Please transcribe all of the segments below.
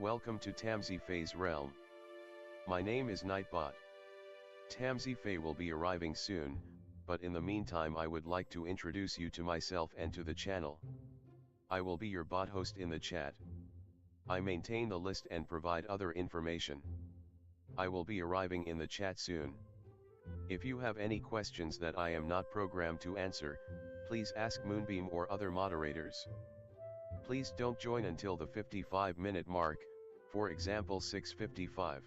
Welcome to Tamsy Fae's realm. My name is Nightbot. Tamsy Fae will be arriving soon, but in the meantime I would like to introduce you to myself and to the channel. I will be your bot host in the chat. I maintain the list and provide other information. I will be arriving in the chat soon. If you have any questions that I am not programmed to answer, please ask Moonbeam or other moderators. Please don't join until the 55-minute mark, for example 6:55.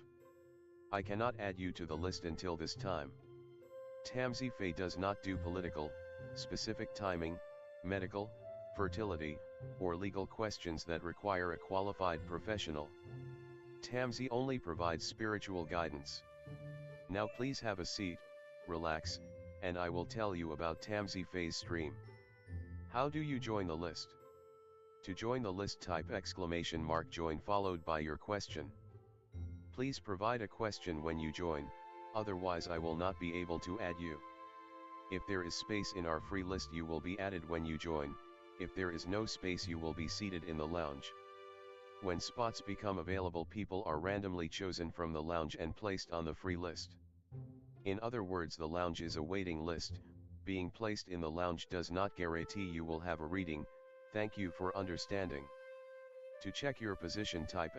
I cannot add you to the list until this time. Tamsy Fae does not do political, specific timing, medical, fertility, or legal questions that require a qualified professional. Tamsy only provides spiritual guidance. Now please have a seat, relax, and I will tell you about Tamsy Fae's stream. How do you join the list? To join the list, type !join followed by your question. Please provide a question when you join, otherwise I will not be able to add you. If there is space in our free list you will be added when you join, if there is no space you will be seated in the lounge. When spots become available, people are randomly chosen from the lounge and placed on the free list. In other words, the lounge is a waiting list. Being placed in the lounge does not guarantee you will have a reading. Thank you for understanding. To check your position, type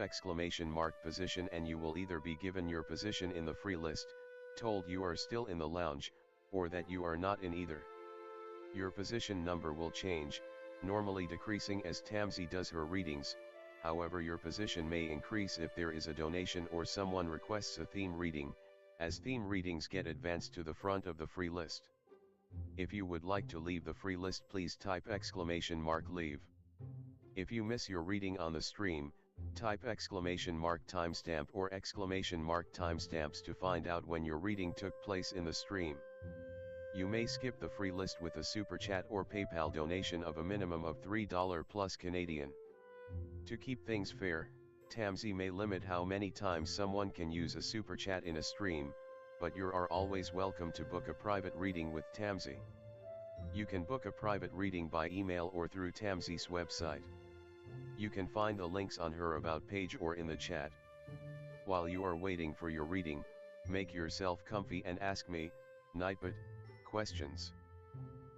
!position and you will either be given your position in the free list, told you are still in the lounge, or that you are not in either. Your position number will change, normally decreasing as Tamsy does her readings. However, your position may increase if there is a donation or someone requests a theme reading, as theme readings get advanced to the front of the free list. If you would like to leave the free list, please type !leave. If you miss your reading on the stream, type !timestamp or !timestamps to find out when your reading took place in the stream. You may skip the free list with a super chat or PayPal donation of a minimum of $3 plus Canadian. To keep things fair, Tamsy may limit how many times someone can use a super chat in a stream, but you are always welcome to book a private reading with Tamsy. You can book a private reading by email or through Tamsy's website. You can find the links on her about page or in the chat. While you are waiting for your reading, make yourself comfy and ask me, Nightbot, questions.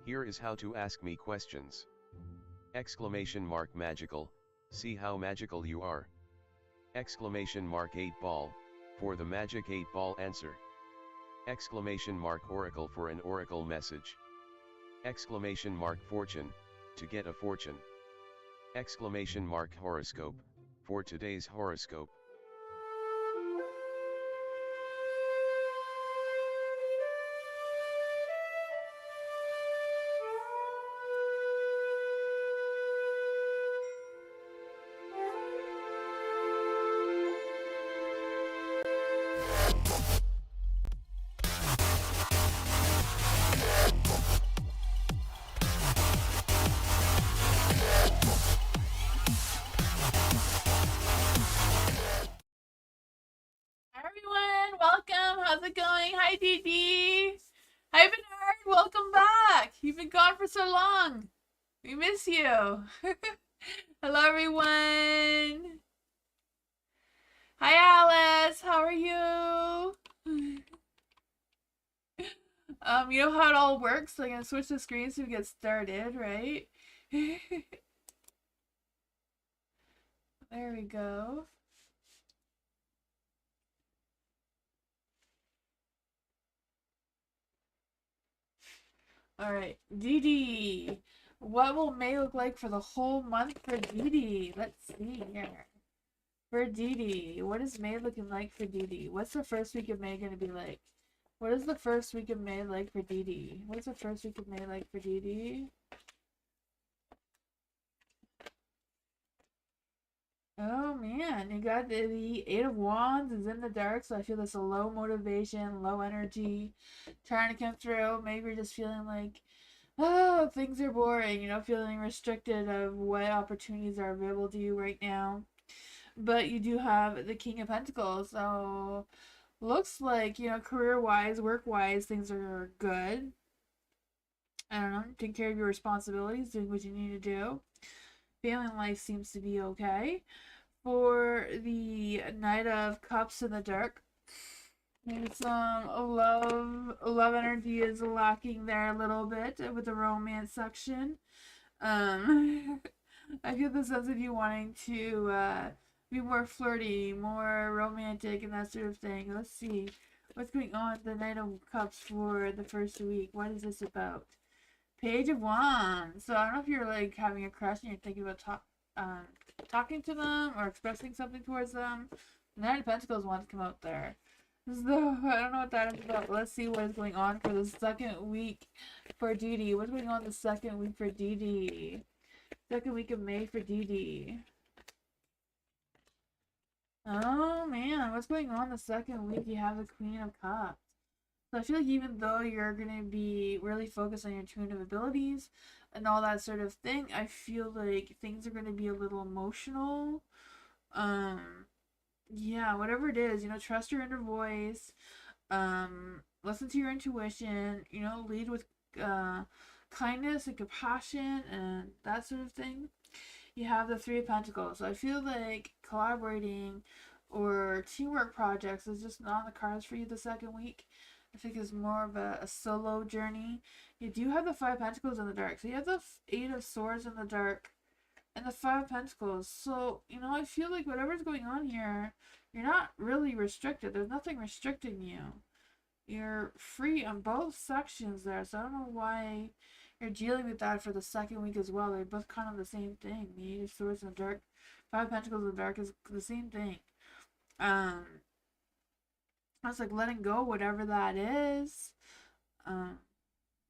Here is how to ask me questions. !magical, see how magical you are. !8 ball, for the magic 8 ball answer. !oracle for an oracle message. !fortune, to get a fortune. !horoscope, for today's horoscope. Everyone, welcome. How's it going? Hi, Dee. Hi, Bernard. Welcome back. You've been gone for so long. We miss you. Hello, everyone. Hi, Alice. How are you? You know how it all works? So I'm gonna switch the screen so we get started, right? There we go. Alright, Dee. What will May look like for the whole month for Dee? Let's see here. For Dee, what is May looking like for Dee? What's the first week of May gonna be like? What is the first week of May like for Dee? What's the first week of May like for Dee? Oh man, you got the 8 of Wands is in the dark, so I feel there's a low motivation, low energy, trying to come through. Maybe you're just feeling like, oh, things are boring, you know, feeling restricted of what opportunities are available to you right now. But you do have the King of Pentacles, so looks like, you know, career-wise, work-wise, things are good. I don't know, taking care of your responsibilities, doing what you need to do. Family life seems to be okay. for the Knight of Cups in the dark. Maybe some love energy is lacking there a little bit with the romance section. I get the sense of you wanting to be more flirty, more romantic, and that sort of thing. Let's see what's going on with the Knight of Cups for the first week. What is this about? Page of Wands. So I don't know if you're like having a crush and you're thinking about talking to them or expressing something towards them. The Knight of Pentacles wants to come out there. So I don't know what that is about. Let's see what is going on for the second week for Dee Dee. What's going on the second week for Dee Dee? Second week of May for Dee Dee. Oh man, what's going on the second week? You have the Queen of Cups. So I feel like even though you're going to be really focused on your intuitive abilities and all that sort of thing, I feel like things are going to be a little emotional. Yeah, whatever it is, trust your inner voice. Listen to your intuition, lead with kindness and compassion and that sort of thing. You have the Three of Pentacles. So I feel like collaborating or teamwork projects is just not on the cards for you the second week. I think it's more of a solo journey. You do have the Five of Pentacles in the dark. So you have the Eight of Swords in the dark and the Five of Pentacles. So, I feel like whatever's going on here, you're not really restricted. There's nothing restricting you. You're free on both sections there. So I don't know why you're dealing with that for the second week as well. They're both kind of the same thing. The Eight of Swords in the dark, Five of Pentacles in the dark is the same thing. I was like letting go, whatever that is.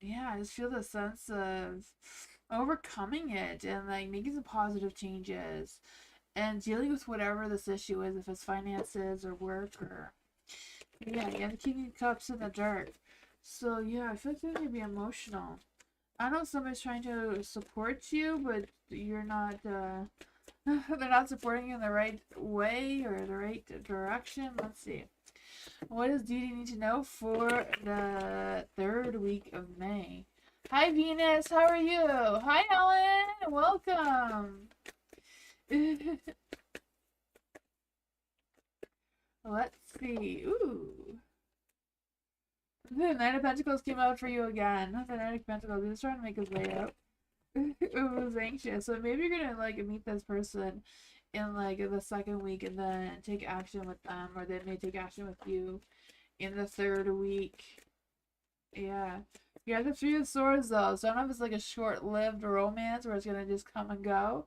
Yeah, I just feel the sense of overcoming it and like making some positive changes and dealing with whatever this issue is, if it's finances or work or yeah, you have the King of Cups in the dark. So yeah, I feel like they're gonna be emotional. I know somebody's trying to support you, but you're not they're not supporting you in the right way or the right direction. Let's see. What does Dee Dee need to know for the third week of May? Hi, Venus. How are you? Hi, Ellen. Welcome. Let's see. Ooh. The Knight of Pentacles came out for you again. The Knight of Pentacles. He was trying to make his way out. It was anxious. So maybe you're gonna like meet this person in like the second week and then take action with them, or they may take action with you in the third week. Yeah. You have the Three of Swords though, so I don't know if it's like a short-lived romance where it's gonna just come and go.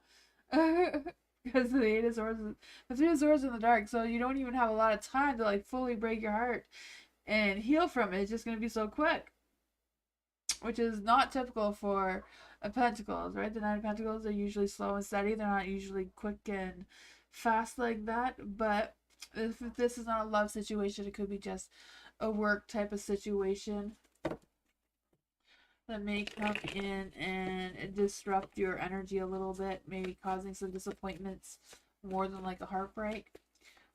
Because the Eight of Swords, the Three of Swords in the dark, so you don't even have a lot of time to like fully break your heart and heal from it. It's just gonna be so quick, which is not typical for Pentacles, right? The Nine of Pentacles are usually slow and steady. They're not usually quick and fast like that. But if this is not a love situation, it could be just a work type of situation that may come in and disrupt your energy a little bit, maybe causing some disappointments more than like a heartbreak.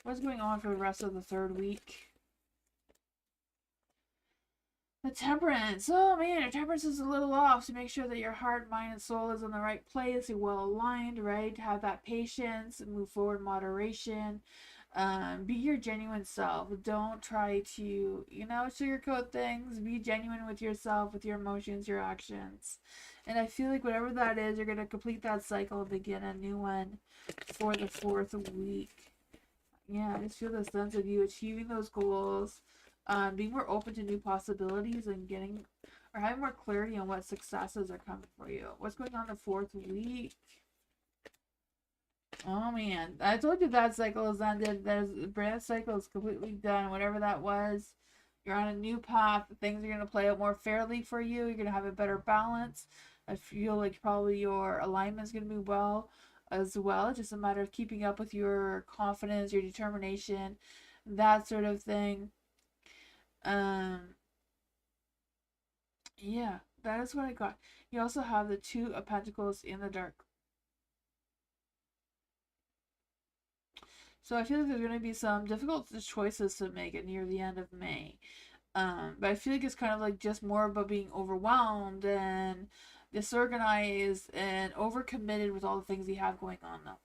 What's going on for the rest of the third week? The Temperance. Oh man, your temperance is a little off, so make sure that your heart, mind, and soul is in the right place. You're well aligned, right? Have that patience, move forward in moderation. Be your genuine self. Don't try to, sugarcoat things. Be genuine with yourself, with your emotions, your actions. And I feel like whatever that is, you're going to complete that cycle and begin a new one for the fourth week. Yeah, I just feel the sense of you achieving those goals. Being more open to new possibilities and getting or having more clarity on what successes are coming for you. What's going on the fourth week? Oh man, I told you that cycle is ended. There's brand cycle is completely done. Whatever that was, you're on a new path. Things are gonna play out more fairly for you. You're gonna have a better balance. I feel like probably your alignment is gonna move well as well. It's just a matter of keeping up with your confidence, your determination, that sort of thing. Yeah, that is what I got. You also have the Two of Pentacles in the dark. So I feel like there's going to be some difficult choices to make it near the end of May. But I feel like it's kind of like just more about being overwhelmed and disorganized and overcommitted with all the things you have going on though.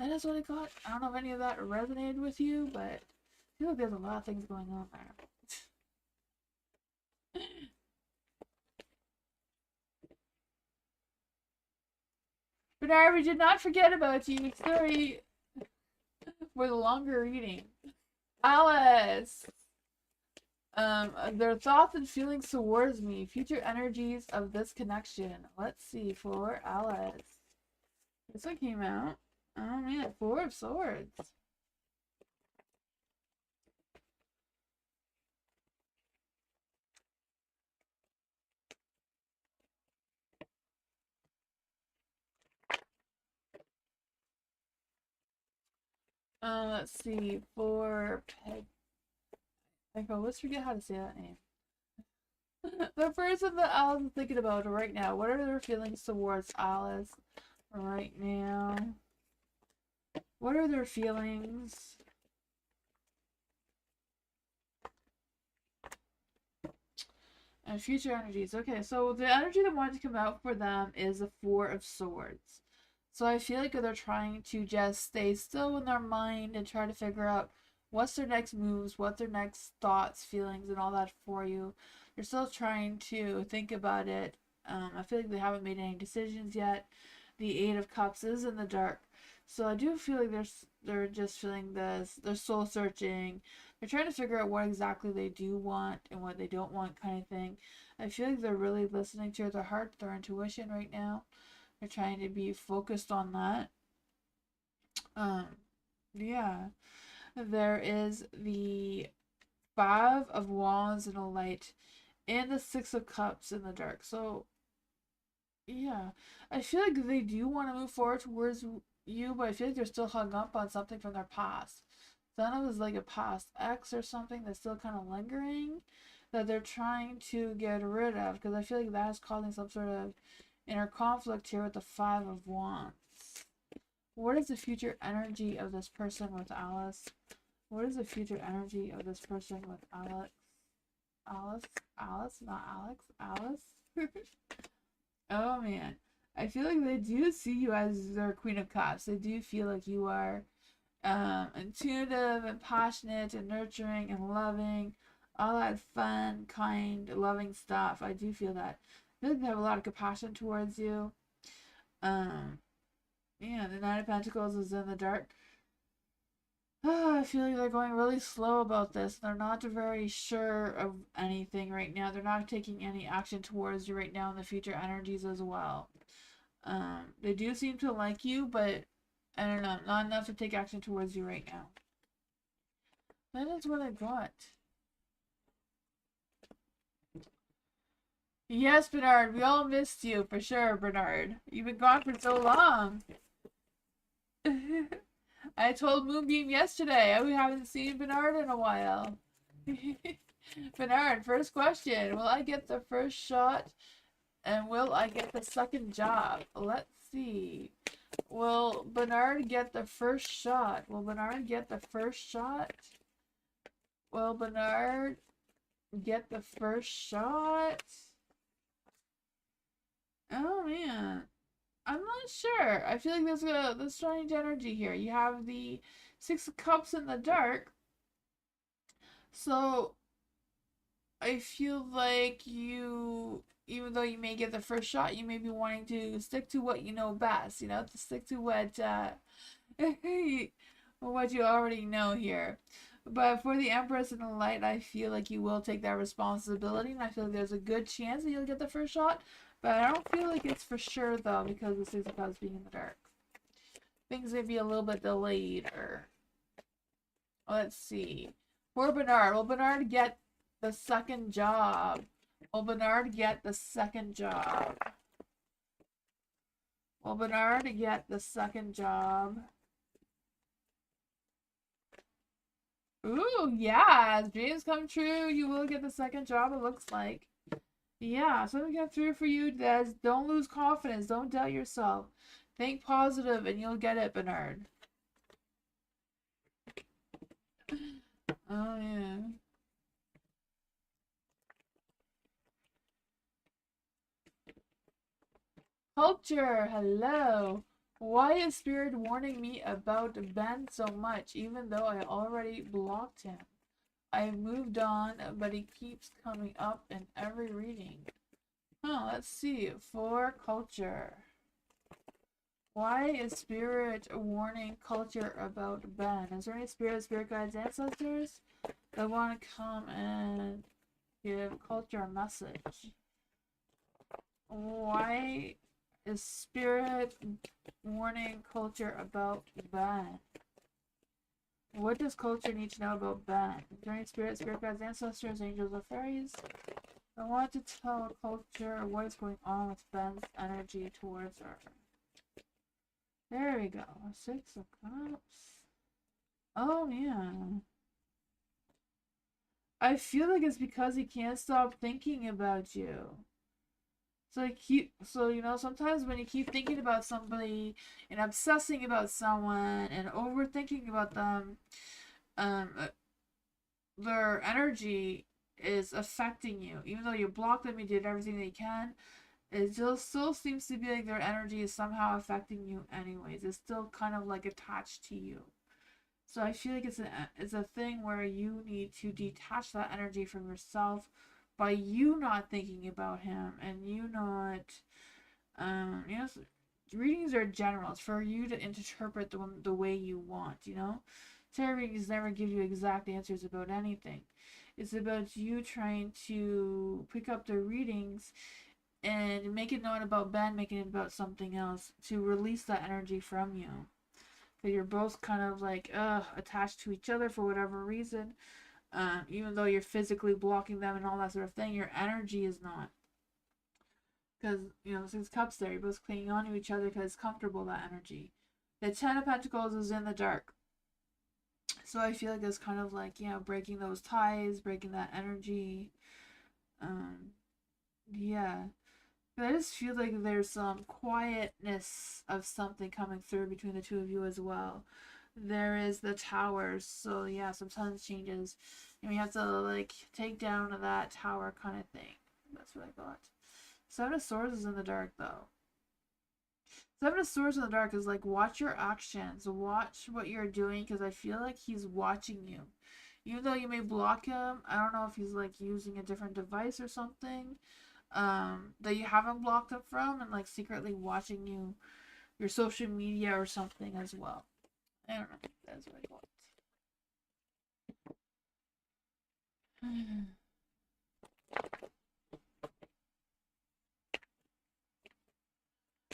that is what I got. I don't know if any of that resonated with you, but I feel like there's a lot of things going on there. Bernard, we did not forget about you. Sorry for the longer reading. Alice! Their thoughts and feelings towards me. Future energies of this connection. Let's see, for Alice. This one came out. Oh man, Four of Swords. Let's see, for Peg. I always forget how to say that name. The person that Alice is thinking about right now. What are their feelings towards Alice right now? What are their feelings? And future energies. Okay, so the energy that wanted to come out for them is the Four of Swords. So I feel like they're trying to just stay still in their mind and try to figure out what's their next moves, what their next thoughts, feelings, and all that for you. They're still trying to think about it. I feel like they haven't made any decisions yet. The Eight of Cups is in the dark. So I do feel like they're just feeling this, they're soul searching. They're trying to figure out what exactly they do want and what they don't want kind of thing. I feel like they're really listening to their heart, their intuition right now. They're trying to be focused on that. Yeah. There is the Five of Wands in the light and the Six of Cups in the dark. So, yeah. I feel like they do want to move forward towards you, but I feel like they're still hung up on something from their past. None of it is like a past ex or something that's still kind of lingering that they're trying to get rid of, because I feel like that is causing some sort of inner conflict here with the Five of Wands. What is the future energy of this person with Alice? What is the future energy of this person with Alex? Alice, not Alex, Alice. Oh man, I feel like they do see you as their Queen of Cups. They do feel like you are intuitive and passionate and nurturing and loving, all that fun, kind, loving stuff. I do feel that. I feel like they have a lot of compassion towards you. Yeah, the Knight of Pentacles is in the dark. I feel like they're going really slow about this. They're not very sure of anything right now. They're not taking any action towards you right now in the future energies as well. They do seem to like you, but I don't know, not enough to take action towards you right now. That is what I got. Yes, Bernard, we all missed you for sure, Bernard. You've been gone for so long. I told Moonbeam yesterday we haven't seen Bernard in a while. Bernard, first question. Will I get the first shot and will I get the second job? Let's see. Will Bernard get the first shot? Will Bernard get the first shot? Will Bernard get the first shot? Oh man. I'm not sure. I feel like there's a strange energy here. You have the Six of Cups in the dark. So I feel like you, even though you may get the first shot, you may be wanting to stick to what you know best, you know, to stick to what what you already know here. But for the Empress in the light, I feel like you will take that responsibility, and I feel like there's a good chance that you'll get the first shot. But I don't feel like it's for sure, though, because the Six of Cups being in the dark. Things may be a little bit delayed, or... Let's see. For Bernard, will Bernard get the second job? Will Bernard get the second job? Will Bernard get the second job? Ooh, yeah. Dreams come true. You will get the second job, it looks like. Yeah, something come through for you, Des. Don't lose confidence. Don't doubt yourself. Think positive and you'll get it, Bernard. Oh, yeah. Culture, hello. Why is Spirit warning me about Ben so much, even though I already blocked him? I moved on, but he keeps coming up in every reading. Let's see. For culture. Why is Spirit warning culture about Ben? Is there any spirit guides, ancestors that want to come and give culture a message? Why is Spirit warning culture about Ben? What does culture need to know about Ben? Is there any spirit guides, ancestors, angels, or fairies? I want to tell culture what is going on with Ben's energy towards her. There we go. 6 of Cups. Oh, man. I feel like it's because he can't stop thinking about you. So you know, sometimes when you keep thinking about somebody and obsessing about someone and overthinking about them, um, their energy is affecting you. Even though you blocked them, you did everything that you can, it just still seems to be like their energy is somehow affecting you anyways. It's still kind of like attached to you. So I feel like it's a thing where you need to detach that energy from yourself by you not thinking about him and you not you know, readings are general. It's for you to interpret the way you want, you know? Tarot readings never give you exact answers about anything. It's about you trying to pick up the readings and make it not about Ben, making it about something else to release that energy from you. Because you're both kind of like attached to each other for whatever reason. Even though you're physically blocking them and all that sort of thing, your energy is not. Because, you know, 6 cups there, you're both clinging on to each other because it's comfortable, that energy. The 10 of Pentacles is in the dark. So I feel like it's kind of like, you know, breaking those ties, breaking that energy. Yeah. But I just feel like there's some quietness of something coming through between the two of you as well. There is the towers, so yeah, sometimes changes. And we have to like take down that tower kind of thing. That's what I got. 7 of Swords is in the dark though. 7 of Swords in the dark is like, watch your actions, watch what you're doing, because I feel like he's watching you. Even though you may block him, I don't know if he's like using a different device or something that you haven't blocked him from, and like secretly watching you, your social media or something as well. I don't know. That's what I want.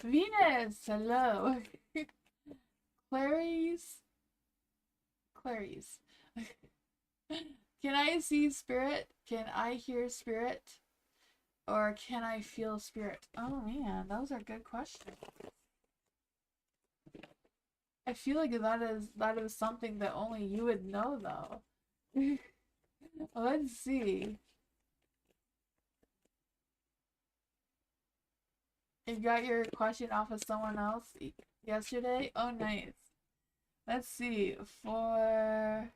Venus, hello. Clarice. Can I see spirit? Can I hear spirit? Or can I feel spirit? Oh man, those are good questions. I feel like that is something that only you would know though. Let's see. You got your question off of someone else yesterday? Oh, nice. Let's see. For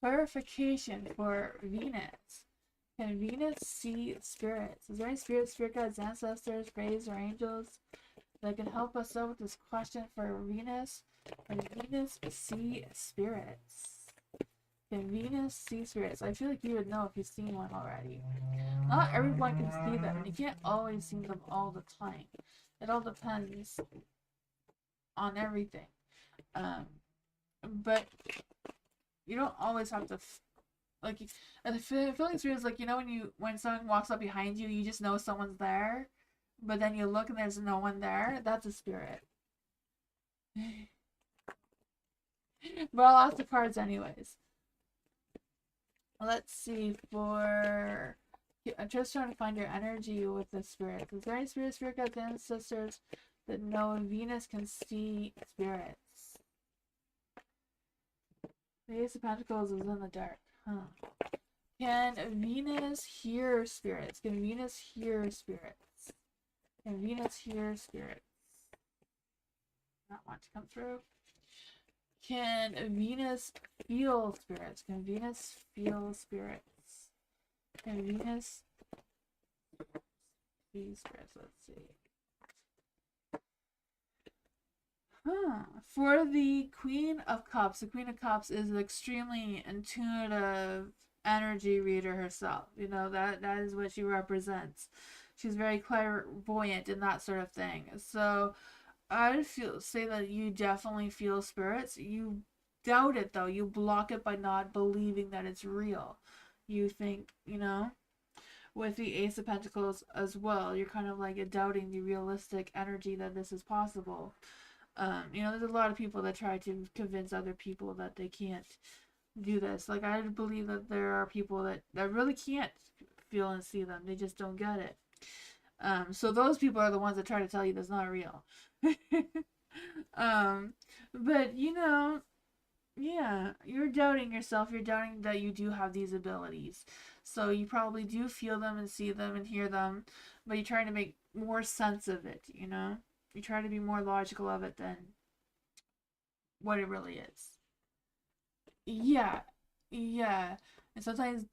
clarification for Venus. Can Venus see spirits? Is there any spirit guides, ancestors, fays, or angels that can help us out with this question for Venus? Can Venus see spirits? Can Venus see spirits? I feel like you would know if you've seen one already. Not everyone can see them, and you can't always see them all the time. It all depends on everything. But you don't always have to like. And the feeling is like, you know, when someone walks up behind you, you just know someone's there, but then you look and there's no one there. That's a spirit. But I'll ask the cards anyways. Let's see for. I'm just trying to find your energy with the spirit. Is there any spirit guides, ancestors that know Venus can see spirits? The Ace of Pentacles is in the dark. Can Venus hear spirits? Can Venus hear spirits? Can Venus hear spirits? Not want to come through. Can Venus feel spirits? Can Venus feel spirits? Can Venus see spirits? Let's see. Huh. For the Queen of Cups, the Queen of Cups is an extremely intuitive energy reader herself. You know, that is what she represents. She's very clairvoyant and that sort of thing. So I'd say that you definitely feel spirits. You doubt it though. You block it by not believing that it's real. You think, with the Ace of Pentacles as well, you're kind of like doubting the realistic energy that this is possible. There's a lot of people that try to convince other people that they can't do this. Like, I believe that there are people that really can't feel and see them. They just don't get it. So those people are the ones that try to tell you that's not real. um, but yeah, you're doubting yourself. You're doubting that you do have these abilities. So you probably do feel them and see them and hear them, but you're trying to make more sense of it, You try to be more logical of it than what it really is. Yeah. Yeah. And sometimes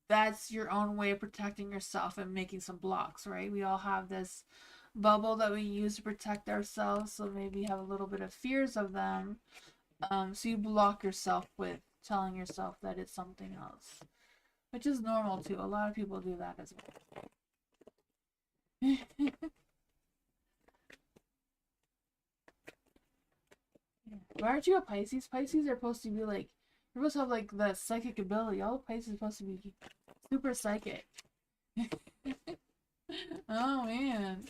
that's your own way of protecting yourself and making some blocks, right? We all have this bubble that we use to protect ourselves, so maybe you have a little bit of fears of them. So you block yourself with telling yourself that it's something else, which is normal too. A lot of people do that as well. Why aren't you a Pisces? Pisces are supposed to be like, you're supposed to have like the psychic ability. All Pisces are supposed to be super psychic. Oh man.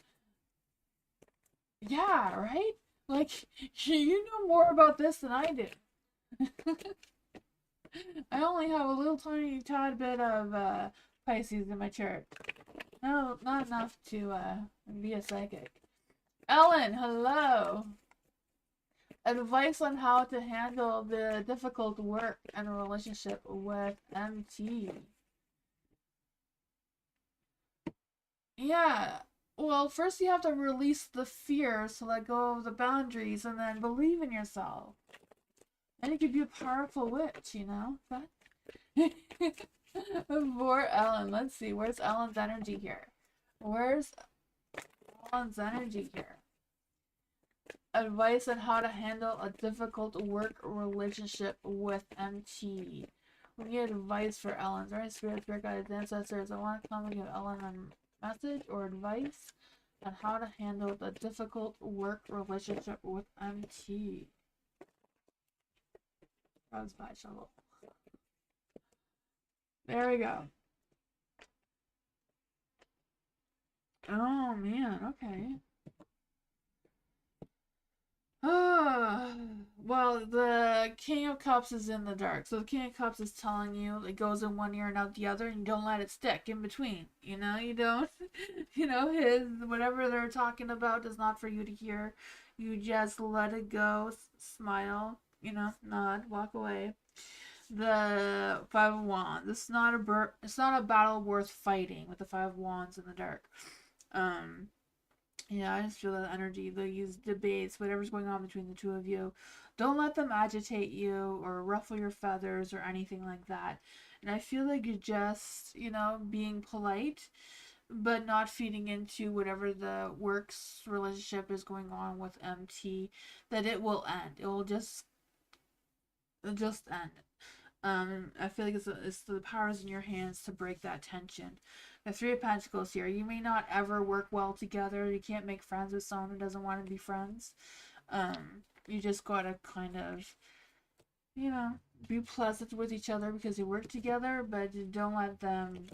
Yeah, right? Like, you know more about this than I do. I only have a little tiny tad bit of Pisces in my chart. No, not enough to be a psychic. Ellen, hello. Advice on how to handle the difficult work and relationship with MT. Yeah. Well, first you have to release the fear, so let go of the boundaries, and then believe in yourself. And you could be a powerful witch, But poor Ellen. Let's see. Where's Ellen's energy here? Where's Ellen's energy here? Advice on how to handle a difficult work relationship with MT. We need advice for Ellen. Sorry, spirit guides, ancestors. I want to come and give Ellen a message or advice on how to handle the difficult work relationship with MT. God's by shovel. There we go. Oh man, okay. Well, the King of Cups is in the dark. So the King of Cups is telling you it goes in one ear and out the other, and you don't let it stick in between. You don't, his, whatever they're talking about is not for you to hear. You just let it go, smile, nod, walk away. The Five of Wands. It's not a battle worth fighting with the Five of Wands in the dark. Yeah, I just feel that energy. These debates, whatever's going on between the two of you, don't let them agitate you or ruffle your feathers or anything like that. And I feel like you're just, being polite, but not feeding into whatever the works relationship is going on with MT, that it will end. It will just end. I feel like it's the powers in your hands to break that tension. The Three of Pentacles here. You may not ever work well together. You can't make friends with someone who doesn't want to be friends. You just gotta kind of, be pleasant with each other because you work together, but you don't let them,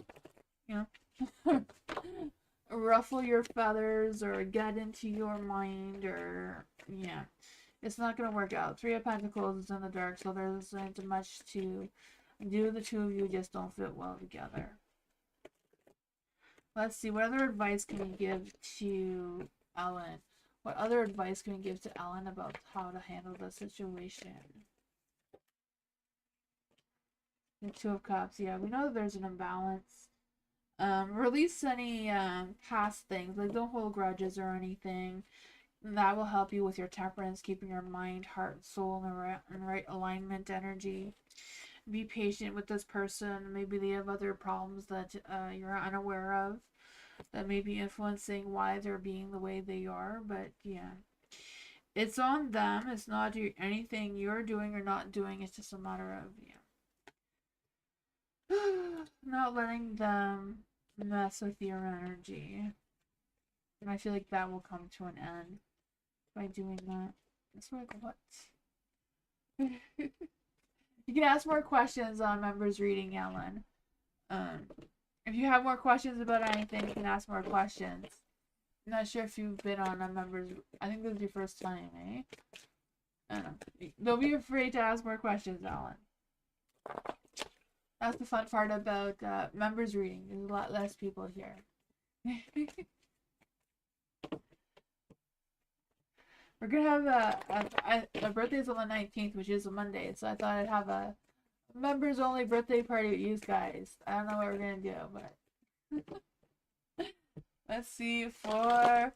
ruffle your feathers or get into your mind or, yeah. It's not going to work out. Three of Pentacles is in the dark, so there isn't much to do. The two of you just don't fit well together. Let's see. What other advice can we give to Ellen? What other advice can we give to Ellen about how to handle the situation? The Two of Cups. Yeah, we know that there's an imbalance. Release any past things. Like, don't hold grudges or anything. That will help you with your temperance, keeping your mind, heart, soul in right alignment energy. Be patient with this person. Maybe they have other problems that you're unaware of that may be influencing why they're being the way they are. But yeah, It's on them. It's not anything you're doing or not doing. It's just a matter of not letting them mess with your energy. And I feel like that will come to an end by doing that. It's like, what? You can ask more questions on members reading, Ellen. If you have more questions about anything, you can ask more questions. I'm not sure if you've been on a members. I think this is your first time, eh? I don't know. Don't be afraid to ask more questions, Alan. That's the fun part about members reading. There's a lot less people here. We're gonna have a birthday's on the 19th, which is a Monday, so I thought I'd have a members only birthday party with you guys. I don't know what we're gonna do, but let's see for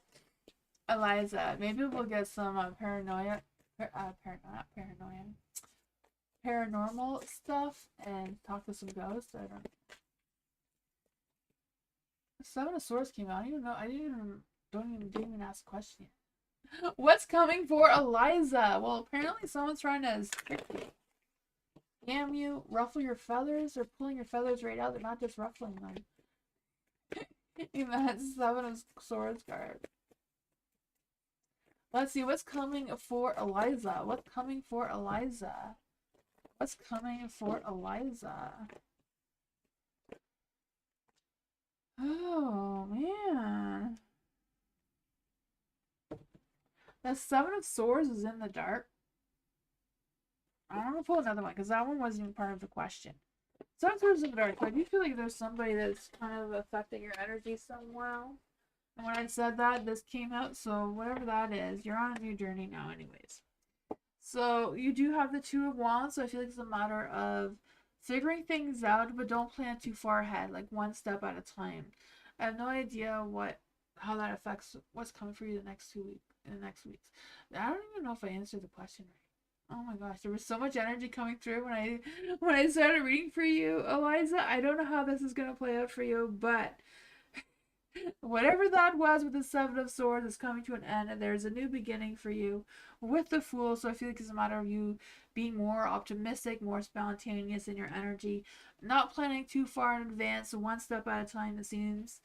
Eliza. Maybe we'll get some paranormal stuff and talk to some ghosts. I don't know. Seven of Swords came out. I don't even know. Didn't even ask a question yet. What's coming for Eliza? Well, apparently someone's trying to trick you. Scam you, ruffle your feathers. They're pulling your feathers right out. They're not just ruffling them. That's Seven of Swords card. Let's see what's coming for Eliza. What's coming for Eliza? What's coming for Eliza? Oh, man. The Seven of Swords is in the dark. I'm going to pull another one because that one wasn't even part of the question. Seven of Swords is in the dark. So I do feel like there's somebody that's kind of affecting your energy somehow. And when I said that, this came out. So whatever that is, you're on a new journey now anyways. So you do have the Two of Wands. So I feel like it's a matter of figuring things out, but don't plan too far ahead, like one step at a time. I have no idea how that affects what's coming for you the next weeks. I don't even know if I answered the question right. Oh my gosh, there was so much energy coming through when I started reading for you, Eliza. I don't know how this is gonna play out for you, but whatever that was with the Seven of Swords is coming to an end, and there's a new beginning for you with the Fool. So I feel like it's a matter of you being more optimistic, more spontaneous in your energy, not planning too far in advance, one step at a time, it seems.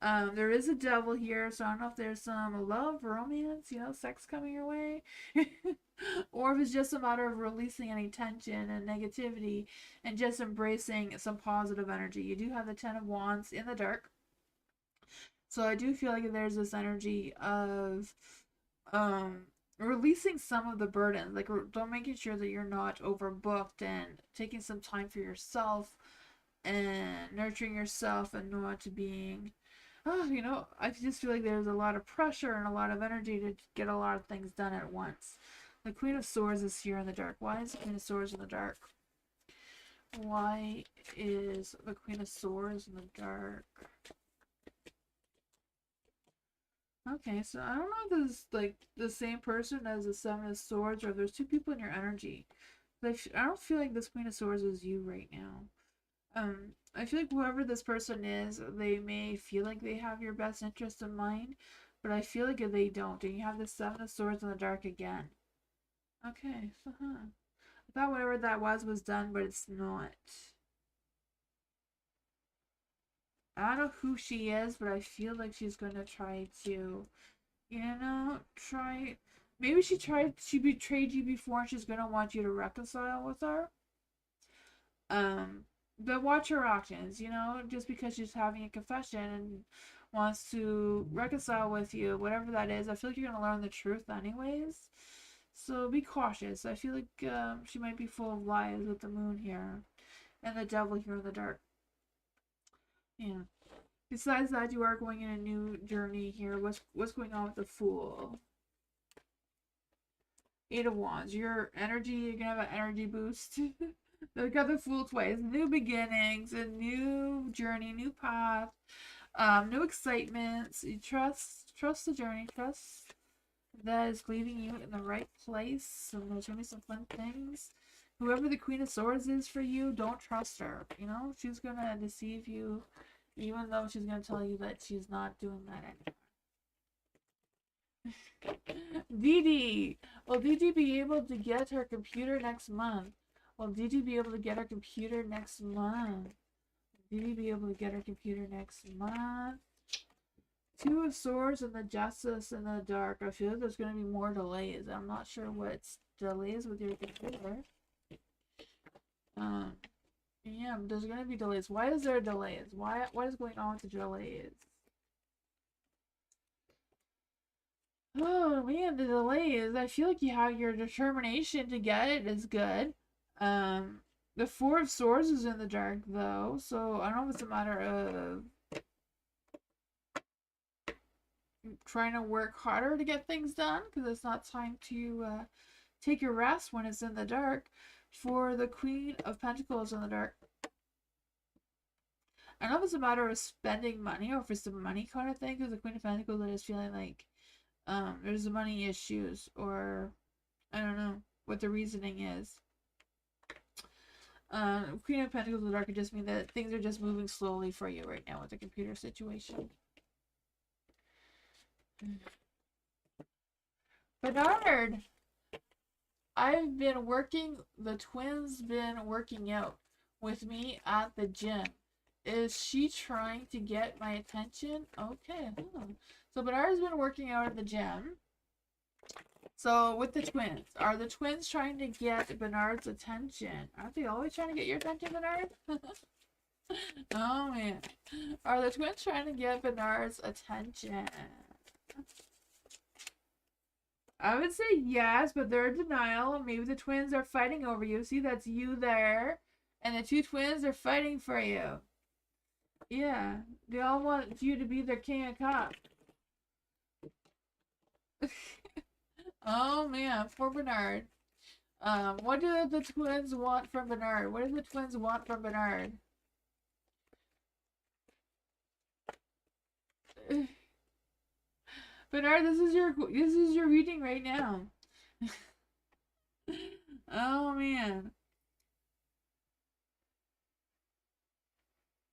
There is a devil here, so I don't know if there's some love, romance, sex coming your way. Or if it's just a matter of releasing any tension and negativity and just embracing some positive energy. You do have the Ten of Wands in the dark. So I do feel like there's this energy of releasing some of the burden, like don't making sure that you're not overbooked and taking some time for yourself and nurturing yourself and not being I just feel like there's a lot of pressure and a lot of energy to get a lot of things done at once. The Queen of Swords is here in the dark. Why is the Queen of Swords in the dark? Why is the Queen of Swords in the dark? Okay, so I don't know if this is like the same person as the Seven of Swords, or if there's two people in your energy. I don't feel like this Queen of Swords is you right now. I feel like whoever this person is, they may feel like they have your best interest in mind, but I feel like they don't. And you have the Seven of Swords in the dark again. Okay, so I thought whatever that was done, but it's not. I don't know who she is, but I feel like she's gonna try to, maybe she betrayed you before and she's gonna want you to reconcile with her. But watch her actions, just because she's having a confession and wants to reconcile with you, whatever that is, I feel like you're gonna learn the truth anyways. So be cautious. I feel like she might be full of lies with the moon here and the devil here in the dark. Yeah. Besides that, you are going in a new journey here. What's going on with the Fool? Eight of Wands. You're gonna have an energy boost. They got the Fool twice. New beginnings, a new journey, new path, new excitements. You trust the journey. Trust that is leading you in the right place. And there's gonna be some fun things. Whoever the Queen of Swords is for you, don't trust her. She's gonna deceive you. Even though she's going to tell you that she's not doing that anymore. Dee Dee. Will Dee Dee be able to get her computer next month? Will Dee Dee be able to get her computer next month? Dee Dee be able to get her computer next month? Two of Swords and the Justice in the Dark. I feel like there's going to be more delays. I'm not sure what's delays with your computer. Yeah, there's going to be delays. Why is there delays? What is going on with the delays? Oh man, the delays. I feel like you have your determination to get it is good. The Four of Swords is in the dark though, so I don't know if it's a matter of trying to work harder to get things done because it's not time to take a rest when it's in the dark. For the Queen of Pentacles in the dark, I don't know if it's a matter of spending money or if it's the money kind of thing because the Queen of Pentacles is feeling like there's money issues or I don't know what the reasoning is. Queen of Pentacles in the dark could just mean that things are just moving slowly for you right now with the computer situation. Bernard, the twins been working out with me at the gym. Is she trying to get my attention? Okay, So Bernard's been working out at the gym. So with the twins, are the twins trying to get Bernard's attention? Aren't they always trying to get your attention, Bernard? Oh man. Are the twins trying to get Bernard's attention? I would say yes, but they're in denial. Maybe the twins are fighting over you. See, that's you there. And the two twins are fighting for you. Yeah. They all want you to be their king of cups. Oh man, poor Bernard. What do the twins want from Bernard? What do the twins want from Bernard? Bernard, this is your reading right now. Oh man.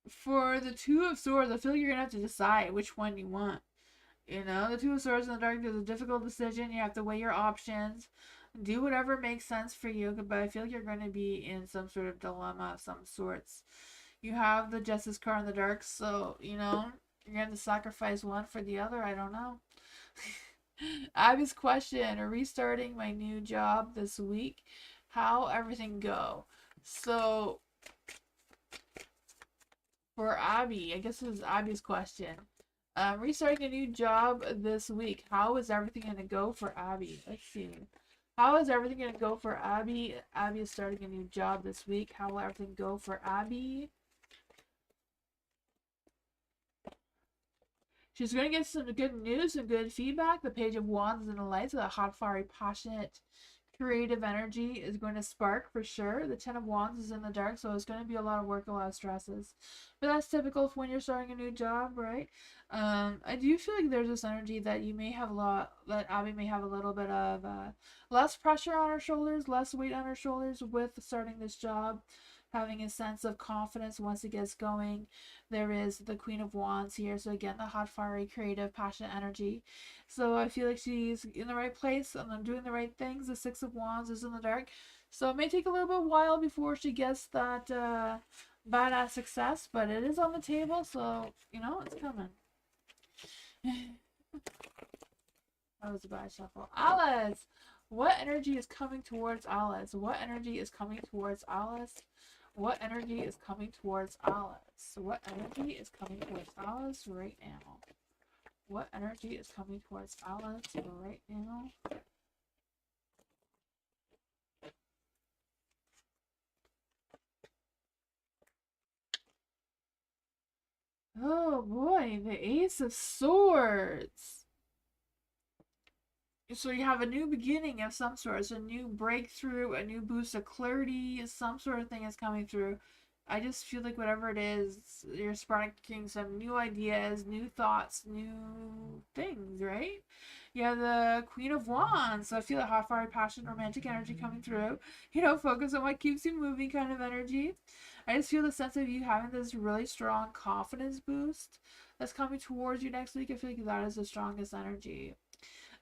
For the Two of Swords, I feel like you're gonna have to decide which one you want. You know, the Two of Swords in the dark is a difficult decision. You have to weigh your options. Do whatever makes sense for you, but I feel like you're going to be in some sort of dilemma of some sorts. You have the Justice card in the dark, so, you know, you're going to sacrifice one for the other. I don't know. Abby's question, restarting my new job this week. How everything go? So, for Abby, I guess this is Abby's question. Restarting a new job this week. How is everything going to go for Abby? Let's see. How is everything going to go for Abby? Abby is starting a new job this week. How will everything go for Abby? She's going to get some good news and good feedback. The Page of Wands and the Lights with a hot, fiery, passionate, creative energy is going to spark for sure. The Ten of Wands is in the dark, so it's going to be a lot of work, a lot of stresses. But that's typical for when you're starting a new job, right? I do feel like there's this energy that you may have that Abby may have a little bit of less pressure on her shoulders, less weight on her shoulders with starting this job, having a sense of confidence once it gets going. There is the Queen of Wands here, so again, the hot, fiery, creative, passionate energy. So I feel like she's in the right place and I'm doing the right things. The Six of Wands is in the dark, so it may take a little bit while before she gets that badass success, but it is on the table, so you know it's coming. That was a bad shuffle. Alice! What energy is coming towards Alice? What energy is coming towards Alice? What energy is coming towards Alice? What energy is coming towards Alice right now? What energy is coming towards Alice right now? Oh boy, the Ace of Swords. So you have a new beginning of some sort. It's a new breakthrough, a new boost of clarity, some sort of thing is coming through. I just feel like whatever it is, you're sparking some new ideas, new thoughts, new things, right? You have the Queen of Wands, so I feel a hot, fire, passion, romantic energy coming through. You know, focus on what keeps you moving kind of energy. I just feel the sense of you having this really strong confidence boost that's coming towards you next week. I feel like that is the strongest energy.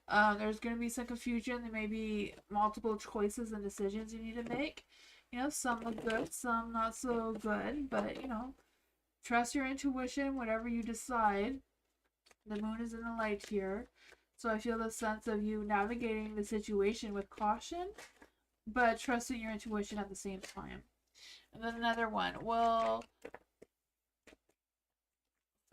There's going to be some confusion. There may be multiple choices and decisions you need to make. You know, some look good, some not so good, but you know, trust your intuition, whatever you decide. The moon is in the light here. So I feel the sense of you navigating the situation with caution, but trusting your intuition at the same time. And then another one. Well,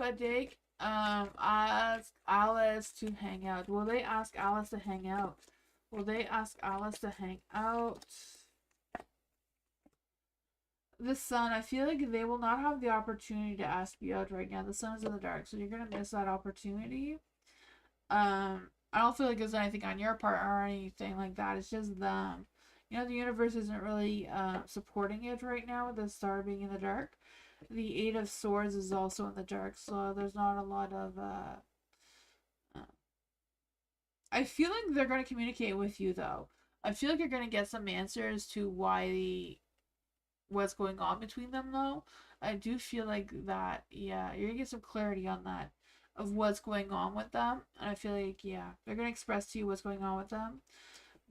Fadik ask Alice to hang out. Will they ask Alice to hang out? Will they ask Alice to hang out? The sun, I feel like they will not have the opportunity to ask you out right now. The sun is in the dark, so you're gonna miss that opportunity. I don't feel like there's anything on your part or anything like that. It's just them. You know, the universe isn't really supporting it right now with the star being in the dark. The Eight of Swords is also in the dark, so there's not a lot of. I feel like they're going to communicate with you, though. I feel like you're going to get some answers to what's going on between them, though. I do feel like that, yeah, you're going to get some clarity on that of what's going on with them. And I feel like, yeah, they're going to express to you what's going on with them.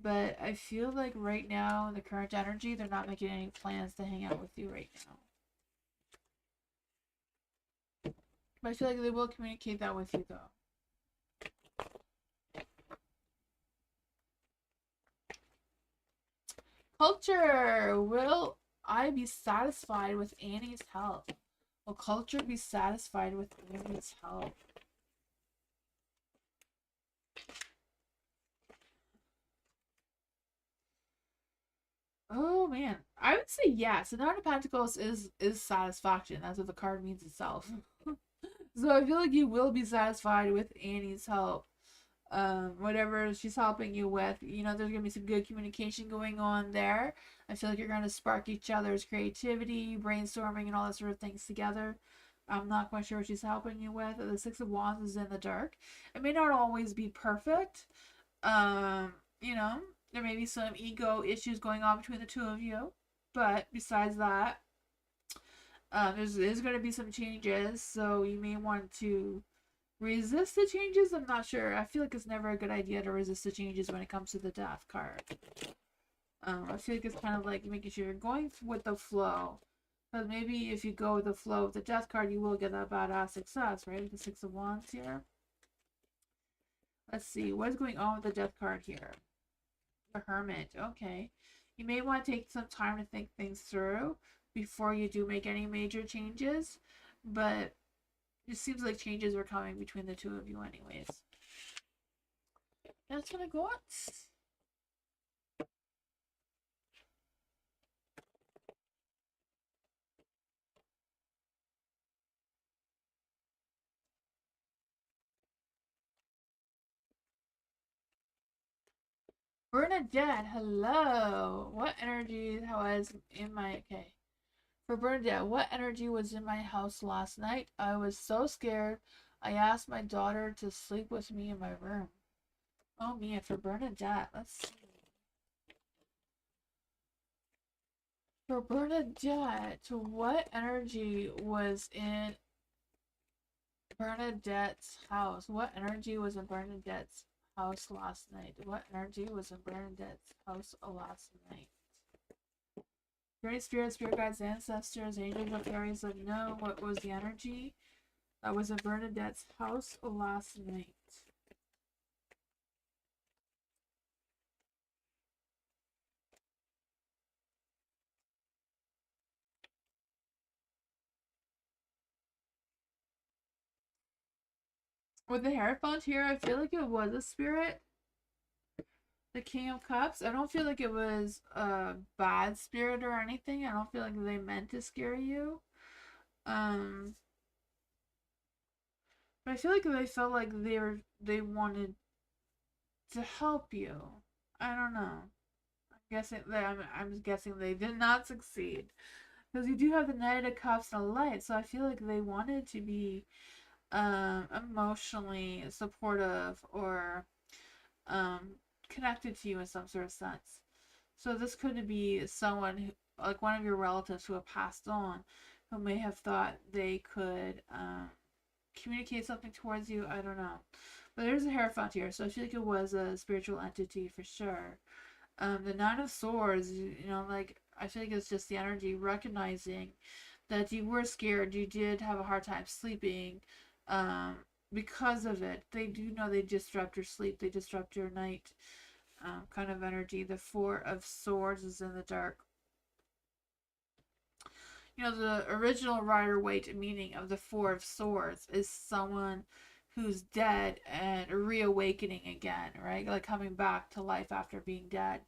But I feel like right now, in the current energy, they're not making any plans to hang out with you right now. But I feel like they will communicate that with you, though. Culture! Will I be satisfied with Annie's help? Will culture be satisfied with Annie's help? Oh man, I would say yes. The Nine of Pentacles is satisfaction. That's what the card means itself. So I feel like you will be satisfied with Annie's help. Whatever she's helping you with, you know, there's gonna be some good communication going on there. I feel like you're gonna spark each other's creativity, brainstorming, and all that sort of things together. I'm not quite sure what she's helping you with. The Six of Wands is in the dark. It may not always be perfect. You know, there may be some ego issues going on between the two of you, but besides that, there's going to be some changes, so you may want to resist the changes. I'm not sure. I feel like it's never a good idea to resist the changes when it comes to the Death card. I feel like it's kind of like making sure you're going with the flow. But maybe if you go with the flow with the Death card, you will get that badass success, right? The Six of Wands here. Let's see. What is going on with the Death card here? The Hermit. Okay. You may want to take some time to think things through before you do make any major changes. But it seems like changes are coming between the two of you anyways. That's what I got. Bernadette, hello. What energy was in my... Okay. For Bernadette, what energy was in my house last night? I was so scared. I asked my daughter to sleep with me in my room. Oh man, for Bernadette, let's see. For Bernadette, what energy was in Bernadette's house? What energy was in Bernadette's house last night? What energy was in Bernadette's house last night? Great spirits, spirit guides, ancestors, angels, or fairies, let me know what was the energy that was in Bernadette's house last night. With the Hierophant here, I feel like it was a spirit. The King of Cups. I don't feel like it was a bad spirit or anything. I don't feel like they meant to scare you. But I feel like they felt like they wanted to help you. I don't know. I'm guessing they did not succeed because you do have the Knight of Cups and a Light, so I feel like they wanted to be emotionally supportive or connected to you in some sort of sense. So this could be someone who, like one of your relatives who have passed on, who may have thought they could communicate something towards you. I don't know. But there's a Hierophant here, so I feel like it was a spiritual entity for sure. The Nine of Swords, like, I feel like it's just the energy recognizing that you were scared, you did have a hard time sleeping, um, because of it. They do know they disrupt your sleep, they disrupt your night, kind of energy. The Four of Swords is in the dark. The original Rider-Waite meaning of the Four of Swords is someone who's dead and reawakening again, right? Like coming back to life after being dead.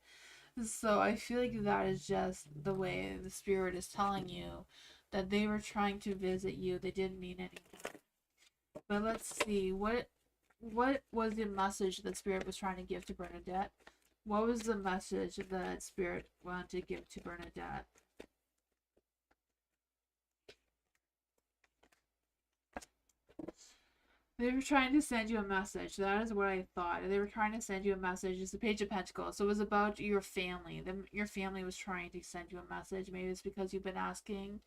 So I feel like that is just the way the spirit is telling you that they were trying to visit you. They didn't mean anything. But let's see, what was the message that spirit was trying to give to Bernadette? What was the message that spirit wanted to give to Bernadette? They were trying to send you a message. That is what I thought. They were trying to send you a message. It's the Page of Pentacles. So it was about your family. Your family was trying to send you a message. Maybe it's because you've been asking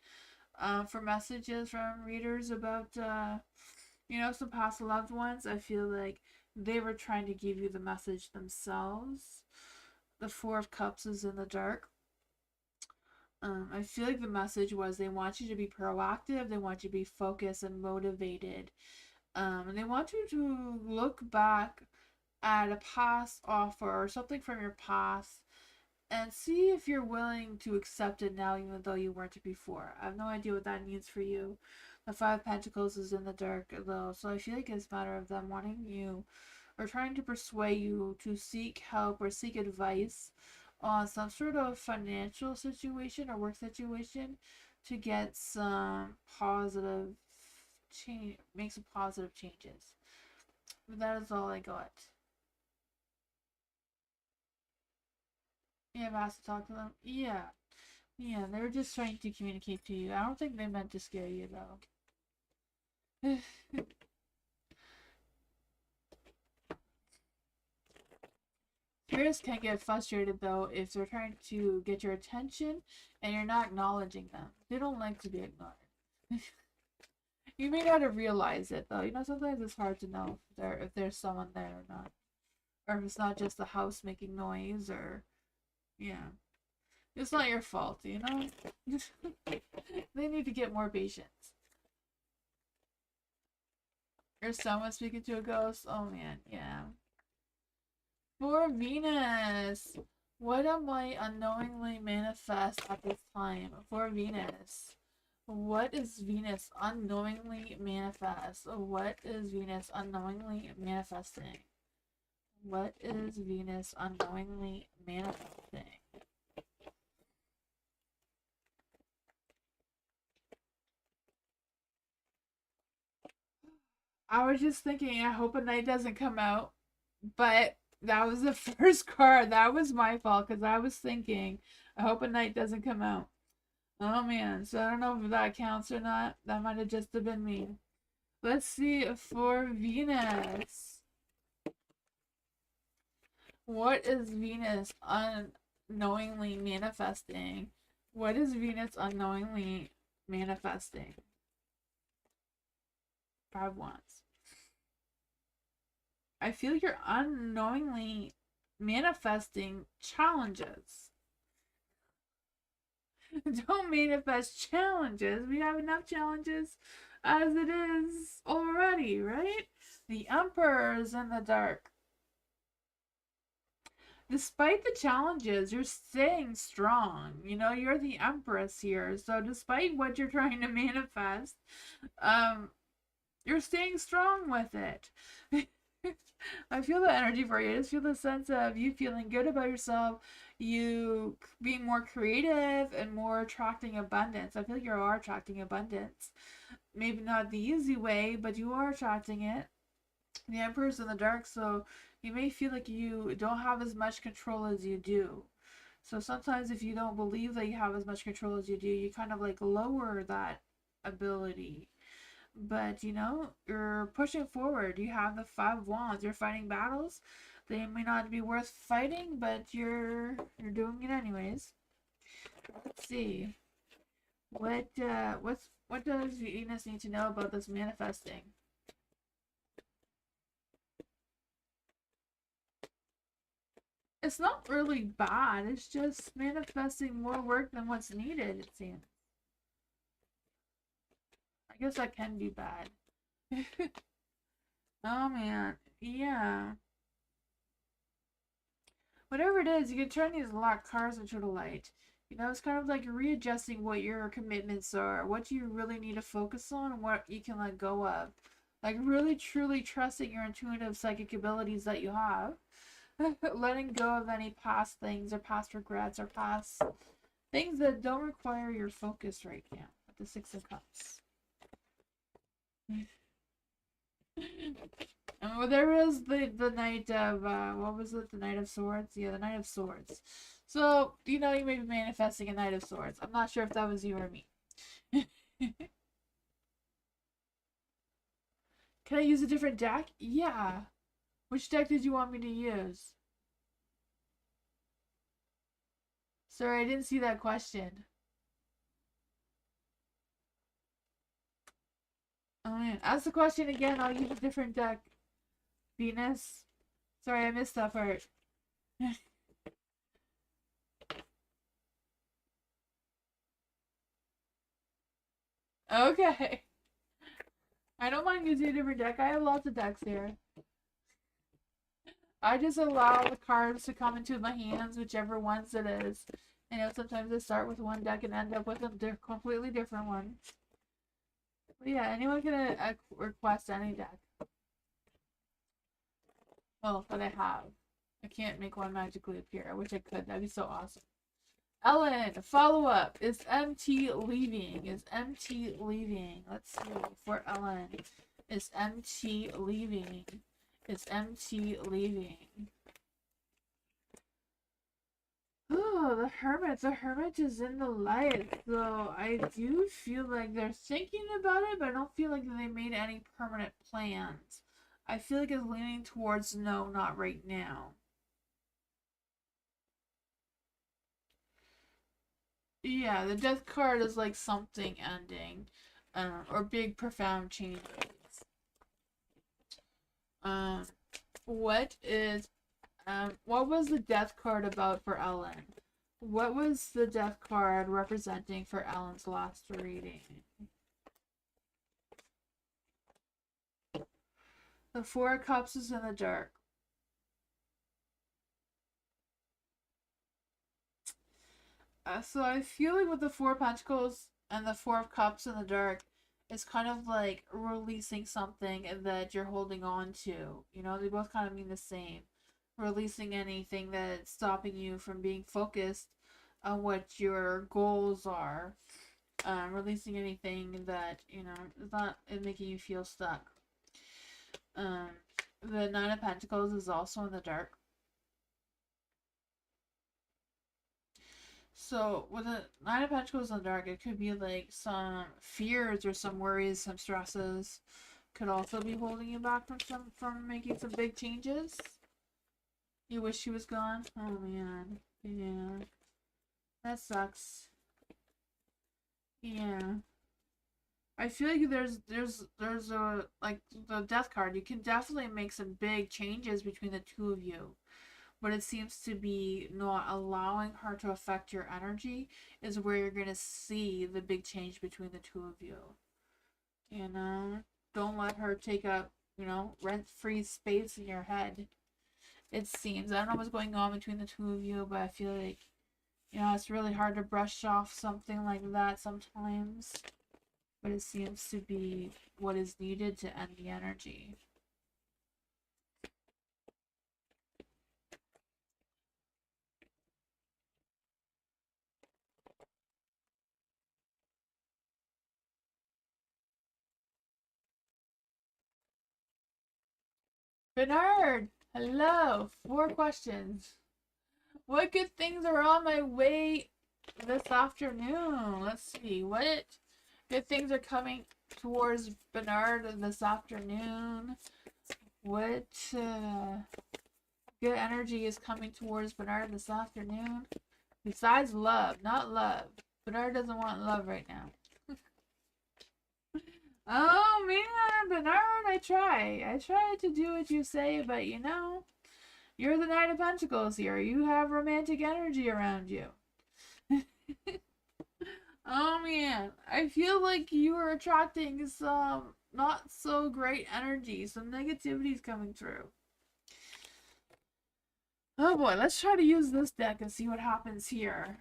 for messages from readers about, some past loved ones. I feel like they were trying to give you the message themselves. The Four of Cups is in the dark. I feel like the message was they want you to be proactive. They want you to be focused and motivated. And they want you to look back at a past offer or something from your past and see if you're willing to accept it now, even though you weren't before. I have no idea what that means for you. The Five of Pentacles is in the dark, though, so I feel like it's a matter of them wanting you or trying to persuade you to seek help or seek advice on some sort of financial situation or work situation to get some positive change, make some positive changes. But that is all I got. You have asked to talk to them? Yeah. Yeah, they were just trying to communicate to you. I don't think they meant to scare you, though. Spirits can get frustrated, though, if they're trying to get your attention and you're not acknowledging them. They don't like to be ignored. You may not have realized it, though. Sometimes it's hard to know if there's someone there or not. Or if it's not just the house making noise, or... Yeah. It's not your fault, They need to get more patience. Or someone speaking to a ghost? Oh, man, yeah. For Venus, what am I unknowingly manifest at this time? For Venus, what is Venus unknowingly manifest? What is Venus unknowingly manifesting? What is Venus unknowingly manifesting? I was just thinking, I hope a night doesn't come out, but that was the first card. That was my fault because I was thinking, I hope a night doesn't come out. Oh man, so I don't know if that counts or not. That might have just been me. Let's see for Venus. What is Venus unknowingly manifesting? What is Venus unknowingly manifesting? 5 wands. I feel you're unknowingly manifesting challenges. Don't manifest challenges. We have enough challenges as it is already, right? The Emperor is in the dark. Despite the challenges, you're staying strong. You're the Empress here. So despite what you're trying to manifest, you're staying strong with it. I feel the energy for you. I just feel the sense of you feeling good about yourself, you being more creative and more attracting abundance. I feel like you are attracting abundance. Maybe not the easy way, but you are attracting it. The Emperor's in the dark, so you may feel like you don't have as much control as you do. So sometimes if you don't believe that you have as much control as you do, you kind of like lower that ability. But you're pushing forward. You have the 5 wands. You're fighting battles. They may not be worth fighting, but you're doing it anyways. Let's see. What does Venus need to know about this manifesting? It's not really bad. It's just manifesting more work than what's needed, it seems. I guess that can be bad. Oh man. Yeah. Whatever it is, you can turn these locked cards into the light. You know, it's kind of like readjusting what your commitments are, what you really need to focus on, and what you can let go of. Like really truly trusting your intuitive psychic abilities that you have. Letting go of any past things or past regrets or past things that don't require your focus right now. With the Six of Cups. Well, there was the Knight of, what was it? The Knight of Swords? Yeah, the Knight of Swords. So, you know, you may be manifesting a Knight of Swords. I'm not sure if that was you or me. Can I use a different deck? Yeah. Which deck did you want me to use? Sorry, I didn't see that question. Oh man, ask the question again. I'll use a different deck. Venus. Sorry, I missed that part. Okay. I don't mind using a different deck. I have lots of decks here. I just allow the cards to come into my hands, whichever ones it is. You know, sometimes I start with one deck and end up with a completely different one. But yeah, anyone can request any deck. Well, that I have. I can't make one magically appear. I wish I could. That'd be so awesome. Ellen, follow up. Is MT leaving? Is MT leaving? Let's see. For Ellen. Is MT leaving? Is MT leaving? Oh, the Hermit. The Hermit is in the light. So I do feel like they're thinking about it, but I don't feel like they made any permanent plans. I feel like it's leaning towards no, not right now. Yeah, the death card is like something ending, or big profound changes. Um, what is, what was the death card about for Ellen? What was the death card representing for Ellen's last reading? The Four of Cups is in the dark. So I feel like with the Four of Pentacles and the Four of Cups in the dark, it's kind of like releasing something that you're holding on to. You know, they both kind of mean the same. Releasing anything that's stopping you from being focused on what your goals are. Releasing anything that, you know, is not making you feel stuck. The Nine of Pentacles is also in the dark. So with the Nine of Pentacles in the dark, it could be like some fears or some worries, some stresses could also be holding you back from making some big changes. You wish she was gone? Oh man. Yeah. That sucks. Yeah. I feel like there's a like the death card. You can definitely make some big changes between the two of you. But it seems to be not allowing her to affect your energy is where you're gonna see the big change between the two of you. You know? Don't let her take up, you know, rent-free space in your head. It seems. I don't know what's going on between the two of you, but I feel like, you know, it's really hard to brush off something like that sometimes. But it seems to be what is needed to end the energy. Bernard! Hello! 4 questions. What good things are on my way this afternoon? Let's see. What good things are coming towards Bernard this afternoon? What good energy is coming towards Bernard this afternoon? Besides love, not love. Bernard doesn't want love right now. Oh man, Bernard, I try to do what you say, but you know, You're the Knight of Pentacles here. You have romantic energy around you. Oh man, I feel like you are attracting some not so great energy. Some negativity is coming through. Oh boy, let's try to use this deck and see what happens here.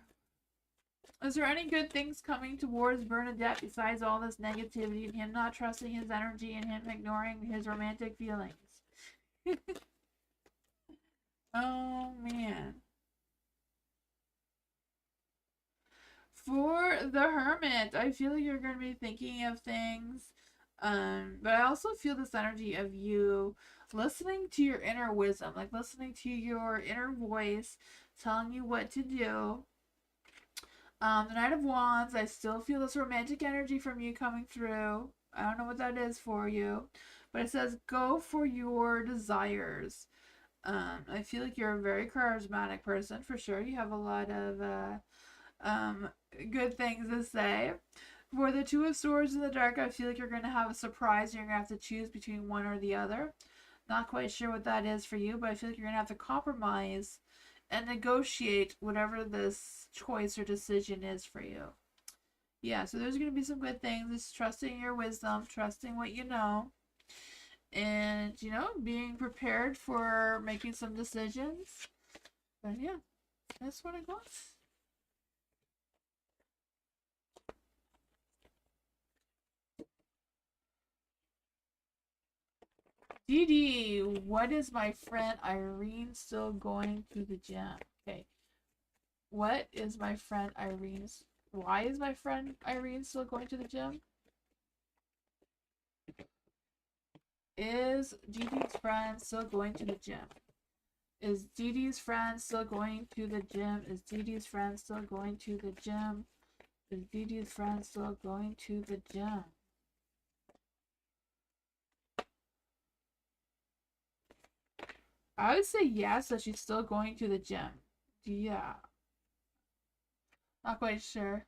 Is there any good things coming towards Bernadette besides all this negativity and him not trusting his energy and him ignoring his romantic feelings? Oh man. For the Hermit, I feel like you're going to be thinking of things. But I also feel this energy of you listening to your inner wisdom, like listening to your inner voice telling you what to do. The Knight of Wands, I still feel this romantic energy from you coming through. I don't know what that is for you, but it says go for your desires. I feel like you're a very charismatic person for sure. You have a lot of good things to say. For the Two of Swords in the Dark, I feel like you're going to have a surprise and you're going to have to choose between one or the other. Not quite sure what that is for you, but I feel like you're going to have to compromise and negotiate whatever this choice or decision is for you. Yeah, so there's going to be some good things. Just trusting your wisdom, trusting what you know, and, you know, being prepared for making some decisions. But yeah, that's what I got. Dee, what is my friend Irene still going to the gym? Okay. What is my friend Irene's? Why is my friend Irene still going to the gym? Is Dee Dee's friend still going to the gym? Is Dee Dee's friend still going to the gym? Is Dee Dee's friend still going to the gym? Is Dee Dee's friend still going to the gym? I would say yes, that she's still going to the gym. Yeah. Not quite sure.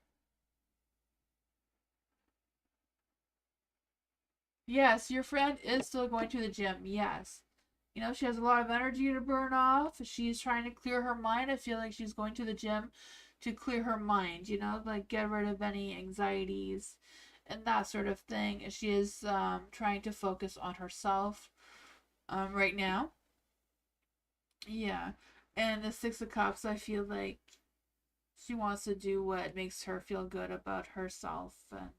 Yes, your friend is still going to the gym. Yes. You know, she has a lot of energy to burn off. She's trying to clear her mind. I feel like she's going to the gym to clear her mind, you know, like get rid of any anxieties and that sort of thing. She is trying to focus on herself right now. Yeah. And the Six of Cups, I feel like she wants to do what makes her feel good about herself. And,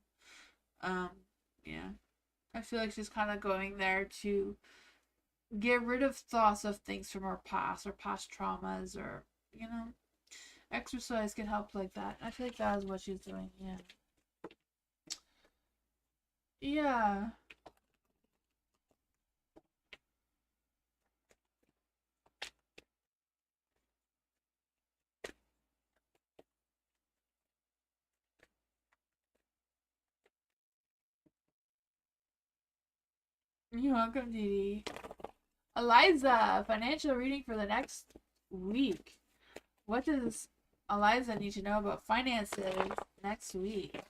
um, yeah. I feel like she's kind of going there to get rid of thoughts of things from her past or past traumas, or, you know, exercise can help like that. I feel like that is what she's doing. Yeah. Yeah. You're welcome, Dee Dee. Eliza, financial reading for the next week. What does Eliza need to know about finances next week?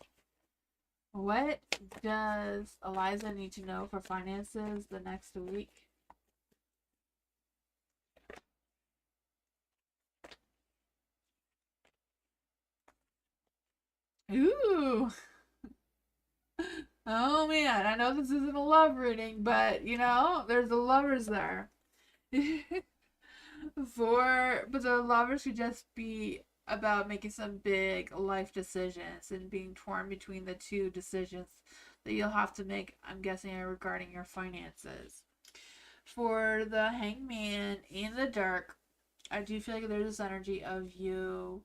What does Eliza need to know for finances the next week? Ooh. Oh man, I know this isn't a love reading, but you know, there's the lovers there. But the lovers could just be about making some big life decisions and being torn between the two decisions that you'll have to make, I'm guessing, regarding your finances. For the Hangman in the Dark, I do feel like there's this energy of you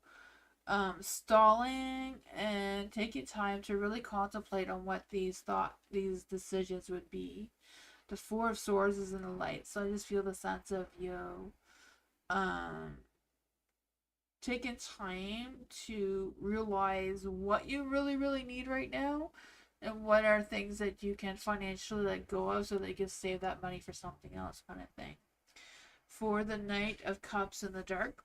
stalling and taking time to really contemplate on what these decisions would be. The Four of Swords is in the light, so I just feel the sense of you um taking time to realize what you really need right now, and what are things that you can financially let go of so that you can save that money for something else, kind of thing. For the Knight of Cups in the Dark,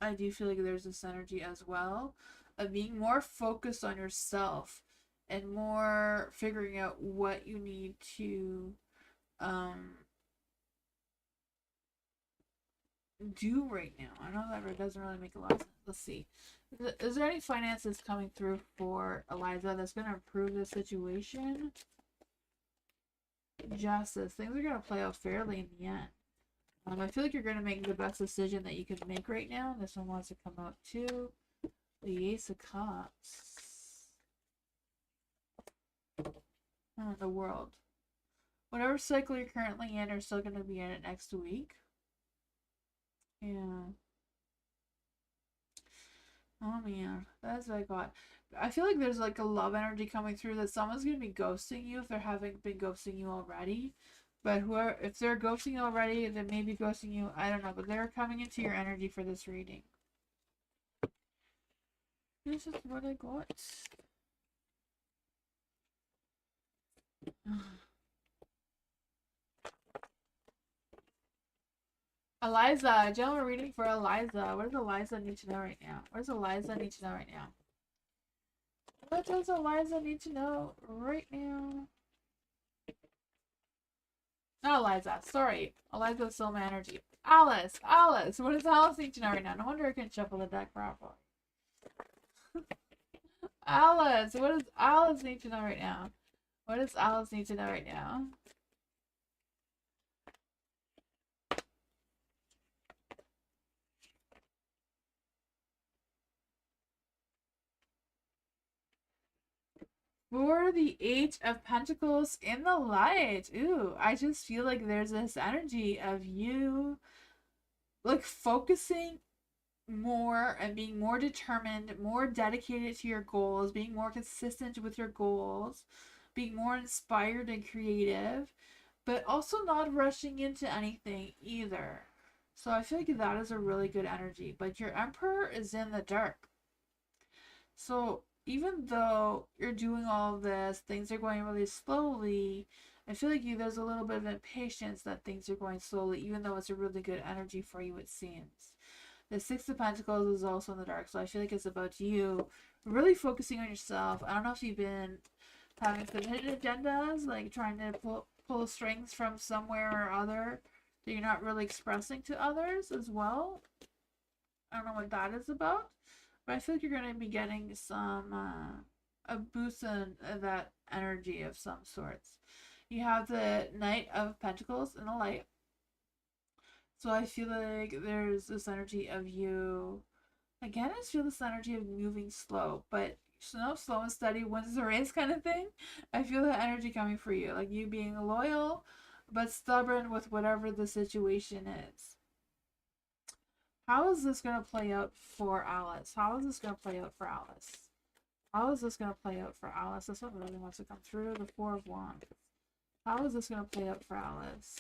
I do feel like there's this energy as well of being more focused on yourself and more figuring out what you need to um do right now? I know that doesn't really make a lot of sense. Let's see. Is there any finances coming through for Eliza that's going to improve the situation? Justice. Things are going to play out fairly in the end. I feel like you're going to make the best decision that you can make right now. This one wants to come out too. The Ace of Cups. The World. Whatever cycle you're currently in, are still going to be in it next week. Yeah. Oh man, that's what I got. I feel like there's like a love energy coming through that someone's gonna be ghosting you if they haven't been ghosting you already. But whoever, if they're ghosting you already, they may be ghosting you. I don't know, but they're coming into your energy for this reading. This is what I got. Eliza, general reading for Eliza. What does Eliza need to know right now? What does Eliza need to know right now? What does Eliza need to know right now? Not Eliza, sorry. Eliza's still my energy. Alice, what does Alice need to know right now? No wonder I can shuffle the deck properly. Alice, what does Alice need to know right now? What does Alice need to know right now? For the Eight of Pentacles in the light. Ooh, I just feel like there's this energy of you like focusing more and being more determined, more dedicated to your goals, being more consistent with your goals, being more inspired and creative, but also not rushing into anything either. So I feel like that is a really good energy. But your Emperor is in the dark. So even though you're doing all of this, things are going really slowly. I feel like there's a little bit of impatience that things are going slowly, even though it's a really good energy for you, it seems. The Six of Pentacles is also in the dark, so I feel like it's about you really focusing on yourself. I don't know if you've been having some hidden agendas, like trying to pull strings from somewhere or other that you're not really expressing to others as well. I don't know what that is about. But I feel like you're going to be getting some a boost in that energy of some sorts. You have the Knight of Pentacles in the light. So I feel like there's this energy of you. Again, I just feel this energy of moving slow, but slow and steady wins the race kind of thing. I feel that energy coming for you, like you being loyal, but stubborn with whatever the situation is. How is this going to play out for Alice? How is this going to play out for Alice? How is this going to play out for Alice? This one really wants to come through. The Four of Wands. How is this going to play out for Alice?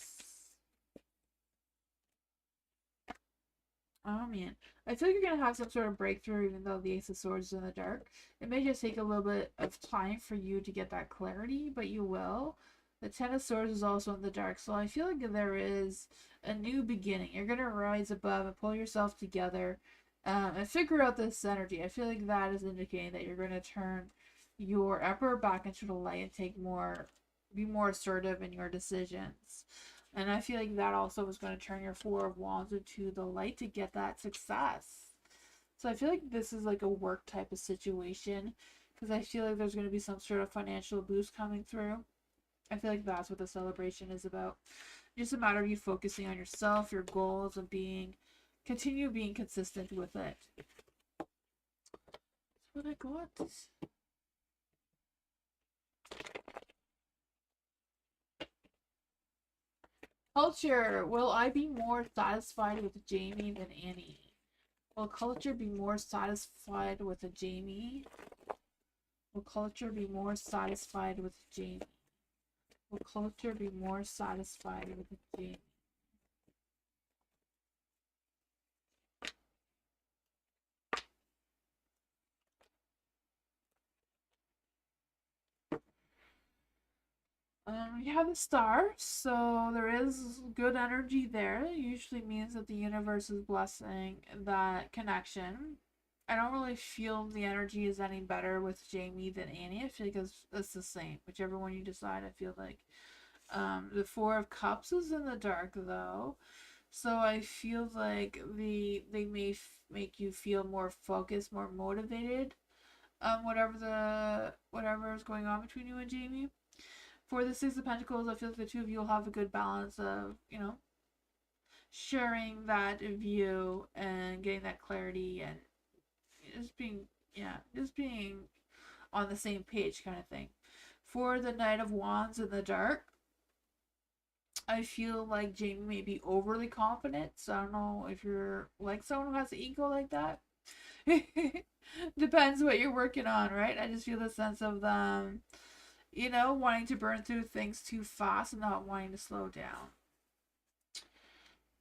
Oh man. I feel like you're going to have some sort of breakthrough even though the Ace of Swords is in the dark. It may just take a little bit of time for you to get that clarity, but you will. The Ten of Swords is also in the dark, so I feel like there is a new beginning. You're going to rise above and pull yourself together and figure out this energy. I feel like that is indicating that you're going to turn your Emperor back into the light and be more assertive in your decisions. And I feel like that also is going to turn your Four of Wands into the light to get that success. So I feel like this is like a work type of situation because I feel like there's going to be some sort of financial boost coming through. I feel like that's what the celebration is about. Just a matter of you focusing on yourself, your goals, and continue being consistent with it. That's what I got. Culture. Will I be more satisfied with Jamie than Annie? Will culture be more satisfied with a Jamie? Will culture be more satisfied with Jamie? Will culture be more satisfied with a Jamie? You have the star, so there is good energy there. It usually means that the universe is blessing that connection. I don't really feel the energy is any better with Jamie than Annie. I feel like it's the same. Whichever one you decide, I feel like. The Four of Cups is in the dark, though. So I feel like they may make you feel more focused, more motivated. Whatever is going on between you and Jamie. For the Six of Pentacles, I feel like the two of you will have a good balance of, sharing that view and getting that clarity and just being, yeah, just being on the same page kind of thing. For the Knight of Wands in the dark, I feel like Jamie may be overly confident. So I don't know if you're like someone who has an ego like that. Depends what you're working on, right? I just feel the sense of them, wanting to burn through things too fast and not wanting to slow down.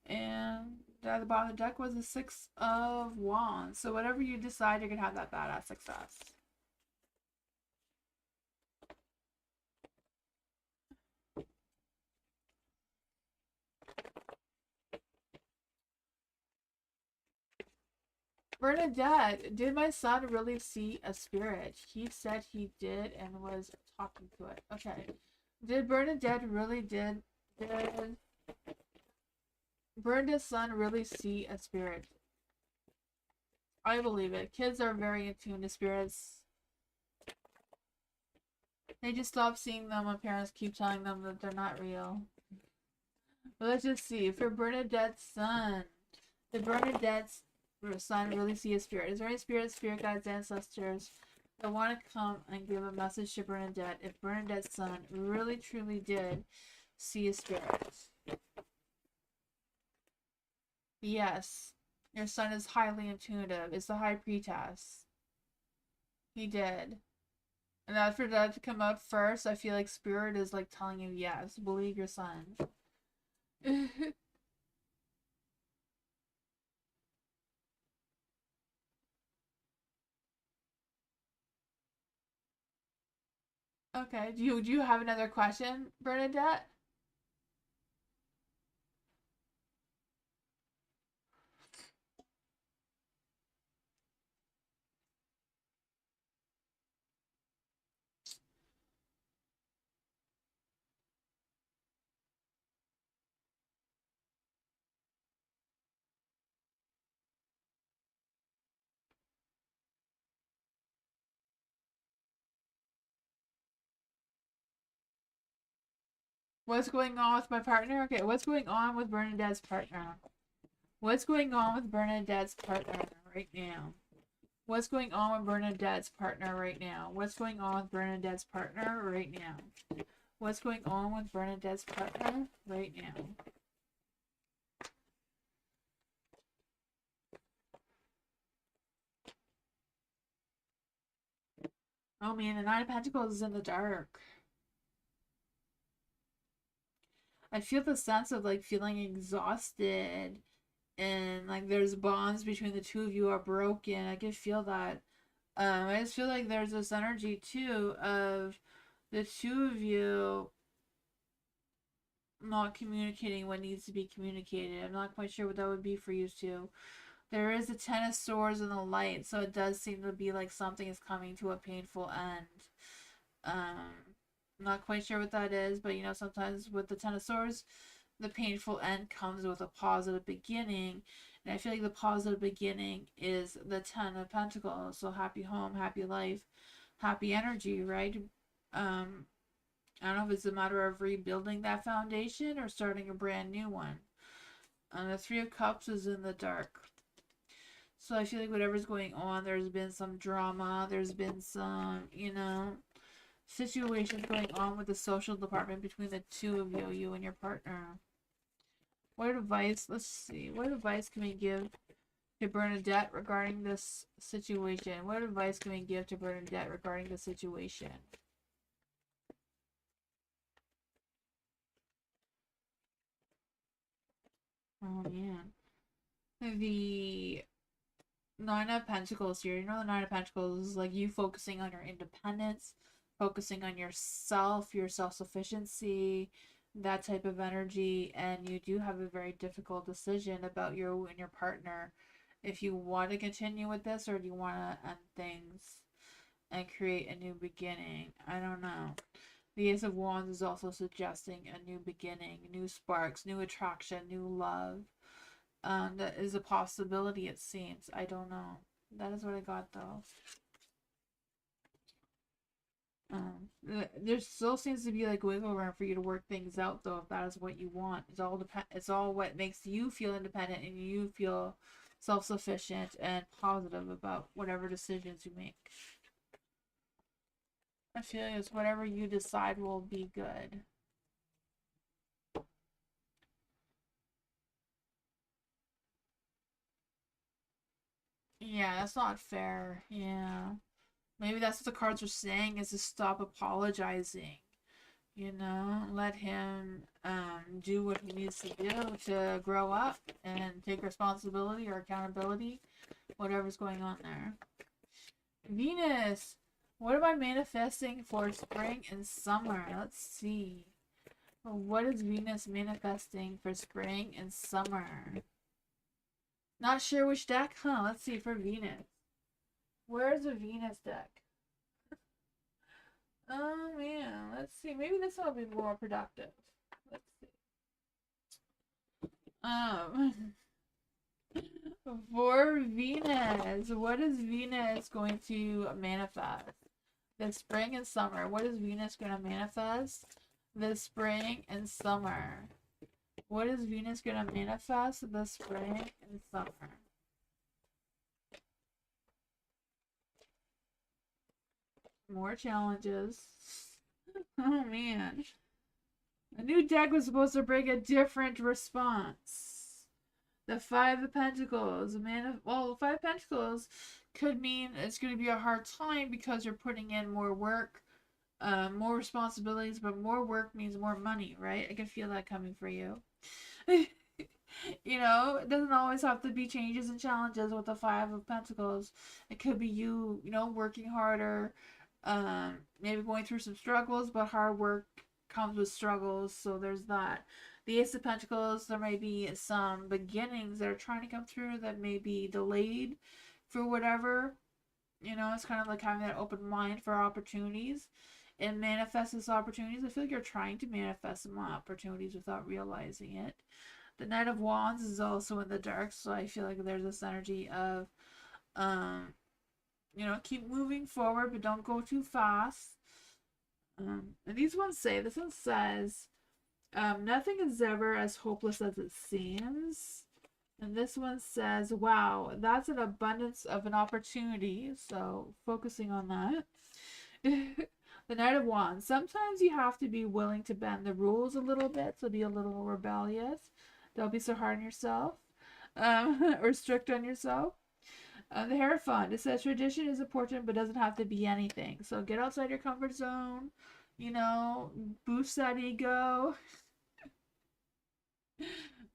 And at the bottom of the deck was the Six of Wands. So whatever you decide, you're going to have that badass success. Bernadette, did my son really see a spirit? He said he did and was talking to it. Okay. Did Bernadette really did Bernadette's son really see a spirit? I believe it. Kids are very in tune to spirits. They just stop seeing them when parents keep telling them that they're not real. But let's just see. For Bernadette's son, did Bernadette's son really see a spirit? Is there any spirit guides, ancestors that want to come and give a message to Bernadette if Bernadette's son really truly did see a spirit? Yes. Your son is highly intuitive. It's the High Priestess. He did. And after that to come out first, I feel like Spirit is like telling you, yes, believe your son. Okay. Do you have another question, Bernadette? What's going on with my partner? Okay, what's going on with Bernadette's partner? What's going on with Bernadette's partner right now? What's going on with Bernadette's partner right now? What's going on with Bernadette's partner right now? What's going on with Bernadette's partner right now? Oh man, the Nine of Pentacles is in the dark. I feel the sense of like feeling exhausted and like there's bonds between the two of you are broken. I can feel that. I just feel like there's this energy too of the two of you not communicating what needs to be communicated. I'm not quite sure what that would be for you two. There is a Ten of Swords in the light, so it does seem to be like something is coming to a painful end. I'm not quite sure what that is, but sometimes with the Ten of Swords, the painful end comes with a positive beginning. And I feel like the positive beginning is the Ten of Pentacles. So happy home, happy life, happy energy, right? I don't know if it's a matter of rebuilding that foundation or starting a brand new one. And the Three of Cups is in the dark. So I feel like whatever's going on, there's been some drama, there's been some, situations going on with the social department between the two of you, you and your partner. What advice, let's see, what advice can we give to Bernadette regarding this situation? What advice can we give to Bernadette regarding the situation? Oh man. The Nine of Pentacles here. The Nine of Pentacles is like you focusing on your independence, focusing on yourself, your self-sufficiency, that type of energy, and you do have a very difficult decision about you and your partner. If you want to continue with this or do you want to end things and create a new beginning? I don't know. The Ace of Wands is also suggesting a new beginning, new sparks, new attraction, new love. that is a possibility, it seems. I don't know. That is what I got, though. There still seems to be like wiggle room for you to work things out, though, if that is what you want. It's all what makes you feel independent and you feel self-sufficient and positive about whatever decisions you make. I feel it's whatever you decide will be good. Yeah, that's not fair. Yeah. Maybe that's what the cards are saying, is to stop apologizing. You know, let him do what he needs to do to grow up and take responsibility or accountability, whatever's going on there. Venus, what am I manifesting for spring and summer? Let's see. What is Venus manifesting for spring and summer? Not sure which deck, huh? Let's see for Venus. Where's the Venus deck? Oh man, let's see. Maybe this will be more productive. Let's see. For Venus, what is Venus going to manifest this spring and summer? What is Venus going to manifest this spring and summer? What is Venus going to manifest this spring and summer? More challenges. Oh man. A new deck was supposed to bring a different response. The Five of Pentacles. Well, the Five of Pentacles could mean it's going to be a hard time because you're putting in more work, more responsibilities, but more work means more money, right? I can feel that coming for you. You know, it doesn't always have to be changes and challenges with the Five of Pentacles. It could be you, working harder, maybe going through some struggles, but hard work comes with struggles, so there's that. The Ace of Pentacles, there may be some beginnings that are trying to come through that may be delayed for whatever. It's kind of like having that open mind for opportunities and manifest those opportunities. I feel like you're trying to manifest some opportunities without realizing it. The Knight of Wands is also in the dark, so I feel like there's this energy of, keep moving forward, but don't go too fast. And this one says, nothing is ever as hopeless as it seems. And this one says, wow, that's an abundance of an opportunity. So focusing on that. The Knight of Wands. Sometimes you have to be willing to bend the rules a little bit. So be a little rebellious. Don't be so hard on yourself. Or strict on yourself. The Hierophant. It says tradition is important but doesn't have to be anything. So get outside your comfort zone. Boost that ego.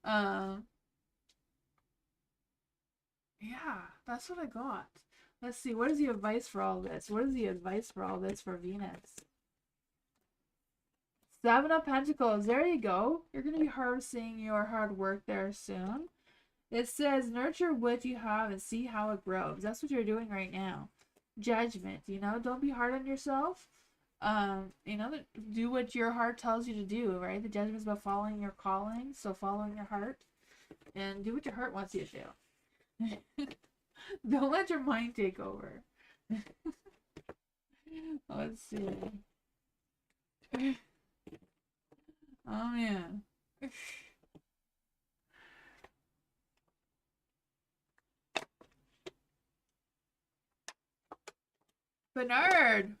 Yeah, that's what I got. Let's see, what is the advice for all this? What is the advice for all this for Venus? Seven of Pentacles, there you go. You're going to be harvesting your hard work there soon. It says, nurture what you have and see how it grows. That's what you're doing right now. Judgment, don't be hard on yourself. Do what your heart tells you to do, right? The judgment is about following your calling, so following your heart. And do what your heart wants you to do. Don't let your mind take over. Let's see. Oh man. Bernard.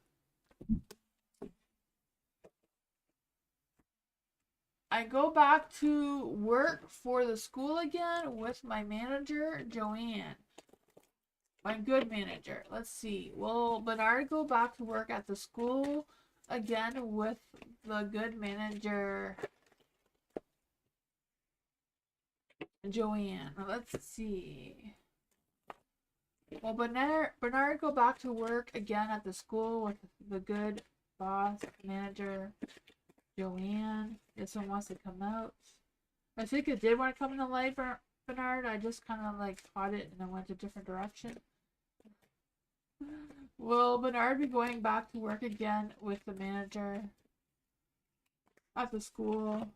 I go back to work for the school again with my manager, Joanne. My good manager. Let's see. Will Bernard go back to work at the school again with the good manager, Joanne? Let's see. Will Bernard go back to work again at the school with the good boss, manager, Joanne? This one wants to come out. I think it did want to come in the light for Bernard. I just kind of like caught it and I went a different direction. Will Bernard be going back to work again with the manager at the school?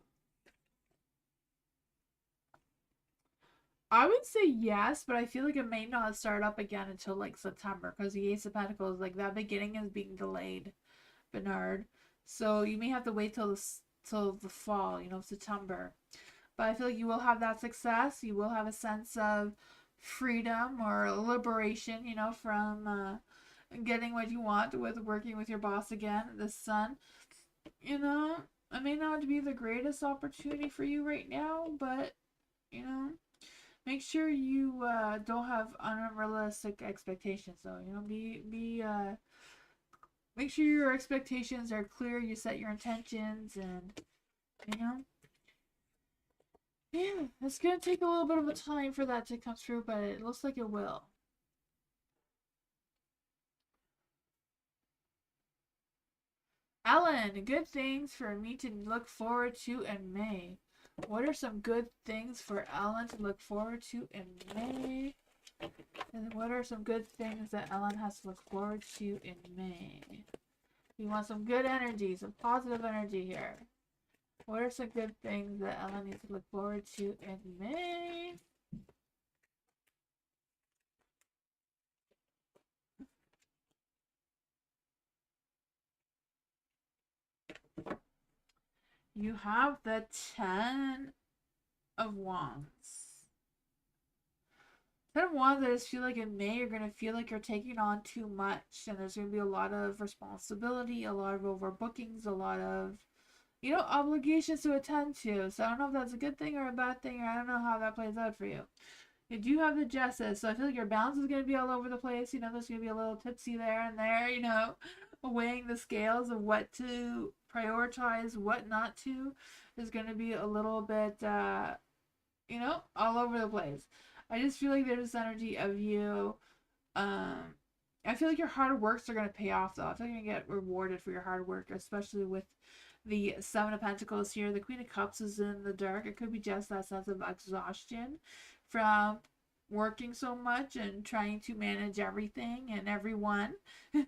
I would say yes, but I feel like it may not start up again until like September because the Ace of Pentacles, like that beginning is being delayed, Bernard. So you may have to wait till the fall, you know, September. But I feel like you will have that success. You will have a sense of freedom or liberation, you know, from getting what you want with working with your boss again, the sun. You know, it may not be the greatest opportunity for you right now, but, you know, make sure you don't have unrealistic expectations, though. You know, make sure your expectations are clear. You set your intentions, and you know, yeah, it's gonna take a little bit of a time for that to come through, but it looks like it will. Ellen, good things for me to look forward to in May. What are some good things for Ellen to look forward to in May? And what are some good things that Ellen has to look forward to in May? We want some good energy, some positive energy here. What are some good things that Ellen needs to look forward to in May? You have the Ten of Wands. Ten of Wands, I just feel like in May you're going to feel like you're taking on too much, and there's going to be a lot of responsibility, a lot of overbookings, a lot of, you know, obligations to attend to. So I don't know if that's a good thing or a bad thing, or I don't know how that plays out for you. You do have the Justice, so I feel like your balance is going to be all over the place. You know, there's going to be a little tipsy there and there, you know, weighing the scales of what to prioritize, what not to, is going to be a little bit, you know, all over the place. I just feel like there's this energy of you. Um, I feel like your hard works are going to pay off, though. I feel like you're going to get rewarded for your hard work, especially with the Seven of Pentacles here. The Queen of Cups is in the dark. It could be just that sense of exhaustion from working so much and trying to manage everything and everyone,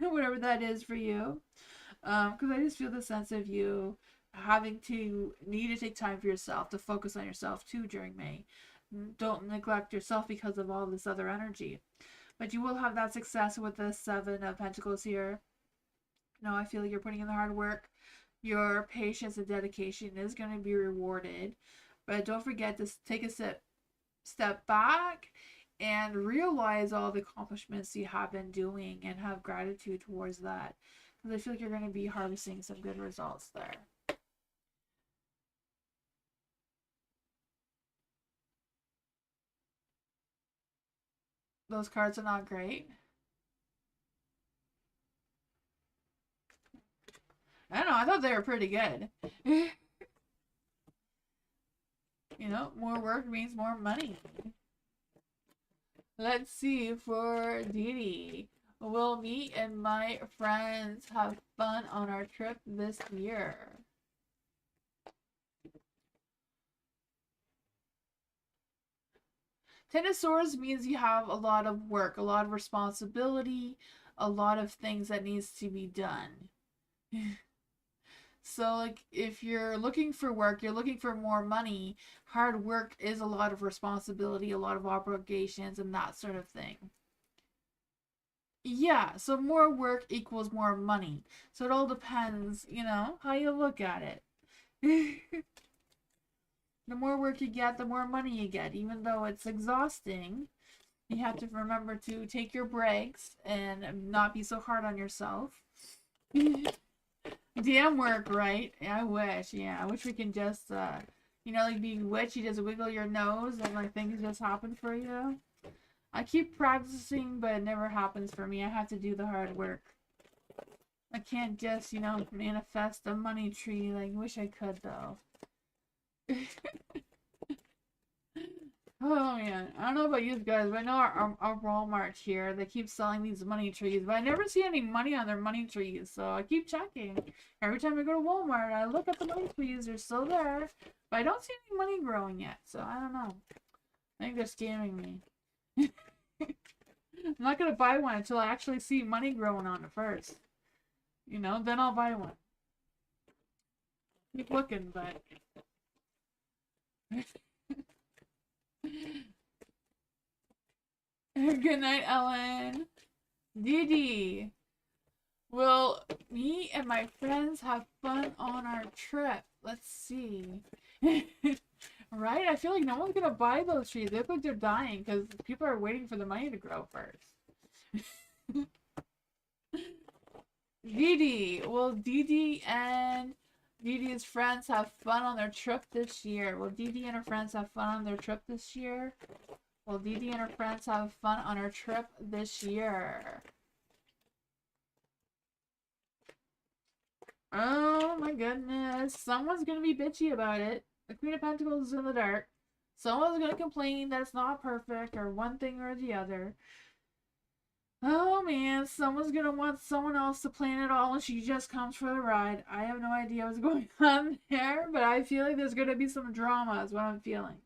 whatever that is for you. Because I just feel the sense of you having to need to take time for yourself, to focus on yourself too during May. Don't neglect yourself because of all this other energy. But you will have that success with the Seven of Pentacles here. No, I feel like you're putting in the hard work. Your patience and dedication is going to be rewarded. But don't forget to take a step back and realize all the accomplishments you have been doing and have gratitude towards that. Because I feel like you're going to be harvesting some good results there. Those cards are not great. I don't know, I thought they were pretty good. You know, more work means more money. Let's see for Didi. Will me and my friends have fun on our trip this year? Ten of Swords means you have a lot of work, a lot of responsibility, a lot of things that needs to be done. So, like, if you're looking for work, you're looking for more money, hard work is a lot of responsibility, a lot of obligations, and that sort of thing. Yeah, so more work equals more money. So it all depends, you know, how you look at it. The more work you get, the more money you get. Even though it's exhausting, you have to remember to take your breaks and not be so hard on yourself. Damn work, right? I wish. Yeah, I wish we can just, you know, like being witch, you just wiggle your nose and like things just happen for you. I keep practicing, but it never happens for me. I have to do the hard work. I can't just, you know, manifest a money tree. Like, wish I could, though. Oh, man. I don't know about you guys, but I know our Walmart here, they keep selling these money trees, but I never see any money on their money trees, so I keep checking. Every time I go to Walmart, I look at the money trees. They're still there, but I don't see any money growing yet, so I don't know. I think they're scamming me. I'm not gonna buy one until I actually see money growing on it first. You know, then I'll buy one. Keep looking, but Good night, Ellen. Didi. Will me and my friends have fun on our trip? Let's see. Right? I feel like no one's gonna buy those trees. They look like they're dying because people are waiting for the money to grow first. Didi. Will Didi and Didi's friends have fun on their trip this year? Will Didi and her friends have fun on their trip this year? Will Didi and her friends have fun on her trip this year? Oh my goodness. Someone's gonna be bitchy about it. The Queen of Pentacles is in the dark. Someone's gonna complain that it's not perfect or one thing or the other. Oh man, someone's gonna want someone else to plan it all and she just comes for the ride. I have no idea what's going on there, but I feel like there's gonna be some drama is what I'm feeling.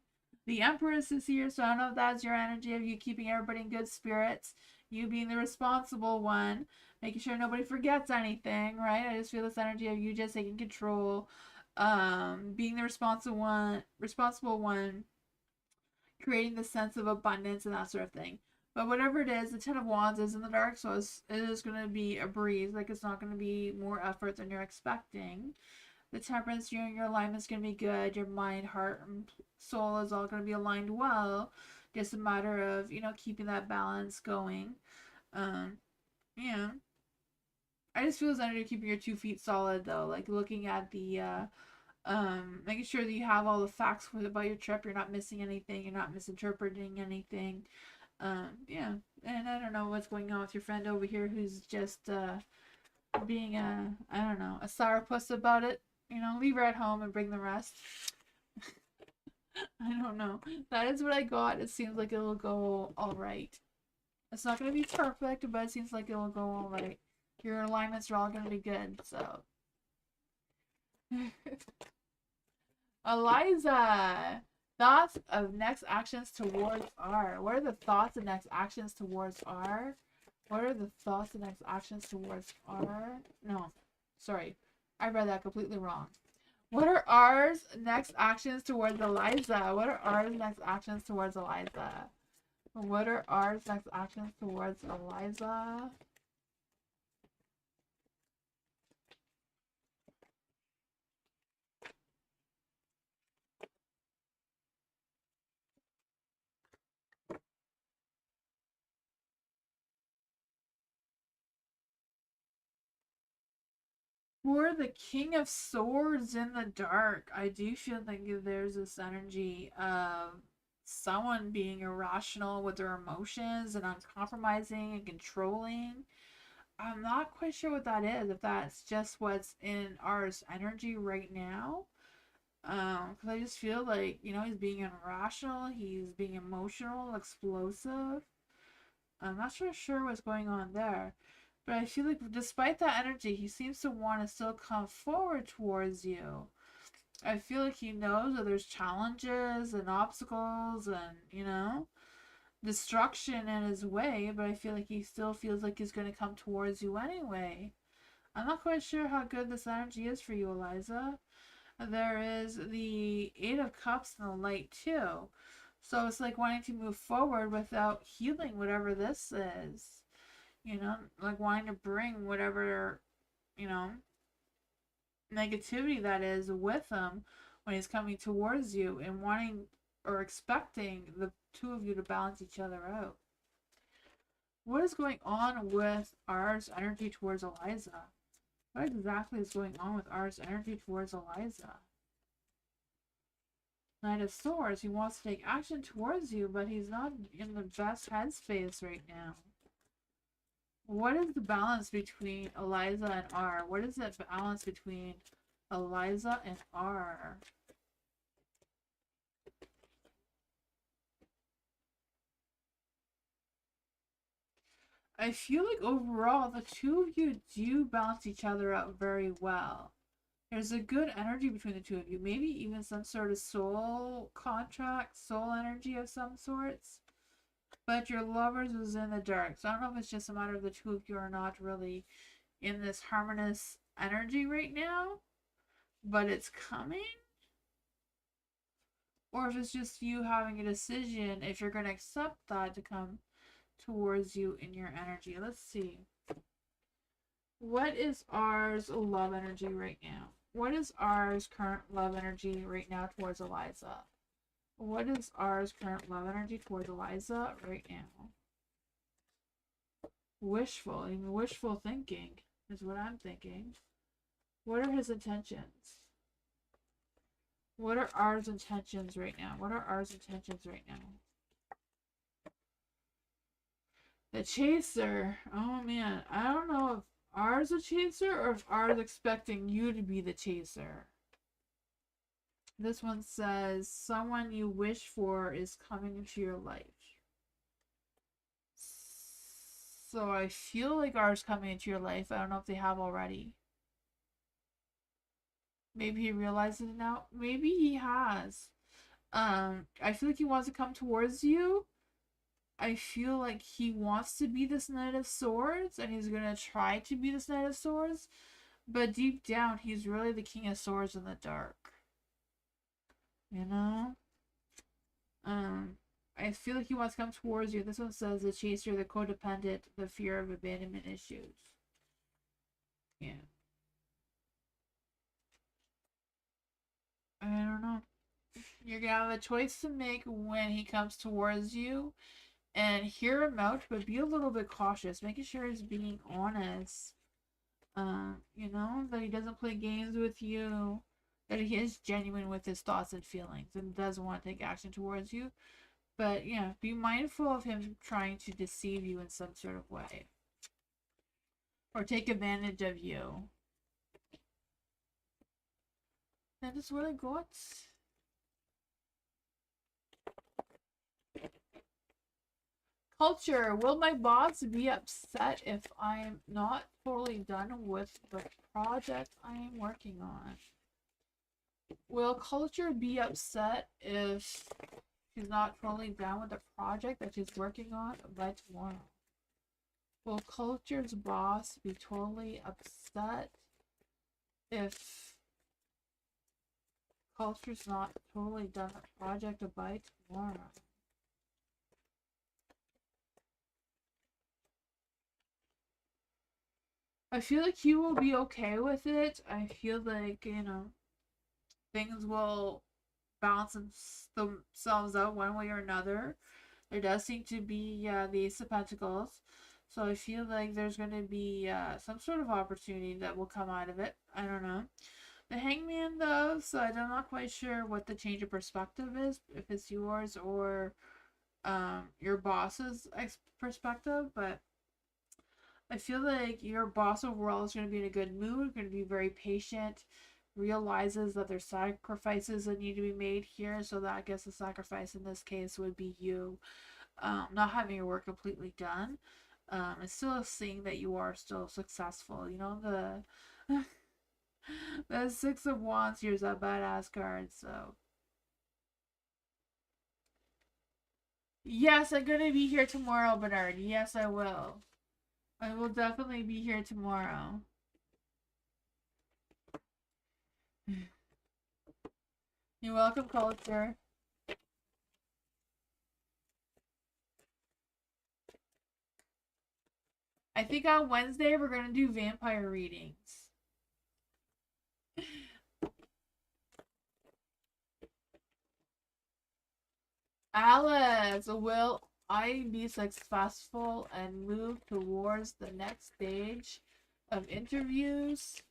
The Empress is here, so I don't know if that's your energy of you keeping everybody in good spirits, you being the responsible one, making sure nobody forgets anything, right? I just feel this energy of you just taking control, being the responsible one, creating the sense of abundance and that sort of thing. But whatever it is, the Ten of Wands is in the dark, so it is going to be a breeze. Like, it's not going to be more effort than you're expecting. The Temperance, your alignment is going to be good. Your mind, heart, and soul is all going to be aligned well. Just a matter of, keeping that balance going. Yeah. I just feel this energy keeping your 2 feet solid, though. Like, looking at the, making sure that you have all the facts about your trip. You're not missing anything. You're not misinterpreting anything. Yeah, and I don't know what's going on with your friend over here who's just being I don't know, a sourpuss about it. Leave her at home and bring the rest. I don't know. That is what I got. It seems like it'll go all right. It's not going to be perfect, but it seems like it'll go all right. Your alignments are all going to be good, so. Eliza! Thoughts of next actions towards R. What are the thoughts of next actions towards R? What are the thoughts of next actions towards R? No, sorry. I read that completely wrong. What are R's next actions towards Eliza? What are R's next actions towards Eliza? What are R's next actions towards Eliza? For the King of Swords in the dark, I do feel like there's this energy of someone being irrational with their emotions and uncompromising and controlling. I'm not quite sure what that is, if that's just what's in R's energy right now. Because I just feel like, he's being irrational, he's being emotional, explosive. I'm not sure what's going on there. But I feel like despite that energy, he seems to want to still come forward towards you. I feel like he knows that there's challenges and obstacles and, destruction in his way, but I feel like he still feels like he's going to come towards you anyway. I'm not quite sure how good this energy is for you, Eliza. There is the Eight of Cups and the Light, too. So it's like wanting to move forward without healing whatever this is. Like wanting to bring whatever, you know, negativity that is with him when he's coming towards you and wanting or expecting the two of you to balance each other out. What is going on with R's energy towards Eliza? What exactly is going on with R's energy towards Eliza? Knight of Swords, he wants to take action towards you, but he's not in the best headspace right now. What is the balance between Eliza and R? What is that balance between Eliza and R? I feel like overall the two of you do balance each other out very well. There's a good energy between the two of you. Maybe even some sort of soul contract, soul energy of some sorts. But your lovers is in the dark. So I don't know if it's just a matter of the two of you are not really in this harmonious energy right now. But it's coming. Or if it's just you having a decision if you're going to accept that to come towards you in your energy. Let's see. What is ours love energy right now? What is ours current love energy right now towards Eliza? What is ours current love energy towards Eliza right now? Wishful, even wishful thinking is what I'm thinking. What are his intentions? What are ours intentions right now? What are ours intentions right now? The chaser. Oh man, I don't know if ours a chaser or if ours expecting you to be the chaser. This one says someone you wish for is coming into your life. So I feel like ours coming into your life. I don't know if they have already. Maybe he realizes it now. Maybe he has. I feel like he wants to come towards you. I feel like he wants to be this Knight of Swords, and he's gonna try to be this Knight of Swords. But deep down, he's really the King of Swords in the dark. You know? I feel like he wants to come towards you. This one says the chaser, the codependent, the fear of abandonment issues. Yeah. I don't know. You're gonna have a choice to make when he comes towards you, and hear him out, but be a little bit cautious, making sure he's being honest. You know, that he doesn't play games with you, that he is genuine with his thoughts and feelings, and does want to take action towards you. But yeah, be mindful of him trying to deceive you in some sort of way, or take advantage of you. That is what I got. Culture. Will my boss be upset if I'm not totally done with the project I am working on? Will culture be upset if she's not totally done with the project that she's working on by tomorrow? Will culture's boss be totally upset if culture's not totally done the project by tomorrow? I feel like he will be okay with it. I feel like, you know, things will balance themselves out one way or another. There does seem to be the Ace of Pentacles. So I feel like there's going to be some sort of opportunity that will come out of it. I don't know. The Hangman, though, so I'm not quite sure what the change of perspective is, if it's yours or your boss's perspective, but I feel like your boss overall is going to be in a good mood, going to be very patient, realizes that there's sacrifices that need to be made here, so that I guess the sacrifice in this case would be you not having your work completely done. And still seeing that you are still successful. You know, the Six of Wands here's a badass card, so. Yes, I'm gonna be here tomorrow, Bernard. Yes, I will. I will definitely be here tomorrow. You're welcome, culture. I think on Wednesday we're gonna do vampire readings. Alice, will I be successful and move towards the next stage of interviews?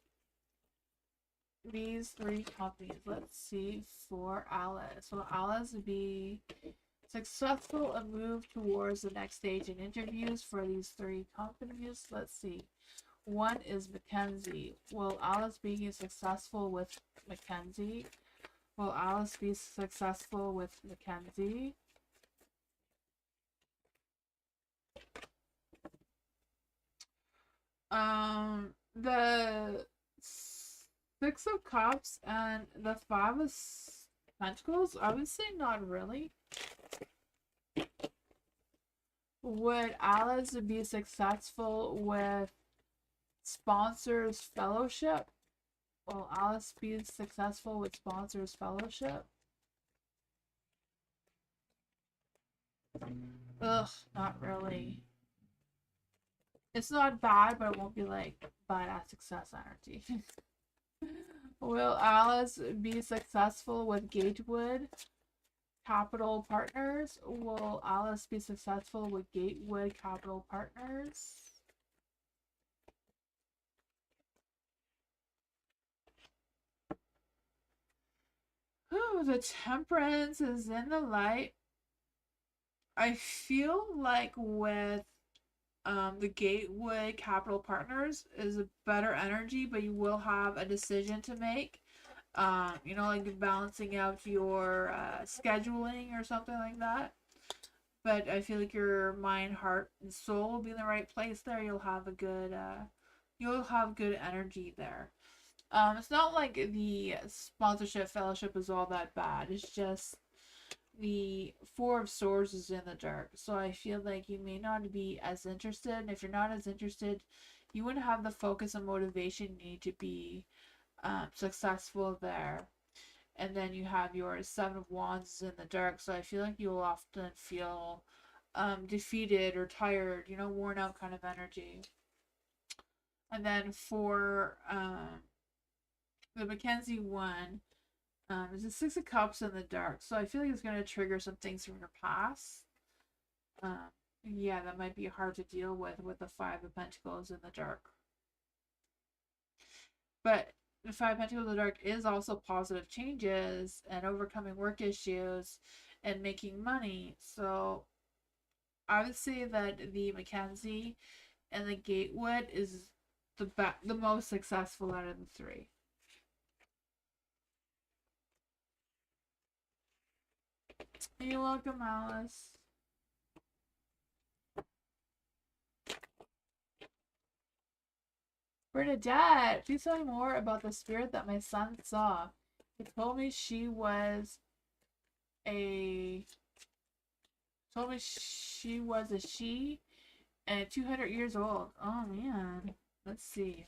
These three companies. Let's see for Alice. Will Alice be successful and move towards the next stage in interviews for these three companies? Let's see. One is Mackenzie. Will Alice be successful with Mackenzie? Will Alice be successful with Mackenzie? The Six of Cups and the Five of Pentacles, I would say not really. Would Alice be successful with Sponsors Fellowship? Will Alice be successful with Sponsors Fellowship? Ugh, not really. It's not bad, but it won't be like badass success energy. Will Alice be successful with Gatewood Capital Partners? Will Alice be successful with Gatewood Capital Partners? Ooh, the Temperance is in the light. I feel like with the Gatewood Capital Partners is a better energy, but you will have a decision to make. You know, like balancing out your scheduling or something like that. But I feel like your mind, heart, and soul will be in the right place there. You'll have good energy there. It's not like the sponsorship fellowship is all that bad. It's just the Four of Swords is in the dark. So I feel like you may not be as interested. And if you're not as interested, you wouldn't have the focus and motivation you need to be successful there. And then you have your Seven of Wands in the dark. So I feel like you'll often feel defeated or tired, you know, worn out kind of energy. And then for the Mackenzie one, there's a Six of Cups in the dark. So I feel like it's going to trigger some things from your past. Um, yeah, that might be hard to deal with the Five of Pentacles in the dark. But the Five of Pentacles in the dark is also positive changes and overcoming work issues and making money. So I would say that the Mackenzie and the Gatewood is the most successful out of the three. You're welcome, Alice. Bernadette, please tell me more about the spirit that my son saw. He told me she was a she and 200 years old. Oh man. Let's see.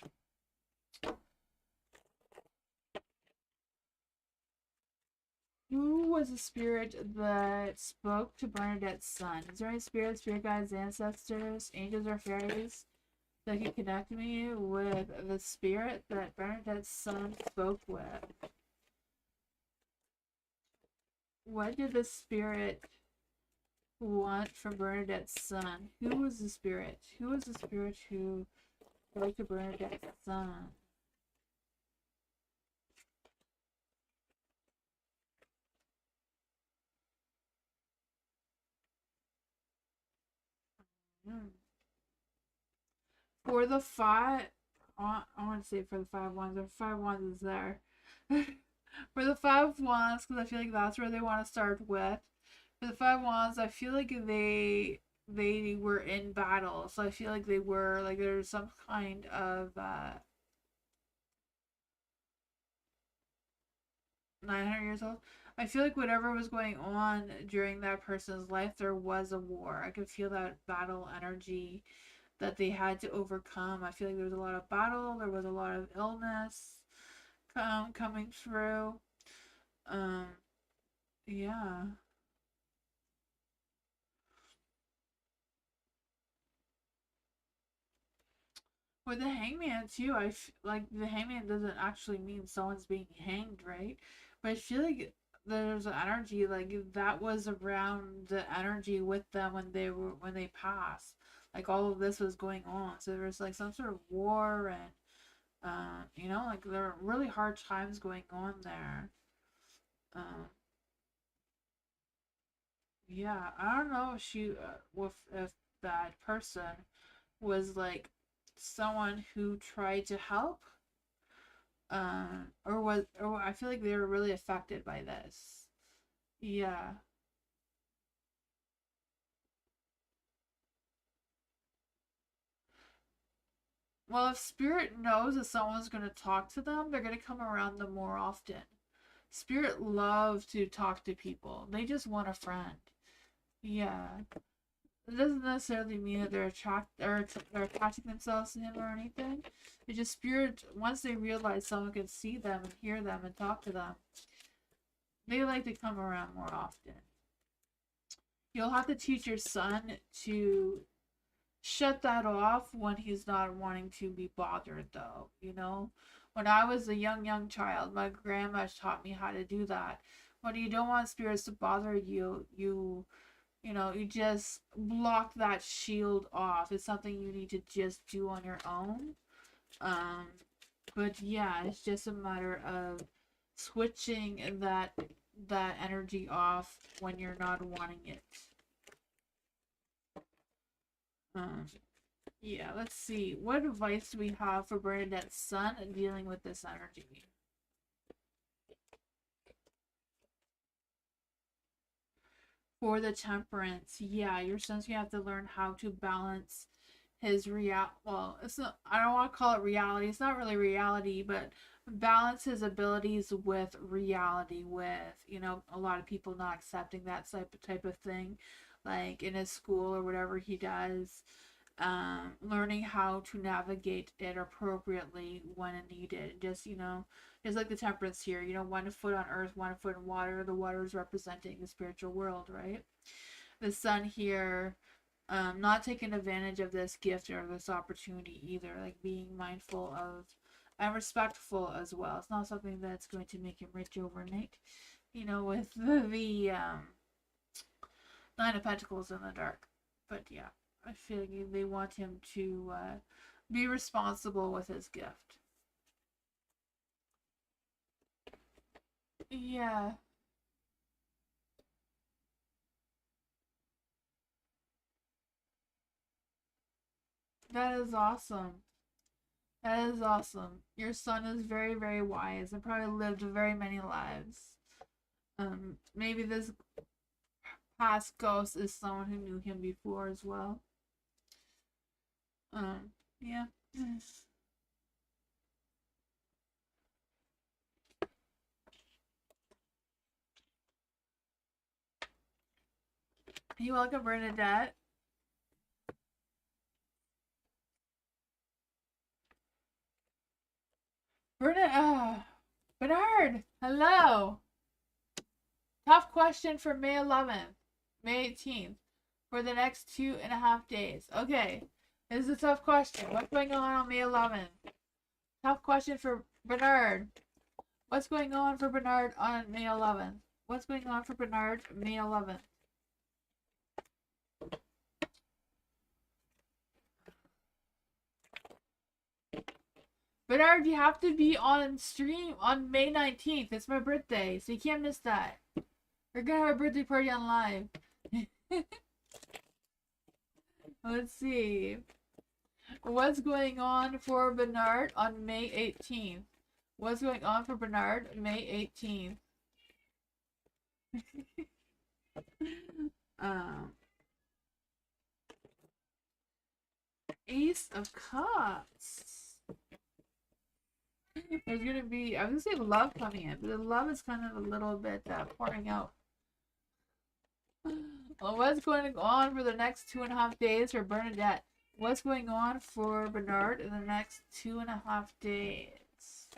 Who was the spirit that spoke to Bernadette's son? Is there any spirit guides, ancestors, angels, or fairies that can connect me with the spirit that Bernadette's son spoke with? What did the spirit want from Bernadette's son? Who was the spirit? Who was the spirit who spoke to Bernadette's son? Hmm. For the five, I want to say for the five wands. The five wands is there. For the five wands, because I feel like that's where they want to start with. For the five wands, I feel like they were in battle, so I feel like they were like there's some kind of 900 years old. I feel like whatever was going on during that person's life, there was a war. I could feel that battle energy that they had to overcome. I feel like there was a lot of battle, there was a lot of illness coming through. Um, yeah. With the hangman too, like the hangman doesn't actually mean someone's being hanged, right? But I feel like there's an energy like that was around the energy with them when they passed. Like all of this was going on, so there was like some sort of war and you know, like there were really hard times going on there. Um, yeah, I don't know if if that person was like someone who tried to help, or I feel like they were really affected by this. Yeah. Well, if spirit knows that someone's going to talk to them, they're going to come around them more often. Spirit love to talk to people. They just want a friend. Yeah. It doesn't necessarily mean that they're attaching themselves to him or anything. It's just spirit. Once they realize someone can see them and hear them and talk to them, they like to come around more often. You'll have to teach your son to shut that off when he's not wanting to be bothered, though. You know, when I was a young child, my grandma taught me how to do that. When you don't want spirits to bother you, you know, you just block that shield off. It's something you need to just do on your own. um but yeah, it's just a matter of switching that energy off when you're not wanting it. um yeah, let's see, what advice do we have for Bernadette's son dealing with this energy? For the Temperance, yeah, your son's gonna have to learn how to balance his well, it's not, I don't want to call it reality, it's not really reality, but balance his abilities with reality, with, you know, a lot of people not accepting that type of thing, like in his school or whatever he does. Learning how to navigate it appropriately when needed. Just, you know, just like the Temperance here, you know, 1 foot on earth, 1 foot in water. The water is representing the spiritual world, right? The Sun here, not taking advantage of this gift or this opportunity either, like being mindful of and respectful as well. It's not something that's going to make him rich overnight, you know, with the Nine of Pentacles in the dark. But yeah, I feel like they want him to be responsible with his gift. Yeah, that is awesome. That is awesome. Your son is very, very wise and probably lived very many lives. Maybe this past ghost is someone who knew him before as well. Yeah. You welcome, Bernadette. Bernard, hello. Tough question for May 11th, May 18th, for the next 2.5 days. Okay, this is a tough question. What's going on May 11th? Tough question for Bernard. What's going on for Bernard on May 11th? What's going on for Bernard May 11th? Bernard, you have to be on stream on May 19th. It's my birthday, so you can't miss that. We're gonna have a birthday party on live. Let's see. What's going on for Bernard on May 18th? What's going on for Bernard May 18th? Ace of Cups. There's gonna be, I was gonna say love coming in, but the love is kind of a little bit pouring out. Well, what's going on for the next 2.5 days for Bernadette? What's going on for Bernard in the next 2.5 days?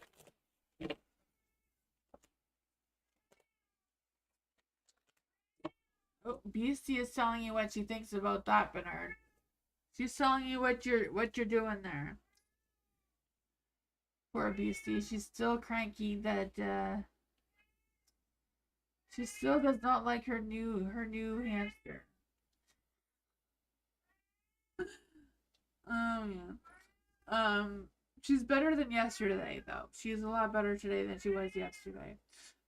Oh, Beastie is telling you what she thinks about that, Bernard. She's telling you what you're doing there. Poor Beastie. She's still cranky that she still does not like her new hamster. Oh yeah. She's better than yesterday though. She's a lot better today than she was yesterday.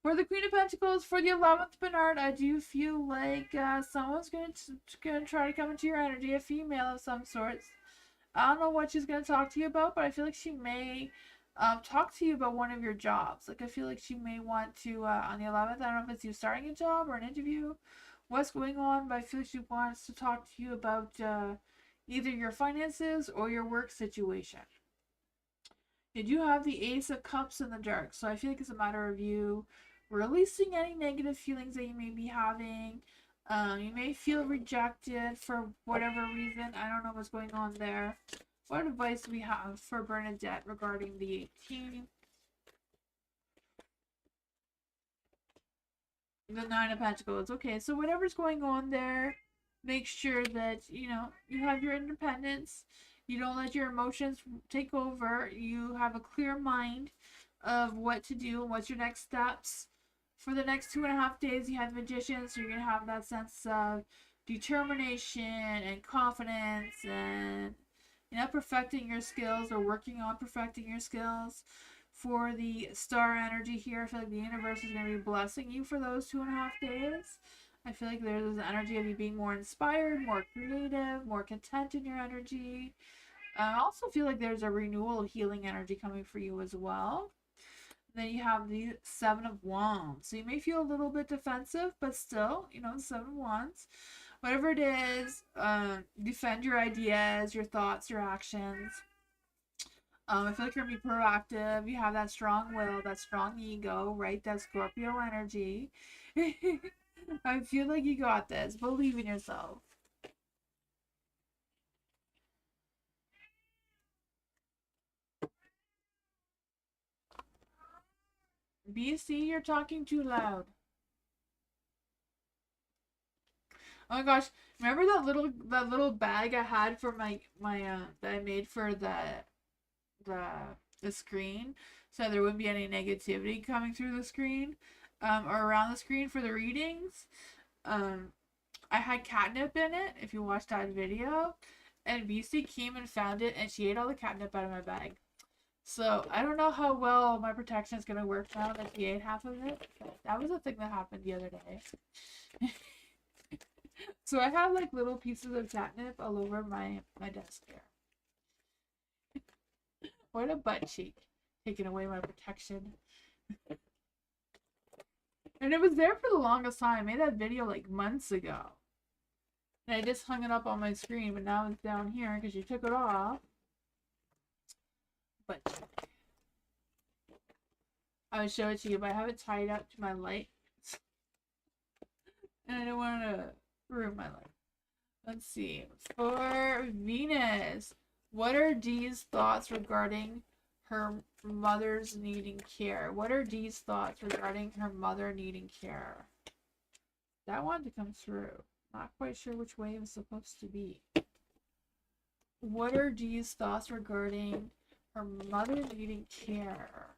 For the Queen of Pentacles, for the 11th, Bernard, I do feel like someone's gonna try to come into your energy, a female of some sorts. I don't know what she's gonna talk to you about, but I feel like she may talk to you about one of your jobs. Like I feel like she may want to on the 11th. I don't know if it's you starting a job or an interview, what's going on, but I feel like she wants to talk to you about either your finances or your work situation. You do have the Ace of Cups in the dark, so I feel like it's a matter of you releasing any negative feelings that you may be having. You may feel rejected for whatever reason. I don't know what's going on there. What advice do we have for Bernadette regarding the 18th? The Nine of Pentacles. Okay, so whatever's going on there, make sure that, you have your independence. You don't let your emotions take over. You have a clear mind of what to do and what's your next steps. For the next 2.5 days, you have the Magician, so you're going to have that sense of determination and confidence and, perfecting your skills or working on perfecting your skills. For the star energy here, I feel like the universe is going to be blessing you for those 2.5 days. I feel like there's this energy of you being more inspired, more creative, more content in your energy. I also feel like there's a renewal healing energy coming for you as well. Then you have the Seven of Wands. So you may feel a little bit defensive, but still, the Seven of Wands. Whatever it is, defend your ideas, your thoughts, your actions. I feel like you're gonna be proactive. You have that strong will, that strong ego, right? That Scorpio energy. I feel like you got this. Believe in yourself. BC, you're talking too loud. Oh my gosh, remember that little bag I had for my that I made for the the screen, so there wouldn't be any negativity coming through the screen, or around the screen for the readings. Um, I had catnip in it. If you watched that video, and BC came and found it, and she ate all the catnip out of my bag. So I don't know how well my protection is gonna work now that she ate half of it. But that was a thing that happened the other day. So I have like little pieces of catnip all over my desk here. What a butt cheek, taking away my protection. And it was there for the longest time. I made that video like months ago. And I just hung it up on my screen, but now it's down here because you took it off. But I would show it to you, but I have it tied up to my light. And I don't want to ruin my life. Let's see. For Venus, what are Dee's thoughts regarding her mother's needing care? What are Dee's thoughts regarding her mother needing care? That wanted to come through. Not quite sure which way it was supposed to be. What are Dee's thoughts regarding her mother needing care?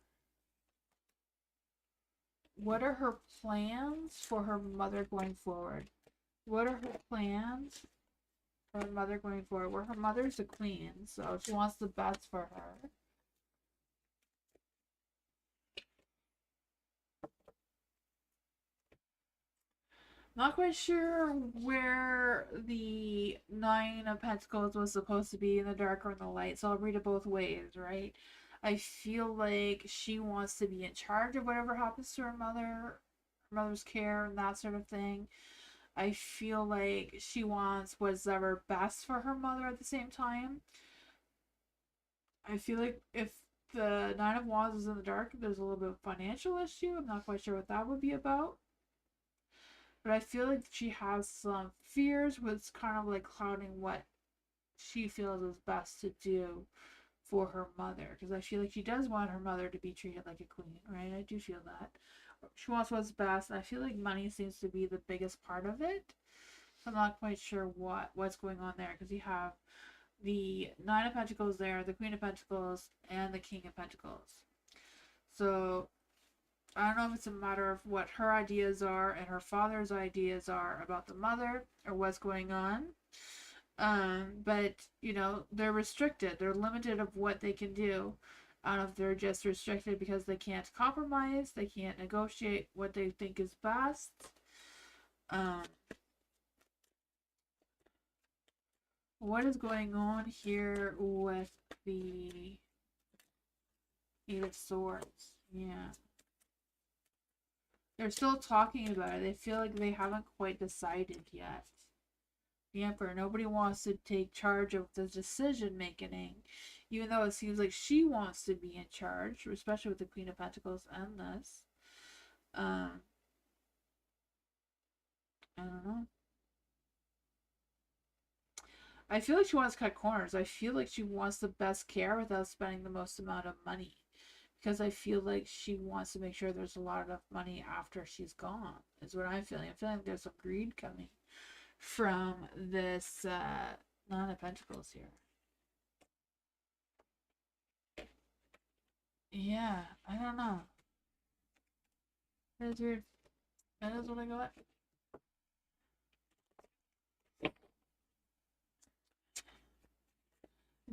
What are her plans for her mother going forward? What are her plans for her mother going forward? Well, her mother's a queen, so she wants the best for her. Not quite sure where the Nine of Pentacles was supposed to be, in the dark or in the light, so I'll read it both ways, right? I feel like she wants to be in charge of whatever happens to her mother's care and that sort of thing. I feel like she wants what's ever best for her mother at the same time. I feel like if the Nine of Wands is in the dark, there's a little bit of financial issue. I'm not quite sure what that would be about. But I feel like she has some fears, what's kind of like clouding what she feels is best to do for her mother. Because I feel like she does want her mother to be treated like a queen, right? I do feel that. She wants what's best. And I feel like money seems to be the biggest part of it. I'm not quite sure what's going on there, because you have the Nine of Pentacles there, the Queen of Pentacles, and the King of Pentacles. So I don't know if it's a matter of what her ideas are and her father's ideas are about the mother, or what's going on. But they're restricted. They're limited of what they can do. I don't know if they're just restricted because they can't compromise, they can't negotiate what they think is best. What is going on here with the Eight of Swords? Yeah. They're still talking about it. They feel like they haven't quite decided yet. The Emperor, nobody wants to take charge of the decision making, even though it seems like she wants to be in charge, especially with the Queen of Pentacles and this. I don't know. I feel like she wants to cut corners. I feel like she wants the best care without spending the most amount of money. because I feel like she wants to make sure there's a lot of money after she's gone, is what I'm feeling. I'm feeling like there's some greed coming from this Nine of Pentacles here. Yeah, I don't know. That's weird. That is what I got.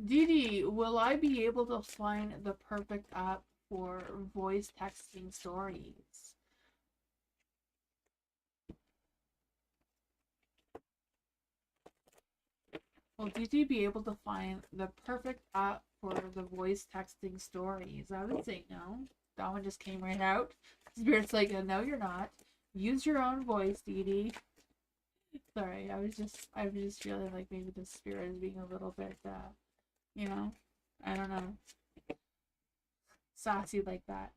Didi, will I be able to find the perfect app for voice texting stories? Will Didi be able to find the perfect app for the voice texting stories? I would say no. That one just came right out. Spirit's like, no, you're not. Use your own voice, Didi. Sorry, I was just feeling like maybe the spirit is being a little bit, you know, I don't know, sassy like that.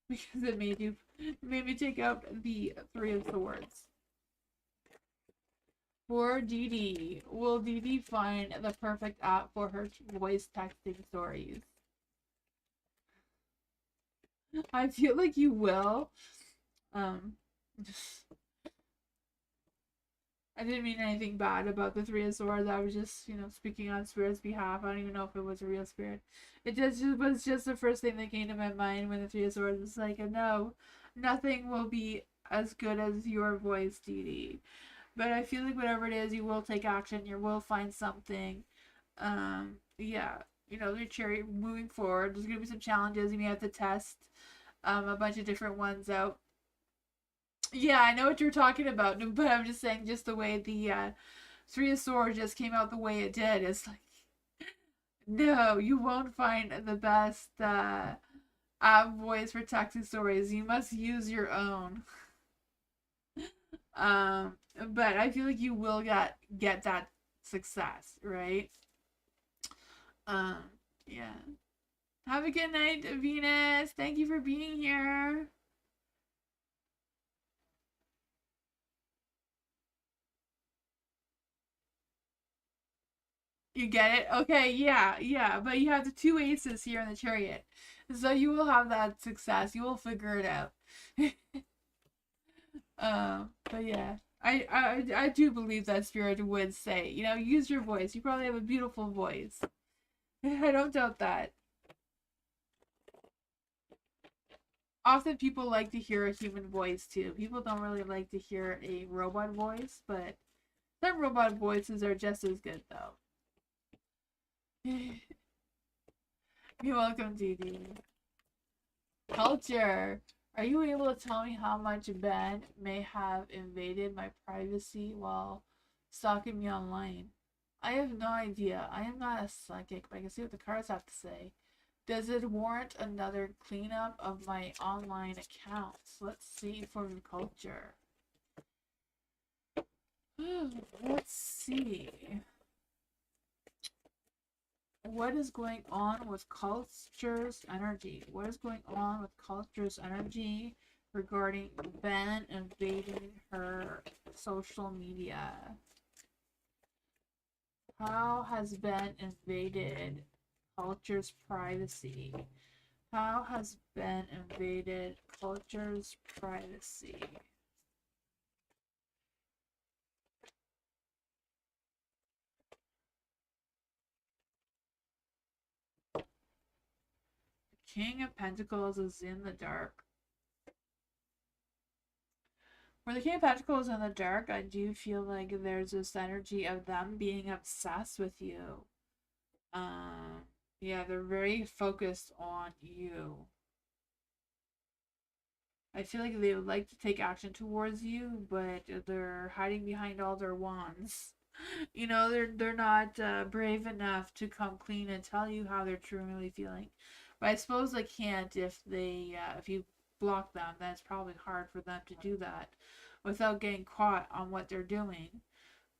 Because it made me take out the Three of Swords. For Didi, will Didi find the perfect app for her voice texting stories? I feel like you will. Just, I didn't mean anything bad about the Three of Swords. I was just, speaking on Spirit's behalf. I don't even know if it was a real spirit. It just was just the first thing that came to my mind when the Three of Swords was like, no, nothing will be as good as your voice, Didi. But I feel like whatever it is, you will take action. You will find something. Yeah, your cherry moving forward. There's gonna be some challenges. You may have to test a bunch of different ones out. Yeah, I know what you're talking about, but I'm just saying, just the way the Three of Swords just came out the way it did. It's like, no, you won't find the best voice for texting stories. You must use your own. But I feel like you will get that success, right? Yeah. Have a good night, Venus. Thank you for being here. You get it? Okay, yeah. But you have the two aces here in the chariot. So you will have that success. You will figure it out. But yeah. I do believe that spirit would say, use your voice. You probably have a beautiful voice. I don't doubt that. Often people like to hear a human voice too. People don't really like to hear a robot voice, but some robot voices are just as good though. You're welcome, Didi. Culture. Are you able to tell me how much Ben may have invaded my privacy while stalking me online? I have no idea. I am not a psychic, but I can see what the cards have to say. Does it warrant another cleanup of my online accounts? Let's see for the culture. Let's see. What is going on with culture's energy? What is going on with culture's energy regarding Ben invading her social media? How has Ben invaded culture's privacy? How has Ben invaded culture's privacy? King of Pentacles is in the dark. Where the King of Pentacles in the dark, I do feel like there's this energy of them being obsessed with you. Yeah, they're very focused on you. I feel like they would like to take action towards you, but they're hiding behind all their wands. They're not brave enough to come clean and tell you how they're truly feeling. But I suppose they can't if you block them. Then it's probably hard for them to do that without getting caught on what they're doing.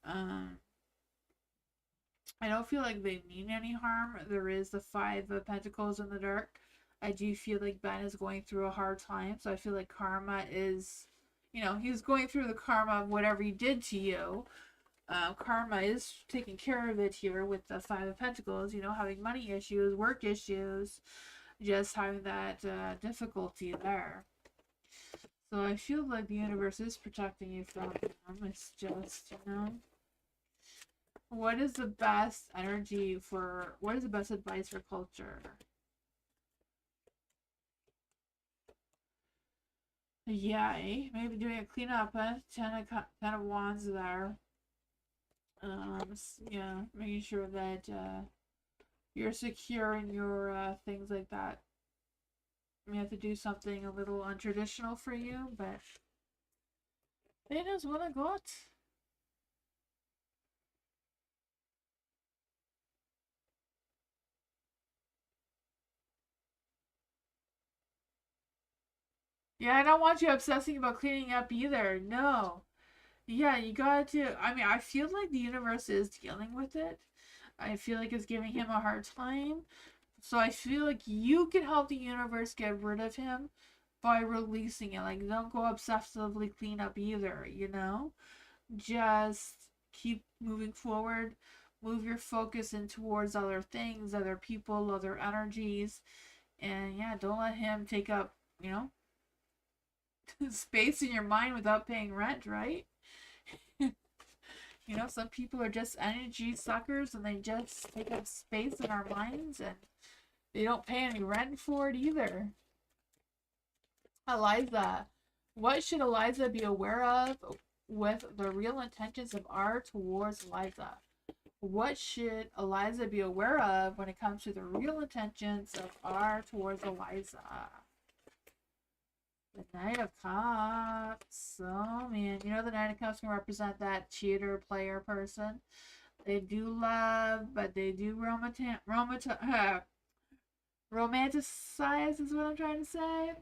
I don't feel like they mean any harm. There is the Five of Pentacles in the dark. I do feel like Ben is going through a hard time, so I feel like karma is, he's going through the karma of whatever he did to you. Karma is taking care of it here with the Five of Pentacles, having money issues, work issues, just having that difficulty there. So I feel like the universe is protecting you from them. It's just, what is the best energy for, what is the best advice for culture? Yeah, maybe doing a cleanup, ten of wands there. Yeah, making sure that you're secure in your things like that. You have to do something a little untraditional for you, but it is what I got. Yeah, I don't want you obsessing about cleaning up either. No. Yeah, you got to. I mean, I feel like the universe is dealing with it. I feel like it's giving him a hard time. So I feel like you can help the universe get rid of him by releasing it. Like, don't go obsessively clean up either, Just keep moving forward. Move your focus in towards other things, other people, other energies. And yeah, don't let him take up, space in your mind without paying rent, right? Some people are just energy suckers and they just take up space in our minds and they don't pay any rent for it either. Eliza. What should Eliza be aware of with the real intentions of R towards Eliza? What should Eliza be aware of when it comes to the real intentions of R towards Eliza? The Knight of Cups. Oh man, the Knight of Cups can represent that cheater player person. They do love, but they do romanticize is what I'm trying to say.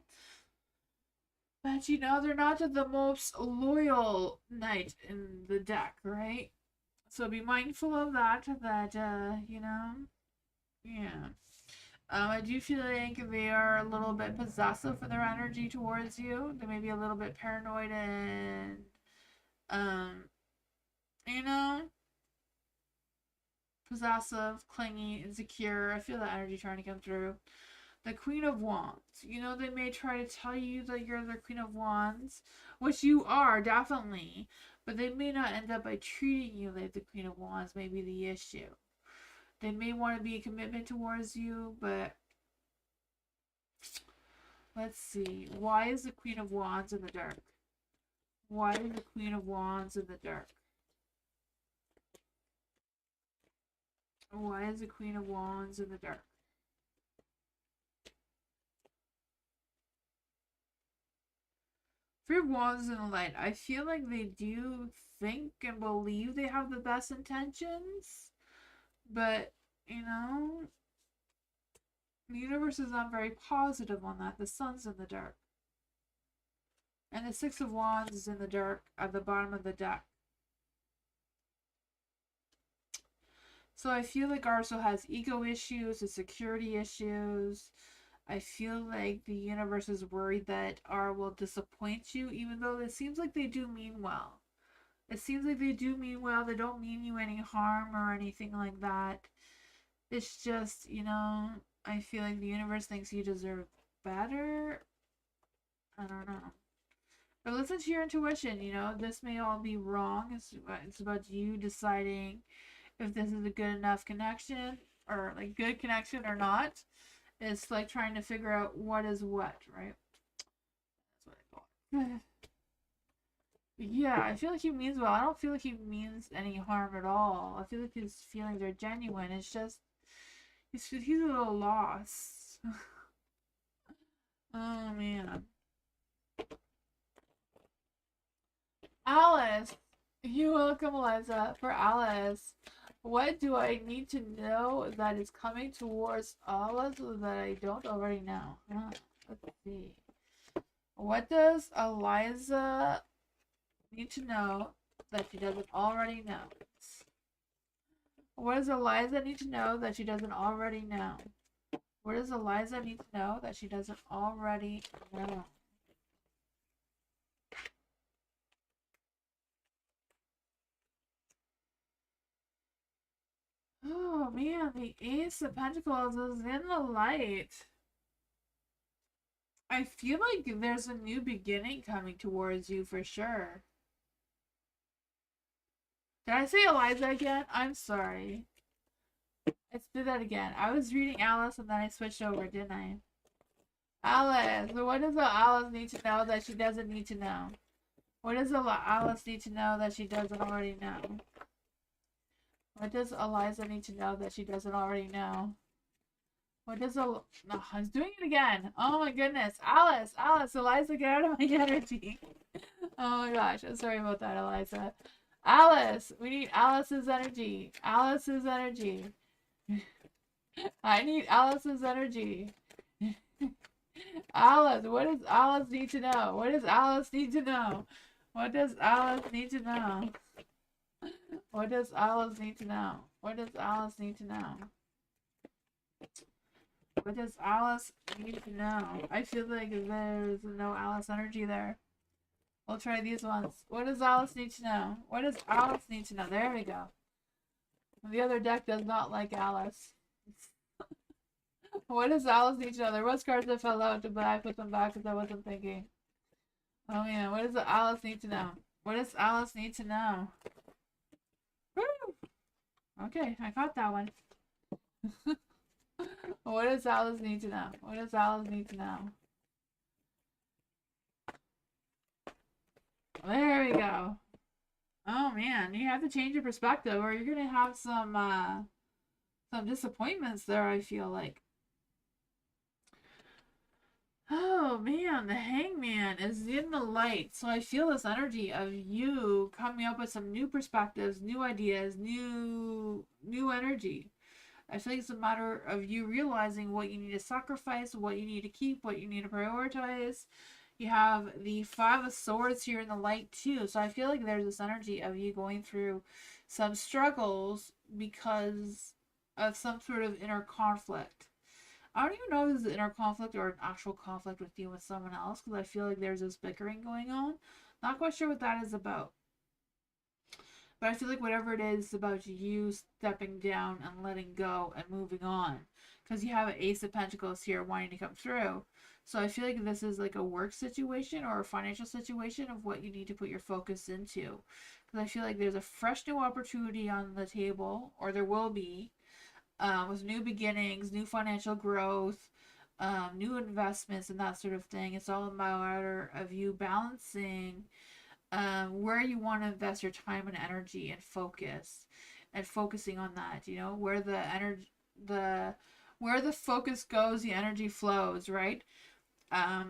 But they're not the most loyal knight in the deck, right? So be mindful of that. Yeah. I do feel like they are a little bit possessive for their energy towards you. They may be a little bit paranoid and, um, you know, possessive, clingy, insecure. I feel that energy trying to come through. The Queen of Wands. They may try to tell you that you're the Queen of Wands, which you are, definitely. But they may not end up by treating you like the Queen of Wands may be the issue. They may want to be a commitment towards you, but let's see. Why is the Queen of Wands in the dark? Why is the Queen of Wands in the dark? Why is the Queen of Wands in the dark? Three of Wands in the light. I feel like they do think and believe they have the best intentions, but the universe is not very positive on that. The sun's in the dark. And the Six of Wands is in the dark at the bottom of the deck. So I feel like Arso has ego issues, security issues. I feel like the universe is worried that R will disappoint you, even though it seems like they do mean well. It seems like they do mean well. They don't mean you any harm or anything like that. It's just, I feel like the universe thinks you deserve better. I don't know. But listen to your intuition, this may all be wrong. It's about you deciding if this is a good enough connection or like good connection or not. It's like trying to figure out what is what, right? That's what I call it. Yeah, I feel like he means well. I don't feel like he means any harm at all. I feel like his feelings are genuine. It's just he's a little lost. Oh man. Alice. You're welcome, Eliza. For Alice. What do I need to know that is coming towards Alice that I don't already know? Let's see. What does Eliza need to know that she doesn't already know? What does Eliza need to know that she doesn't already know? What does Eliza need to know that she doesn't already know? Oh man, the Ace of Pentacles is in the light. I feel like there's a new beginning coming towards you for sure. Did I say Eliza again? I'm sorry. Let's do that again. I was reading Alice and then I switched over, didn't I? Alice, what does Alice need to know that she doesn't need to know? What does Alice need to know that she doesn't already know? What does Eliza need to know that she doesn't already know? What does oh, I was doing it again. Oh my goodness. Alice, Alice, Eliza, get out of my energy. Oh my gosh. I'm sorry about that, Eliza. Alice, we need Alice's energy. Alice's energy. I need Alice's energy. Alice, what does Alice need to know? What does Alice need to know? What does Alice need to know? What does Alice need to know? What does Alice need to know? What does Alice need to know? I feel like there's no Alice energy there. We'll try these ones. What does Alice need to know? What does Alice need to know? There we go. The other deck does not like Alice. What does Alice need to know? There was cards that fell out, but I put them back because I wasn't thinking. Oh man, what does Alice need to know? What does Alice need to know? Woo! Okay, I caught that one. What does Alice need to know? What does Alice need to know? There we go. Oh man, you have to change your perspective or you're gonna have some disappointments there, I feel like. Oh man, the hangman is in the light. So I feel this energy of you coming up with some new perspectives, new ideas, new energy. I feel like it's a matter of you realizing what you need to sacrifice, what you need to keep, what you need to prioritize. You have the Five of Swords here in the light too. So I feel like there's this energy of you going through some struggles because of some sort of inner conflict. I don't even know if this is an inner conflict or an actual conflict with you with someone else because I feel like there's this bickering going on. Not quite sure what that is about. But I feel like whatever it is, it's about you stepping down and letting go and moving on. Because you have an Ace of Pentacles here wanting to come through. So I feel like this is like a work situation or a financial situation of what you need to put your focus into. Because I feel like there's a fresh new opportunity on the table, or there will be, with new beginnings, new financial growth, new investments, and that sort of thing. It's all a matter of you balancing where you want to invest your time and energy and focusing on that. You know, where the energy, where the focus goes, the energy flows, right?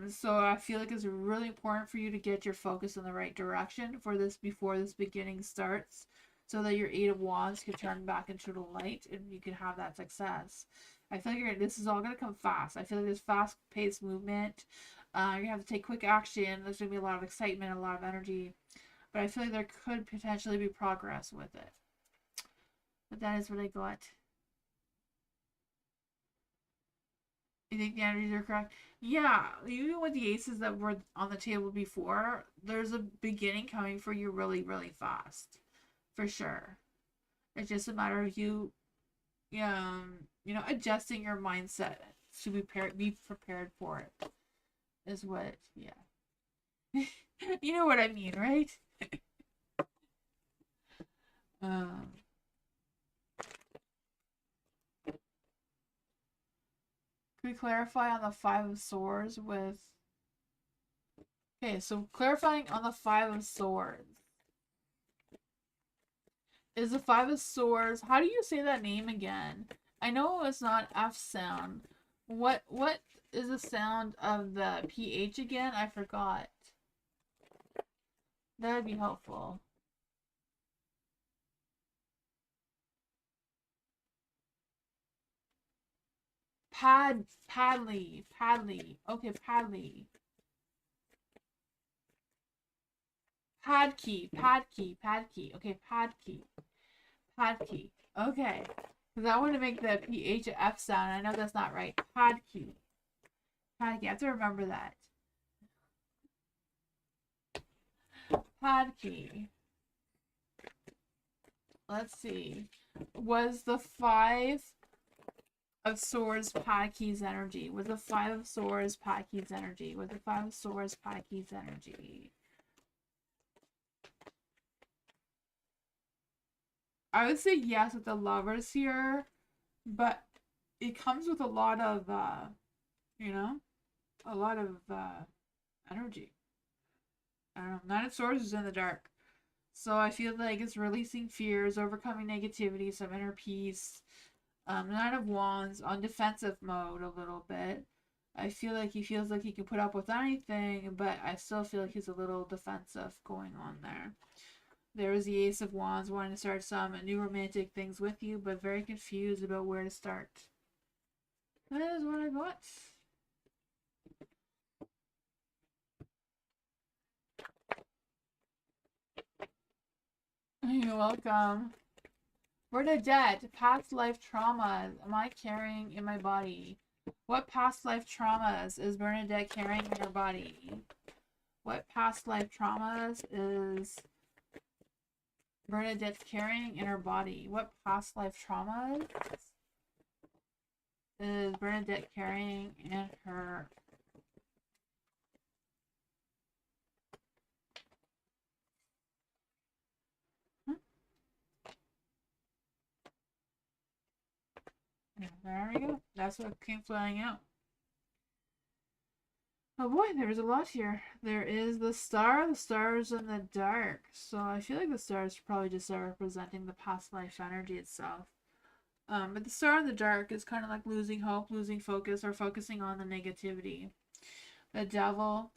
So I feel like it's really important for you to get your focus in the right direction for this before this beginning starts, so that your Eight of Wands can turn back into the light and you can have that success. I feel like this is all going to come fast. I feel like there's fast-paced movement. You're going to have to take quick action. There's going to be a lot of excitement, a lot of energy. But I feel like there could potentially be progress with it. But that is what I got. You think the energies are correct? Yeah, even with the aces that were on the table before, there's a beginning coming for you really, really fast. For sure. It's just a matter of you, adjusting your mindset to be prepared for it. Is what, yeah. You know what I mean, right? um, Can we clarify on the Five of Swords with... Okay, so clarifying on the Five of Swords. Is the Five of Swords... How do you say that name again? I know it's not F sound. What is the sound of the PH again? I forgot. That would be helpful. Padley. Okay, Padley. Padkey. Okay, Padkey. Okay. Because I want to make the PH a F sound. I know that's not right. Padkey. I have to remember that. Padkey. Let's see. Was the 5 of Swords, Pisces energy. With the Five of Swords, Pisces energy. With the Five of Swords, Pisces energy. I would say yes with the Lovers here, but it comes with a lot of, you know, a lot of energy. I don't know. Nine of Swords is in the dark. So I feel like it's releasing fears, overcoming negativity, some inner peace. Nine of Wands on defensive mode a little bit. I feel like he feels like he can put up with anything, but I still feel like he's a little defensive going on there. There is the Ace of Wands wanting to start some new romantic things with you, but very confused about where to start. That is what I got. You're welcome. Bernadette, past life traumas am I carrying in my body? What past life traumas is Bernadette carrying in her body? What past life traumas is Bernadette carrying in her body? What past life traumas is Bernadette carrying in her There we go. That's what came flying out. Oh boy, there's a lot here. There is the star. The star is in the dark. So I feel like the star is probably just representing the past life energy itself. But the star in the dark is kind of like losing hope, losing focus, or focusing on the negativity. The devil.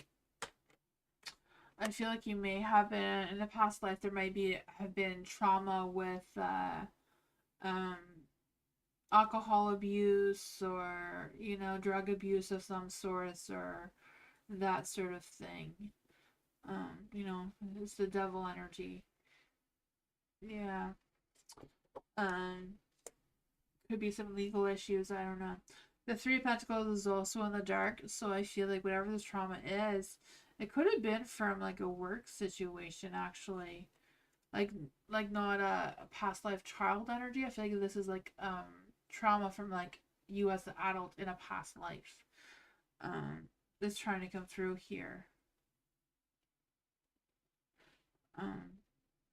I feel like you may have been in the past life. There might have been trauma with um, alcohol abuse or drug abuse of some sorts or that sort of thing. It's the devil energy. Yeah. Um, could be some legal issues. I don't know. The Three of Pentacles is also in the dark, so I feel like whatever this trauma is, it could have been from like a work situation actually. Like not a past life child energy. I feel like this is like trauma from like you as the adult in a past life. That's trying to come through here.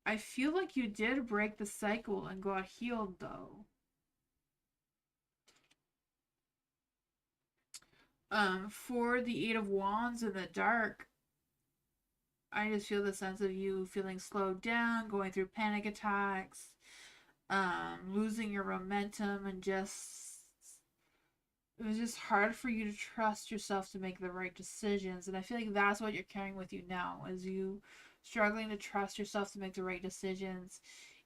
I feel like you did break the cycle and got healed though. For the Eight of Wands in the dark, I just feel the sense of you feeling slowed down, going through panic attacks, losing your momentum, and it was just hard for you to trust yourself to make the right decisions. And I feel like that's what you're carrying with you now, is you struggling to trust yourself to make the right decisions.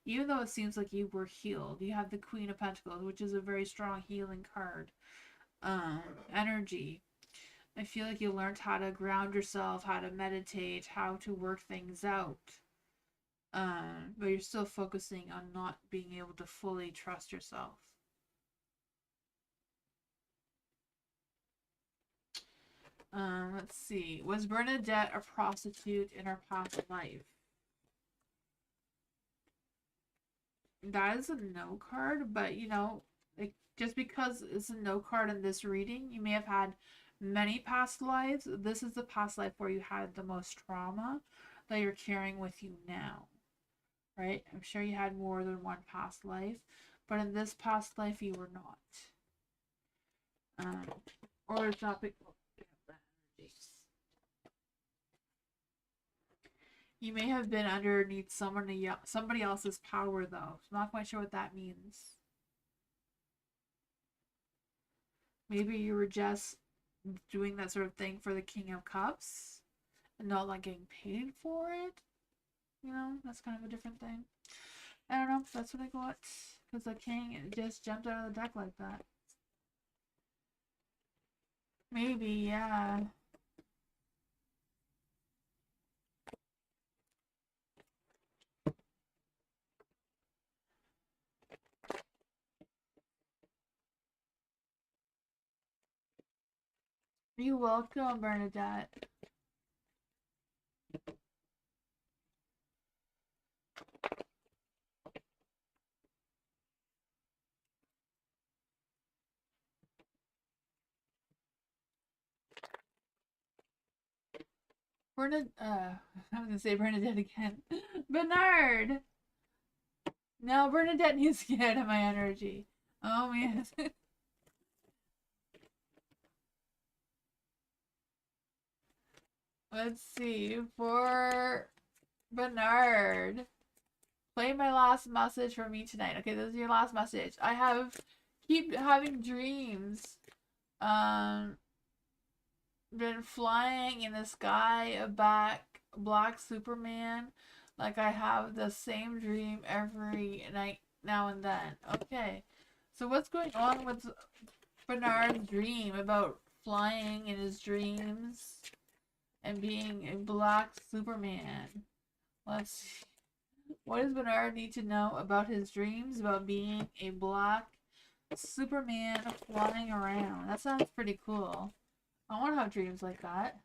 Even though it seems like you were healed, you have the Queen of Pentacles, which is a very strong healing card. Energy. I feel like you learned how to ground yourself, how to meditate, how to work things out. But you're still focusing on not being able to fully trust yourself. Let's see. Was Bernadette a prostitute in her past life? That is a no card, but like just because it's a no card in this reading, you may have had many past lives. This is the past life where you had the most trauma that you're carrying with you now, right? I'm sure you had more than one past life, but in this past life, you were not. Or it's not big. You may have been underneath somebody else's power, though. I'm not quite sure what that means. Maybe you were just doing that sort of thing for the King of Cups and not like getting paid for it. That's kind of a different thing. I don't know. That's what I got. Because the King just jumped out of the deck like that. Maybe, yeah. You're welcome, Bernadette. I was gonna say Bernadette again. Bernard! No, Bernadette needs to get out of my energy. Oh man. Let's see. For Bernard. Play my last message for me tonight. Okay, this is your last message. Keep having dreams. Um Been flying in the sky a black Superman. Like I have the same dream every night now and then. Okay. So what's going on with Bernard's dream about flying in his dreams and being a black Superman? Let's see. What does Bernard need to know about his dreams about being a black Superman flying around? That sounds pretty cool. I want to have dreams like that.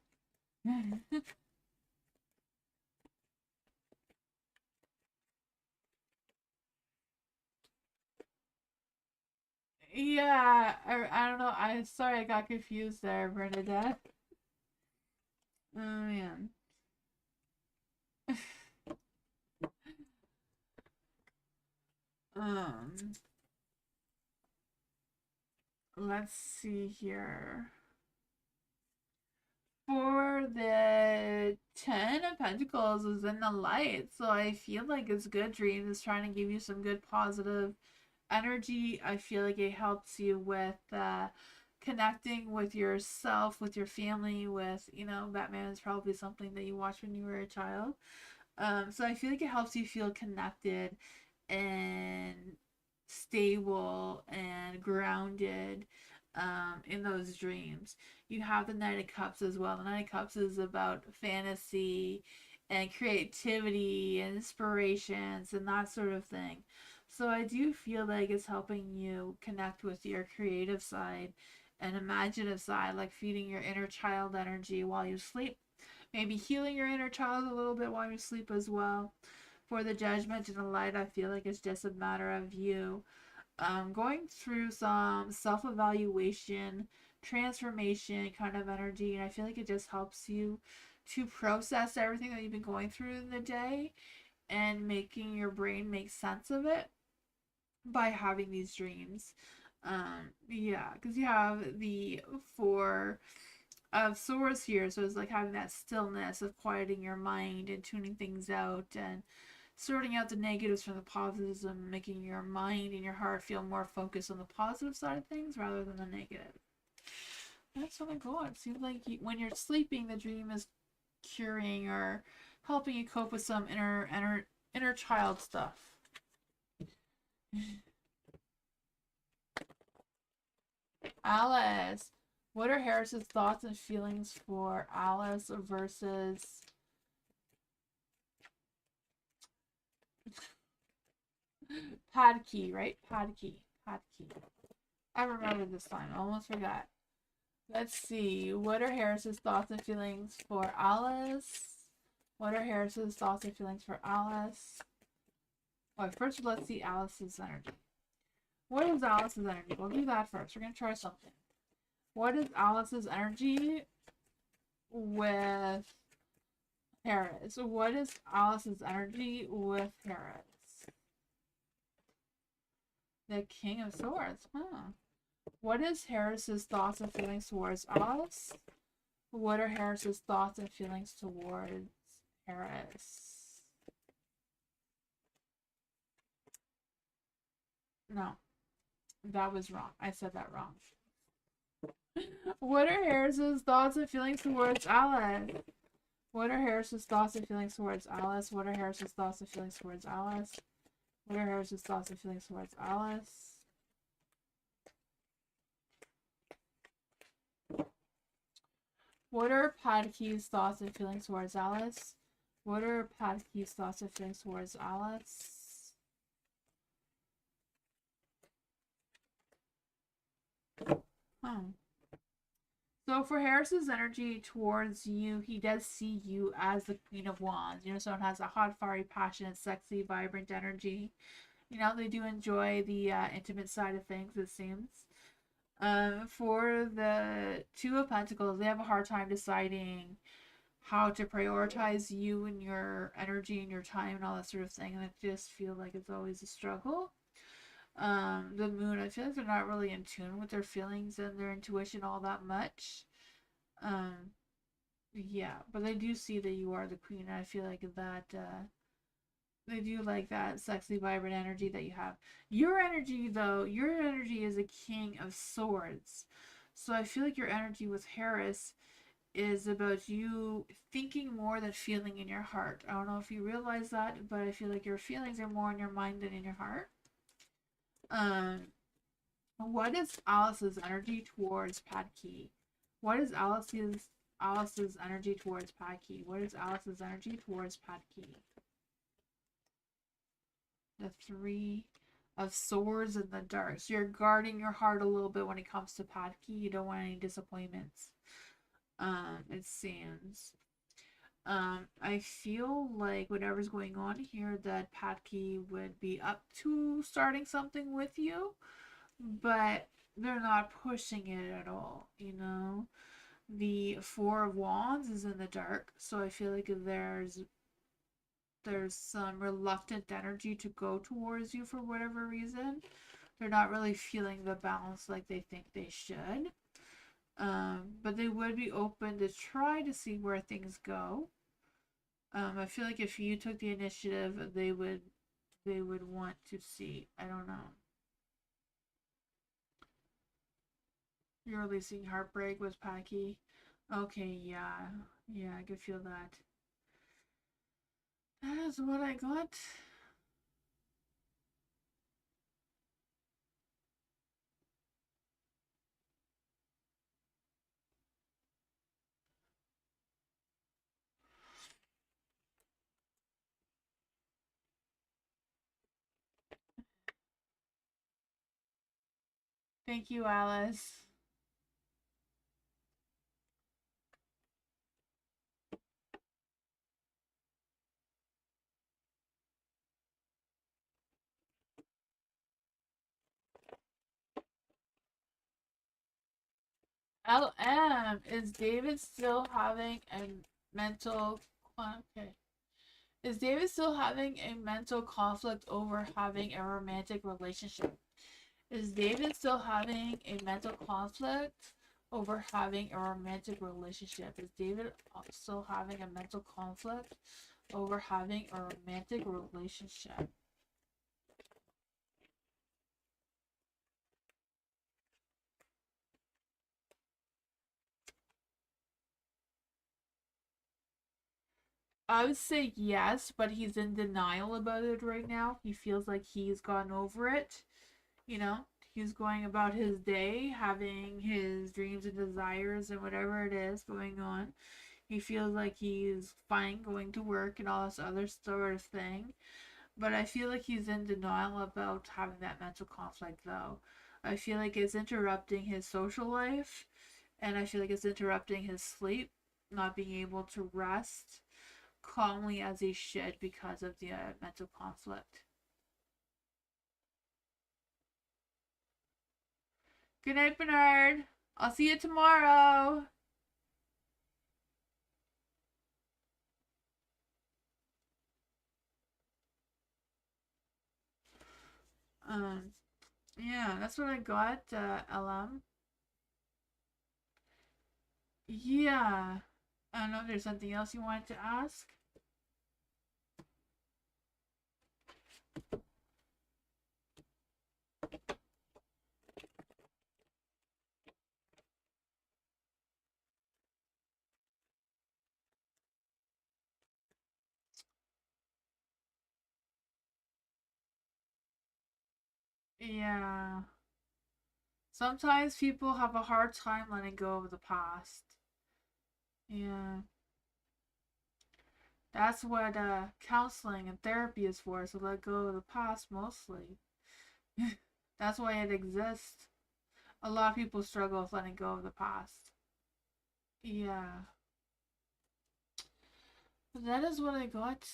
Yeah, I don't know. Sorry I got confused there, Bernadette. Oh man. Um, let's see here. For the Ten of Pentacles is in the light, so I feel like it's good dreams. It's trying to give you some good positive energy. I feel like it helps you with connecting with yourself, with your family, with, Batman is probably something that you watched when you were a child. So I feel like it helps you feel connected and stable and grounded in those dreams. You have the Knight of Cups as well. The Knight of Cups is about fantasy and creativity and inspirations and that sort of thing. So I do feel like it's helping you connect with your creative side and imaginative side, like feeding your inner child energy while you sleep. Maybe healing your inner child a little bit while you sleep as well. For the Judgment and the Light, I feel like it's just a matter of you going through some self evaluation, transformation kind of energy, and I feel like it just helps you to process everything that you've been going through in the day and making your brain make sense of it by having these dreams. Yeah, because you have the Four of Swords here, so it's like having that stillness of quieting your mind and tuning things out and sorting out the negatives from the positives and making your mind and your heart feel more focused on the positive side of things rather than the negative. That's really cool. It seems like when you're sleeping, the dream is curing or helping you cope with some inner child stuff. Alice, what are Harris's thoughts and feelings for Alice versus Padkey, right? Padkey. I remember this time. I almost forgot. Let's see. What are Harris's thoughts and feelings for Alice? What are Harris's thoughts and feelings for Alice? Well, first let's see Alice's energy. What is Alice's energy? We'll do that first. We're going to try something. What is Alice's energy with Harris? What is Alice's energy with Harris? The King of Swords. Huh. What is Harris's thoughts and feelings towards Alice? What are Harris's thoughts and feelings towards Harris? No, that was wrong. I said that wrong. What are Harris's thoughts and feelings towards Alice? What are Harris's thoughts and feelings towards Alice? What are Harris's thoughts and feelings towards Alice? What are Harris's thoughts and feelings towards Alice? What are Padkey's thoughts and feelings towards Alice? What are Padkey's thoughts and feelings towards Alice? So for Harris's energy towards you, he does see you as the Queen of Wands. Someone has a hot, fiery, passionate, sexy, vibrant energy. They do enjoy the intimate side of things, it seems. For the Two of Pentacles, they have a hard time deciding how to prioritize you and your energy and your time and all that sort of thing. And I just feel like it's always a struggle. The moon, I feel like they're not really in tune with their feelings and their intuition all that much. Um, yeah, but they do see that you are the queen, and I feel like that they do like that sexy, vibrant energy that you have. Your energy, though, your energy is a king of swords. So I feel like your energy with Harris is about you thinking more than feeling in your heart. I don't know if you realize that, but I feel like your feelings are more in your mind than in your heart. Um, what is Alice's energy towards Padkey? What is Alice's energy towards Padkey? What is Alice's energy towards Padkey? The Three of Swords in the dark. So you're guarding your heart a little bit when it comes to Padkey. You don't want any disappointments. It seems. I feel like whatever's going on here, that Padkey would be up to starting something with you, but they're not pushing it at all, you know? The Four of Wands is in the dark, so I feel like there's some reluctant energy to go towards you for whatever reason. They're not really feeling the balance like they think they should. But they would be open to try to see where things go. I feel like if you took the initiative, they would want to see. I don't know. You're releasing heartbreak with Paki. Okay, yeah. Yeah, I can feel that. That is what I got. Thank you, Alice. LM, is David still having a mental okay. Is David still having a mental conflict over having a romantic relationship? Is David still having a mental conflict over having a romantic relationship? Is David still having a mental conflict over having a romantic relationship? I would say yes, but he's in denial about it right now. He feels like he's gotten over it. You know, he's going about his day, having his dreams and desires and whatever it is going on. He feels like he's fine going to work and all this other sort of thing. But I feel like he's in denial about having that mental conflict, though. I feel like it's interrupting his social life, and I feel like it's interrupting his sleep, not being able to rest calmly as he should because of the mental conflict. Good night, Bernard. I'll see you tomorrow. Um, yeah, that's what I got, LM. Yeah. I don't know if there's something else you wanted to ask. Yeah. Sometimes people have a hard time letting go of the past. Yeah. That's what counseling and therapy is for, is to let go of the past mostly. That's why it exists. A lot of people struggle with letting go of the past. Yeah. But that is what I got.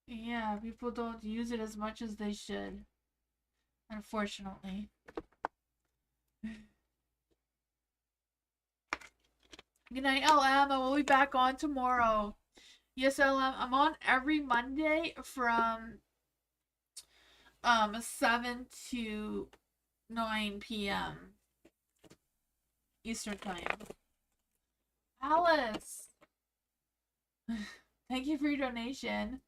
Yeah, people don't use it as much as they should, unfortunately. Good night, LM. I will be back on tomorrow. Yes, LM. I'm on every Monday from 7 to 9 p.m. Eastern time. Alice, thank you for your donation.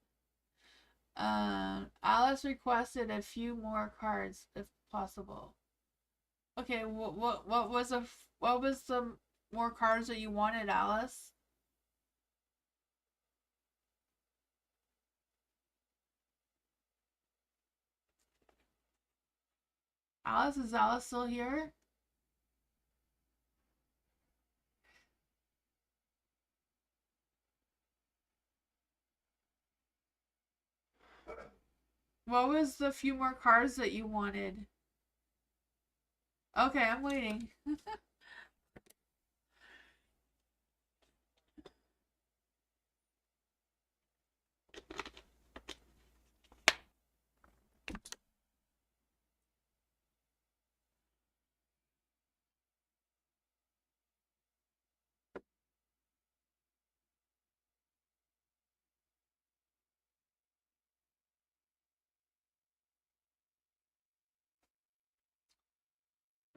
Alice requested a few more cards if possible. Okay, what was the more cards that you wanted, Alice? Alice, is Alice still here? What was the few more cards that you wanted? Okay, I'm waiting.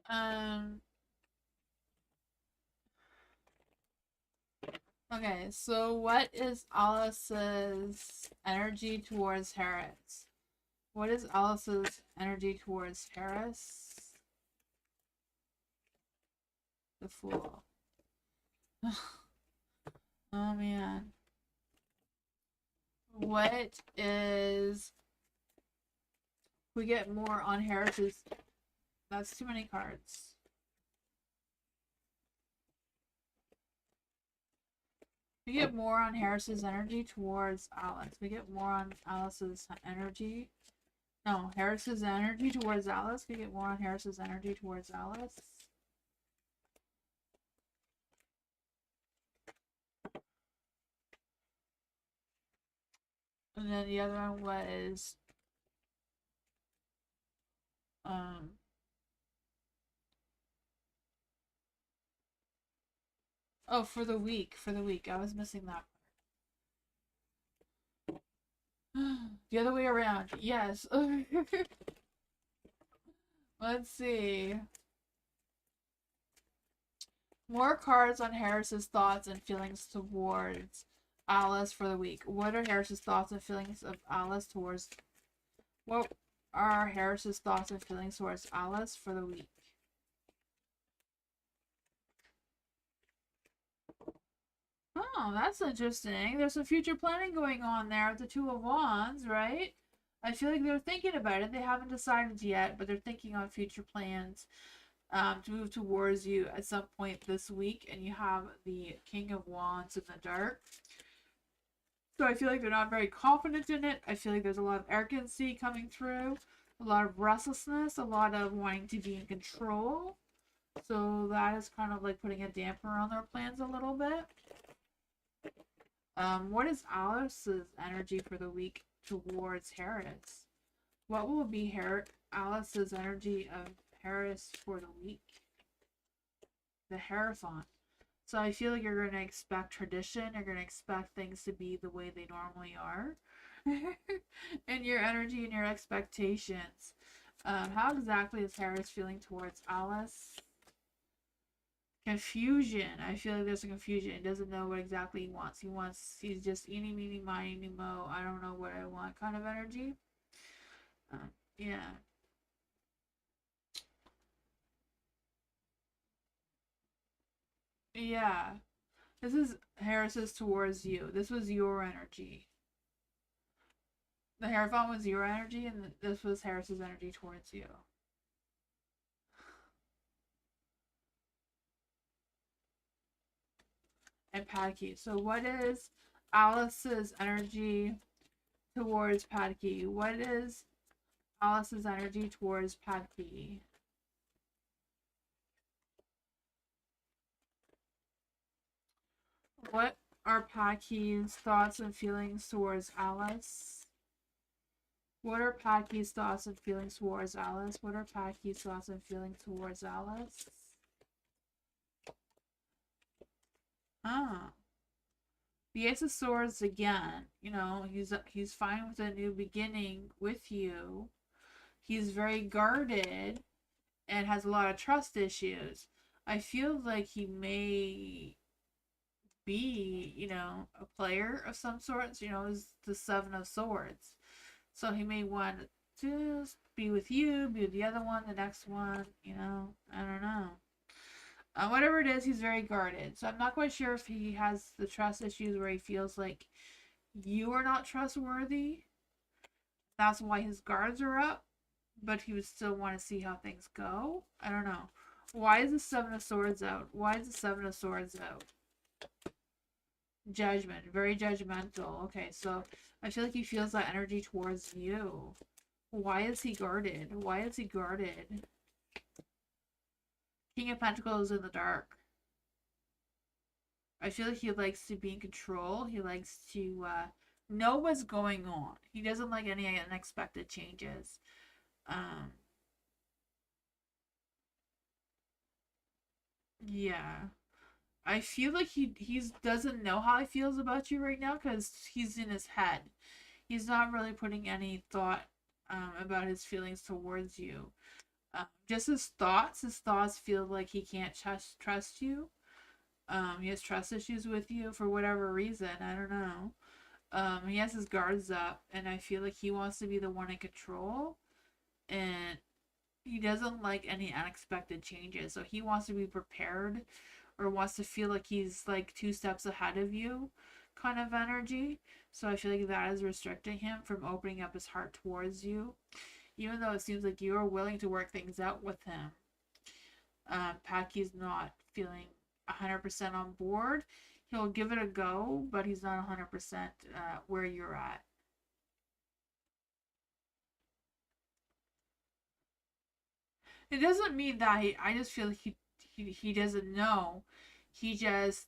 Um, okay, so what is Alice's energy towards Harris? What is Alice's energy towards Harris? The Fool. Oh man. What is... We get more on Harris's... That's too many cards. We get more on Harris's energy towards Alice. We get more on Alice's energy. No, Harris's energy towards Alice. We get more on Harris's energy towards Alice. And then the other one was oh, for the week. For the week. I was missing that part. The other way around. Yes. Let's see. More cards on Harris's thoughts and feelings towards Alice for the week. What are Harris's thoughts and feelings of Alice towards... What are Harris's thoughts and feelings towards Alice for the week? Oh, that's interesting. There's some future planning going on there with the Two of Wands, right? I feel like they're thinking about it. They haven't decided yet, but they're thinking on future plans to move towards you at some point this week. And you have the King of Wands in the dark. So I feel like they're not very confident in it. I feel like there's a lot of arrogancy coming through, a lot of restlessness, a lot of wanting to be in control. So that is kind of like putting a damper on their plans a little bit. What is Alice's energy for the week towards Harris? What will be Alice's energy of Harris for the week? The Hierophant. So I feel like you're going to expect tradition. You're going to expect things to be the way they normally are. And your energy and your expectations. How exactly is Harris feeling towards Alice? Confusion. I feel like there's a confusion. He doesn't know what exactly he wants. He's just eeny, meeny, miny, mo. I don't know what I want kind of energy. Yeah. Yeah. This is Harris's towards you. This was your energy. The Hierophant was your energy, and this was Harris's energy towards you. And Padkey. So what is Alice's energy towards Padkey? What is Alice's energy towards Padkey? What are Padkey's thoughts and feelings towards Alice? What are Padkey's thoughts and feelings towards Alice? What are Padkey's thoughts and feelings towards Alice? Ah. The Ace of Swords again, he's fine with a new beginning with you. He's very guarded and has a lot of trust issues. I feel like he may be, a player of some sorts, is the Seven of Swords. So he may want to just be with you, be with the other one, the next one, I don't know. Whatever it is, he's very guarded. So I'm not quite sure if he has the trust issues where he feels like you are not trustworthy. That's why his guards are up, but he would still want to see how things go. I don't know. Why is the Seven of Swords out? Why is the Seven of Swords out? Judgment. Very judgmental. Okay, so I feel like he feels that energy towards you. Why is he guarded? Why is he guarded? King of Pentacles in the dark. I feel like he likes to be in control. He likes to know what's going on. He doesn't like any unexpected changes. Um, yeah. I feel like he doesn't know how he feels about you right now because he's in his head. He's not really putting any thought about his feelings towards you. Just his thoughts. His thoughts feel like he can't trust you. He has trust issues with you for whatever reason. I don't know. He has his guards up, and I feel like he wants to be the one in control, and he doesn't like any unexpected changes. So he wants to be prepared, or wants to feel like he's like 2 steps ahead of you, kind of energy. So I feel like that is restricting him from opening up his heart towards you, even though it seems like you are willing to work things out with him. Packy's not feeling 100% on board. He'll give it a go, but he's not 100% where you're at. It doesn't mean that I just feel like he doesn't know. He just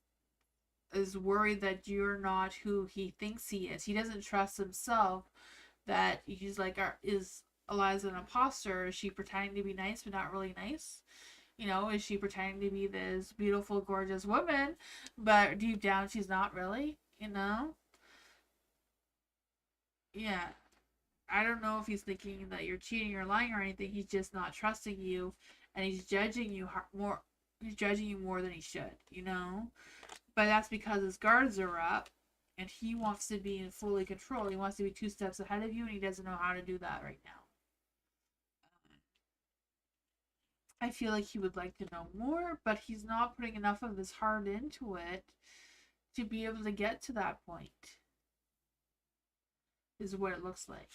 is worried that you're not who he thinks he is. He doesn't trust himself that he's like, is Eliza an imposter? Is she pretending to be nice but not really nice? Is she pretending to be this beautiful, gorgeous woman, but deep down she's not really? Yeah. I don't know if he's thinking that you're cheating or lying or anything. He's just not trusting you, and he's judging you more. He's judging you more than he should. But that's because his guards are up, and he wants to be in fully control. He wants to be 2 steps ahead of you, and he doesn't know how to do that right now. I feel like he would like to know more, but he's not putting enough of his heart into it to be able to get to that point. Is what it looks like.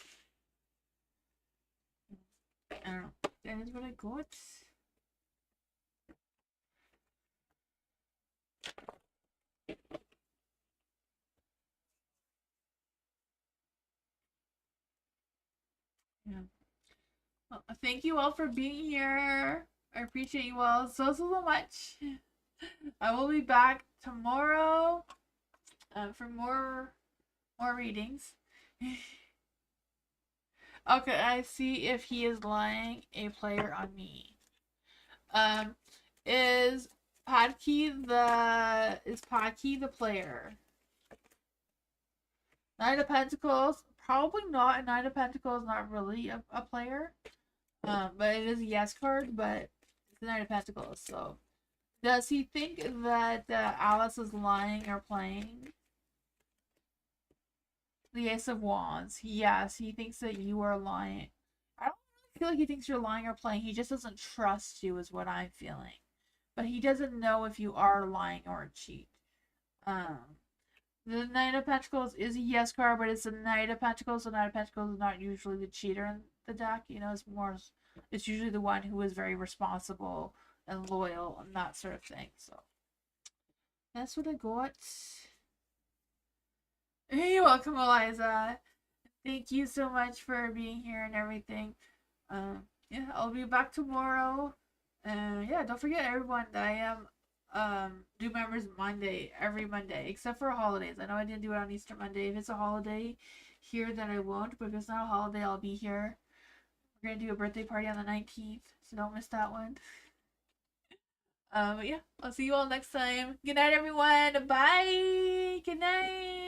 I don't know. That is what I got. Yeah. Well, thank you all for being here. I appreciate you all so much. I will be back tomorrow for more readings. Okay, I see if he is lying a player on me. Um, is Padkey the player? Knight of Pentacles, probably not. Knight of Pentacles, not really a player. But it is a yes card, but it's the Knight of Pentacles. So, does he think that Alice is lying or playing? The Ace of Wands. Yes, he thinks that you are lying. I don't really feel like he thinks you're lying or playing. He just doesn't trust you, is what I'm feeling. But he doesn't know if you are lying or a cheat. The Knight of Pentacles is a yes card, but it's a Knight of Pentacles. So Knight of Pentacles is not usually the cheater in the deck. It's usually the one who is very responsible and loyal and that sort of thing. So that's what I got. You're welcome, Eliza. Thank you so much for being here and everything. Yeah, I'll be back tomorrow. Yeah, don't forget everyone that I am do members Monday, every Monday, except for holidays. I know I didn't do it on Easter Monday. If it's a holiday here, then I won't. But if it's not a holiday, I'll be here. We're gonna do a birthday party on the 19th, so don't miss that one. But yeah, I'll see you all next time. Good night, everyone. Bye. Good night.